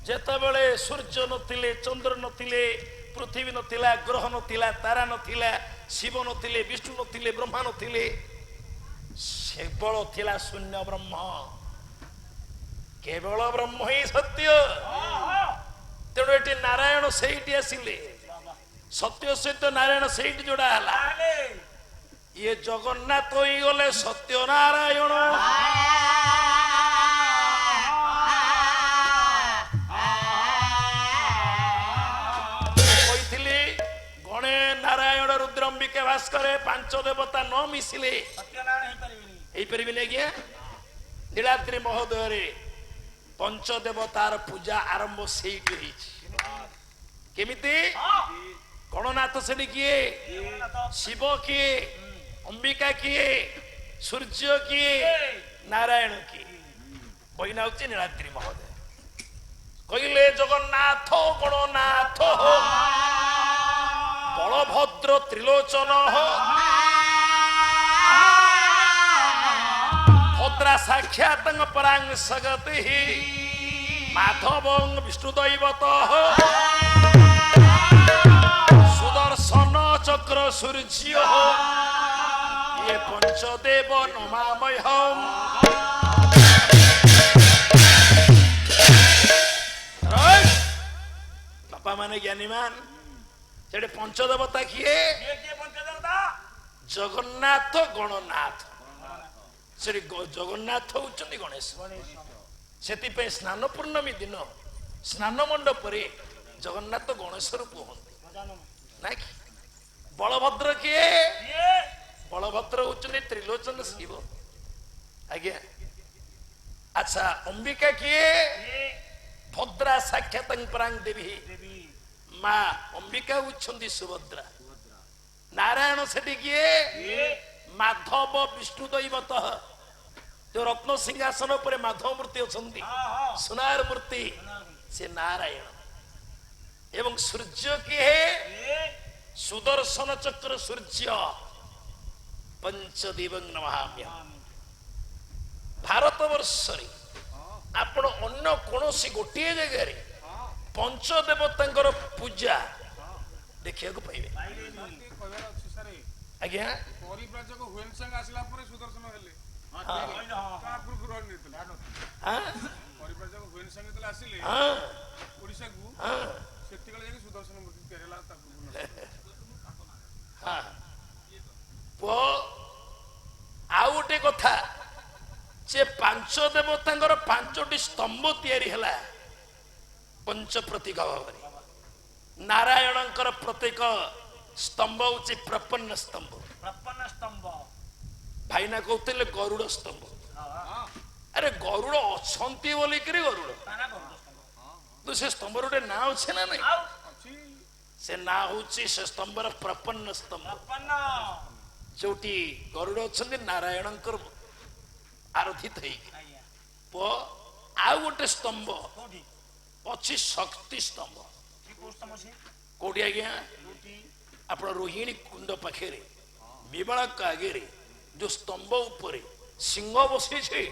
ଯେତେବେଳେ ସୂର୍ଯ୍ୟ ନଥିଲେ, ଚନ୍ଦ୍ର ନଥିଲେ, ପୃଥିବୀ ନଥିଲା, ଗ୍ରହ ନଥିଲା, ତାରା ନଥିଲା, ଶିବ ନଥିଲେ, ବିଷ୍ଣୁ ନଥିଲେ, ବ୍ରହ୍ମା ନଥିଲେ, କେବଳ ଥିଲା ଶୂନ୍ୟ ବ୍ରହ୍ମ। କେବଳ ବ୍ରହ୍ମ ହିଁ ସତ୍ୟ। ତେଣୁ ଏଠି ନାରାୟଣ ସେଇଠି ଆସିଲେ, ସତ୍ୟ ସହିତ ନାରାୟଣ ସେଇଠି ଯୋଡା ହେଲା। ଇଏ ଜଗନ୍ନାଥ ହେଇଗଲେ ସତ୍ୟ ନାରାୟଣ। କହିଥିଲି ଗଣେ ନାରାୟଣ ରୁଦ୍ରମ୍ବିକା ଭାସ୍କରେ ପାଞ୍ଚ ଦେବତା ନ ମିଶିଲେ ହେଇପାରିବେନି ଆଜ୍ଞା। ନୀଳାଦ୍ରି ମହୋଦୟରେ ପଞ୍ଚଦେବତାର ପୂଜା ଆରମ୍ଭ ସେଇଠି ହେଇଛି। କେମିତି? ଗଣନାଥ ସେଠି କିଏ? ଶିବ କିଏ? ଅମ୍ବିକା କିଏ? ସୂର୍ଯ୍ୟ କିଏ? ନାରାୟଣ କିଏ? ବଇନା ହଉଛି ନୀଳାଦ୍ରି ମହୋଦୟ। କହିଲେ ଜଗନ୍ନାଥ ଗଣନାଥ ହୋ, ବଳଭଦ୍ର ତ୍ରିଲୋଚନ ହୋ, ଭଦ୍ରା ସାକ୍ଷାତ ପରାଙ୍ଗ ସଗତି ମାଧବଂ ବିଷ୍ଣୁ ଦୈବତ ହୋ, ସୁଦର୍ଶନ ଚକ୍ର ସୂର୍ଯ୍ୟ ହୋ, ଇଏ ପଞ୍ଚଦେବ ନମାମହଂ। ବାପା ମାନେ ଜ୍ଞାନୀମାନ, ସେଠି ପଞ୍ଚଦେବତା କିଏ? ଜଗନ୍ନାଥ ଗଣନାଥ। ସେଠି ଜଗନ୍ନାଥ ହଉଛନ୍ତି ଗଣେଶ। ସେଥିପାଇଁ ସ୍ନାନ ପୂର୍ଣ୍ଣମୀ ଦିନ ସ୍ନାନ ମଣ୍ଡପରେ ଜଗନ୍ନାଥ ଗଣେଶ ରୂପ ହୁଅନ୍ତି ନାଇଁ କି? ବଳଭଦ୍ର କିଏ? ବଳଭଦ୍ର ହଉଛନ୍ତି ତ୍ରିଲୋଚନ ଶିବ। ଆଜ୍ଞା। ଆଚ୍ଛା, ଅମ୍ବିକା କିଏ? ଭଦ୍ରା ସାକ୍ଷାତ ପରାଙ୍ଗ ଦେବୀ ମା ଅମ୍ବିକା ହଉଛନ୍ତି ସୁଭଦ୍ରା। ନାରାୟଣ ସେଠି କିଏ? ମାଧବ ବିଷ୍ଣୁ ଦୈବତ। ଯୋଉ ରତ୍ନ ସିଂହାସନ ଉପରେ ମାଧବ ମୂର୍ତ୍ତି ଅଛନ୍ତି, ସୁନାର ମୂର୍ତ୍ତି, ସେ ନାରାୟଣ। ଏବଂ ସୂର୍ଯ୍ୟ କିଏ? ସୁଦର୍ଶନ ଚକ୍ର ସୂର୍ଯ୍ୟ ପଞ୍ଚଦେବଂ ନମାମ୍ୟହଂ। ଭାରତ ବର୍ଷରେ ଆପଣ ଅନ୍ୟ କୌଣସି ଗୋଟିଏ ଜାଗାରେ ପଞ୍ଚଦେବତାଙ୍କର ପୂଜା ଦେଖିବାକୁ ପାଇବେ? ଆଜ୍ଞା। ପରିବ୍ରାଜକ ହୁଏନସାଙ୍ଗ ଆସିଲା ପରେ ସୁଦର୍ଶନ ହେଲେ। ପରିବ୍ରାଜକ ହୁଏନସାଙ୍ଗ ଯେତେବେଳେ ଆସିଲେ ଓଡ଼ିଶାକୁ, ସେତିକିବେଳେ ଯାଇକି ସୁଦର୍ଶନ ମୂର୍ତ୍ତି ତିଆରି ହେଲା। ଆଉ ଗୋଟେ କଥା, ଯେ ପାଞ୍ଚ ଦେବତାଙ୍କର ପାଞ୍ଚଟି ସ୍ତମ୍ଭ ତିଆରି ହେଲା ପଞ୍ଚ ପ୍ରତୀକ ଭାବରେ। ନାରାୟଣଙ୍କର ପ୍ରତ୍ୟେକ ସ୍ତମ୍ଭ ହଉଛି ପ୍ରପନ୍ନ ସ୍ତମ୍ଭ। ଭାଇନା କହୁଥିଲେ ଗରୁଡ଼ ସ୍ତମ୍ଭ। ଆରେ ଗରୁଡ଼ ଅଛନ୍ତି ବୋଲିକିରି ଗରୁଡ଼, ତ ସେ ସ୍ତମ୍ଭର ଗୋଟେ ନାଁ ଅଛି ନା ନାଇଁ? ସେ ନାଁ ହଉଛି ସେ ସ୍ତମ୍ଭର ପ୍ରପନ୍ନ ସ୍ତମ୍ଭ। ଯୋଉଠି ଗରୁଡ଼ ଅଛନ୍ତି ନାରାୟଣଙ୍କର ଆରାଧିତ ହେଇକି ଆଜ୍ଞା ଆଉ ଗୋଟେ ସ୍ତମ୍ଭ କୋଉଠି ଅଛି ଶକ୍ତି ସ୍ତମ୍ଭ କି କୋଉ ସ୍ତମ୍ଭ ସେ କୋଉଠି ଆଜ୍ଞା କୋଉଠି ଆପଣ ରୋହିଣୀ କୁଣ୍ଡ ପାଖରେ ବିମଳାଙ୍କ ଆଗରେ ଯୋଉ ସ୍ତମ୍ଭ ଉପରେ ସିଂହ ବସିଛି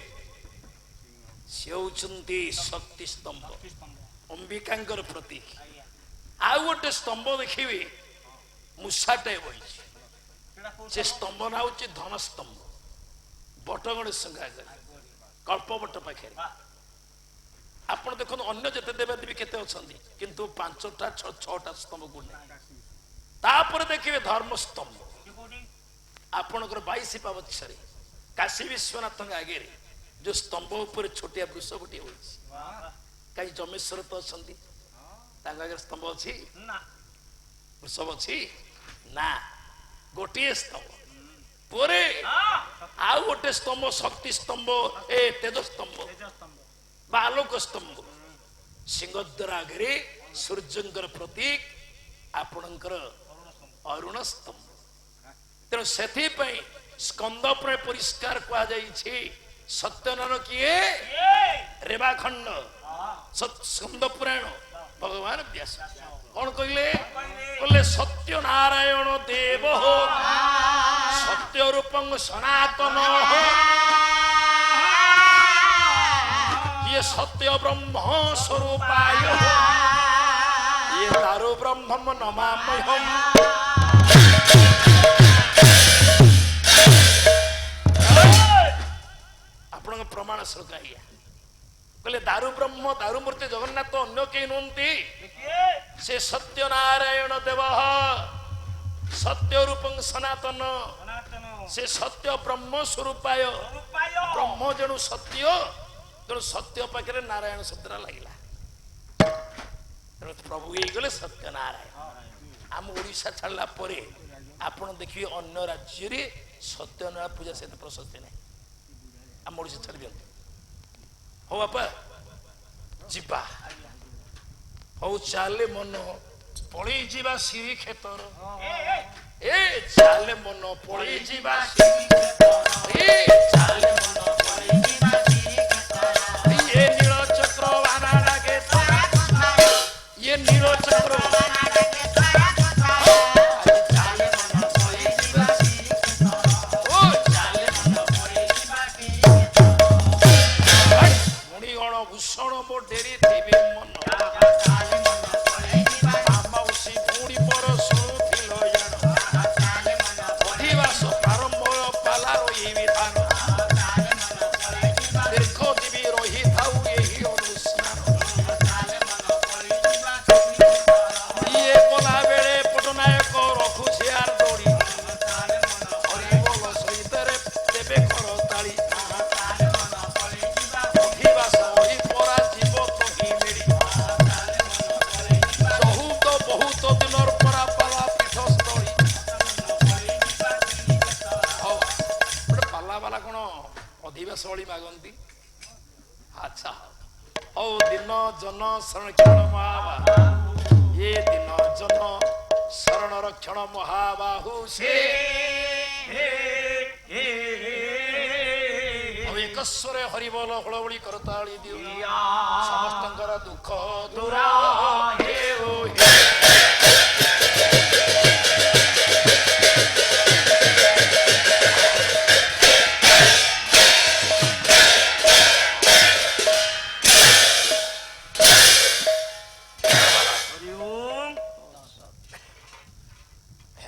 ସେ ହଉଛନ୍ତି ଶକ୍ତି ସ୍ତମ୍ଭ କି ସ୍ତମ୍ଭ ଅମ୍ବିକାଙ୍କର ପ୍ରତୀକ ଆଜ୍ଞା ଆଉ ଗୋଟେ ସ୍ତମ୍ଭ ଦେଖିବେ ମୂଷାଟେ ବହିଛି ସେଟା କୋଉ ସେ ସ୍ତମ୍ଭ ନା ହଉଛି ଧନ ସ୍ତମ୍ଭ ବଟଗଣେଶ ସଂଘାଗରେ କଳ୍ପବଟ ପାଖରେ ବାଃ ଆପଣ ଦେଖନ୍ତୁ ଅନ୍ୟ ଯେତେ ଦେବାଦେବୀ କେତେ ଅଛନ୍ତି କିନ୍ତୁ 5ଟା 6ଟା ସ୍ତମ୍ଭକୁ ନାହିଁ ତାପରେ ଦେଖିବେ ଧର୍ମ ସ୍ତମ୍ଭ କି କୋଉଠି ଆପଣଙ୍କର 22 ପାବଚ୍ଛରେ କାଶୀ ବିଶ୍ୱନାଥଙ୍କ ଆଗରେ ଯୋଉ ସ୍ତମ୍ଭ ଉପରେ ଛୋଟିଆ ବୃଷ ଗୋଟିଏ ହୋଇଛି ବାଃ କାହିଁ ଜମେଶ୍ୱର ତ ଅଛନ୍ତି ତାଙ୍କ ଆଗରେ ସ୍ତମ୍ଭ ଅଛି ନା ବୃଷଭ ଅଛି ନା ଗୋଟିଏ ସ୍ତମ୍ଭ ପରେ ଆଉ ଗୋଟେ ସ୍ତମ୍ଭ ଶକ୍ତି ସ୍ତମ୍ଭ ତେଜ ସ୍ତମ୍ଭ ତେଜ ସ୍ତମ୍ଭ ବା ଆଲୋକ ସ୍ତମ୍ଭ ସିଂହଦ୍ୱାର ଆଗରେ ସୂର୍ଯ୍ୟଙ୍କର ପ୍ରତୀକ ଆପଣଙ୍କର ଅରୁଣ ସ୍ତମ୍ଭ ତେଣୁ ସେଥିପାଇଁ ସ୍କନ୍ଦ ପ୍ରାୟ ପରିଷ୍କାର କୁହାଯାଇଛି ସତ୍ୟନାରାୟଣ କିଏ ରେବାଖଣ୍ଡ ସ୍କନ୍ଦ ପୁରାଣ ଭଗବାନ ବ୍ୟାସ କଣ କହିଲେ କହିଲେ ସତ୍ୟନାରାୟଣ ଦେବ ସତ୍ୟ ରୂପଂ ସନାତନ ये सत्य ब्रह्म स्वरूपाय ये दारु ब्रह्म नमाम्यहम् ଆପଣଙ୍କ ପ୍ରମାଣ ସ୍ୱରୂପ ଆଜ୍ଞା କହିଲେ ଦାରୁ ବ୍ରହ୍ମ ଦାରୁ ମୂର୍ତ୍ତି ଜଗନ୍ନାଥ ଅନ୍ୟ କେହି ନୁହନ୍ତି ସେ ସତ୍ୟନାରାୟଣ ଦେବ ସତ୍ୟ ରୂପଂ ସନାତନ ସନାତନ ସେ ସତ୍ୟ ବ୍ରହ୍ମ ସ୍ୱରୂପାୟ ରୂପାୟ ବ୍ରହ୍ମ ଯେଣୁ ସତ୍ୟ ତେଣୁ ସତ୍ୟ ପାଖରେ ନାରାୟଣ ଶବ୍ଦଟା ଲାଗିଲା ତେଣୁ ପ୍ରଭୁ ହେଇଗଲେ ସତ୍ୟନାରାୟଣ ଆମ ଓଡ଼ିଶା ଛାଡ଼ିଲା ପରେ ଆପଣ ଦେଖିବେ ଅନ୍ୟ ରାଜ୍ୟରେ ସତ୍ୟନାରାୟଣ ପୂଜା ସେତେ ପ୍ରଶସ୍ତି ନାହିଁ ଆମ ଓଡ଼ିଶା ଛାଡ଼ି ଦିଅନ୍ତୁ ହଉ ବାପା ଯିବା ହଉ ଚାଲେ ମନ ପଳେଇ ଯିବା ସିରି କ୍ଷେତ୍ର ଏ ଚାଲେ ମନ ପଳେଇ ଯିବା ସିରି କ୍ଷେତ୍ର ଏ ଚାଲେ ମନ ପଳେଇ ଯିବା ये नीलो चक्र वाना लागे ये नीलो चक्र मुनिगण भूषण मो डेरी देवी मन माउसी पुणी पर शुणुथिल जान अधिवास प्रारंभ पाला रही विधान दीर्घ दिवी रही थाऊ यही अनुष्ठान ये गला बेले पटनायक रखुଛି आर दौड़ी हरिबोल सहित देवे कर ताली अधिवास रही परा जीव तही मिली बहुत दिनर परा पाला पीठस्थली गोटे पाला बाला कौन अधिवास बड़ी मागंती अच्छा हौ दिन जन संरक्षण महाबाहु ये दिन जन शरण रक्षण महाबाहु से एकस्वरे हरिबोल हळबळी करताळी दियो समस्तଙ୍କର दुख दूर हे ओ हे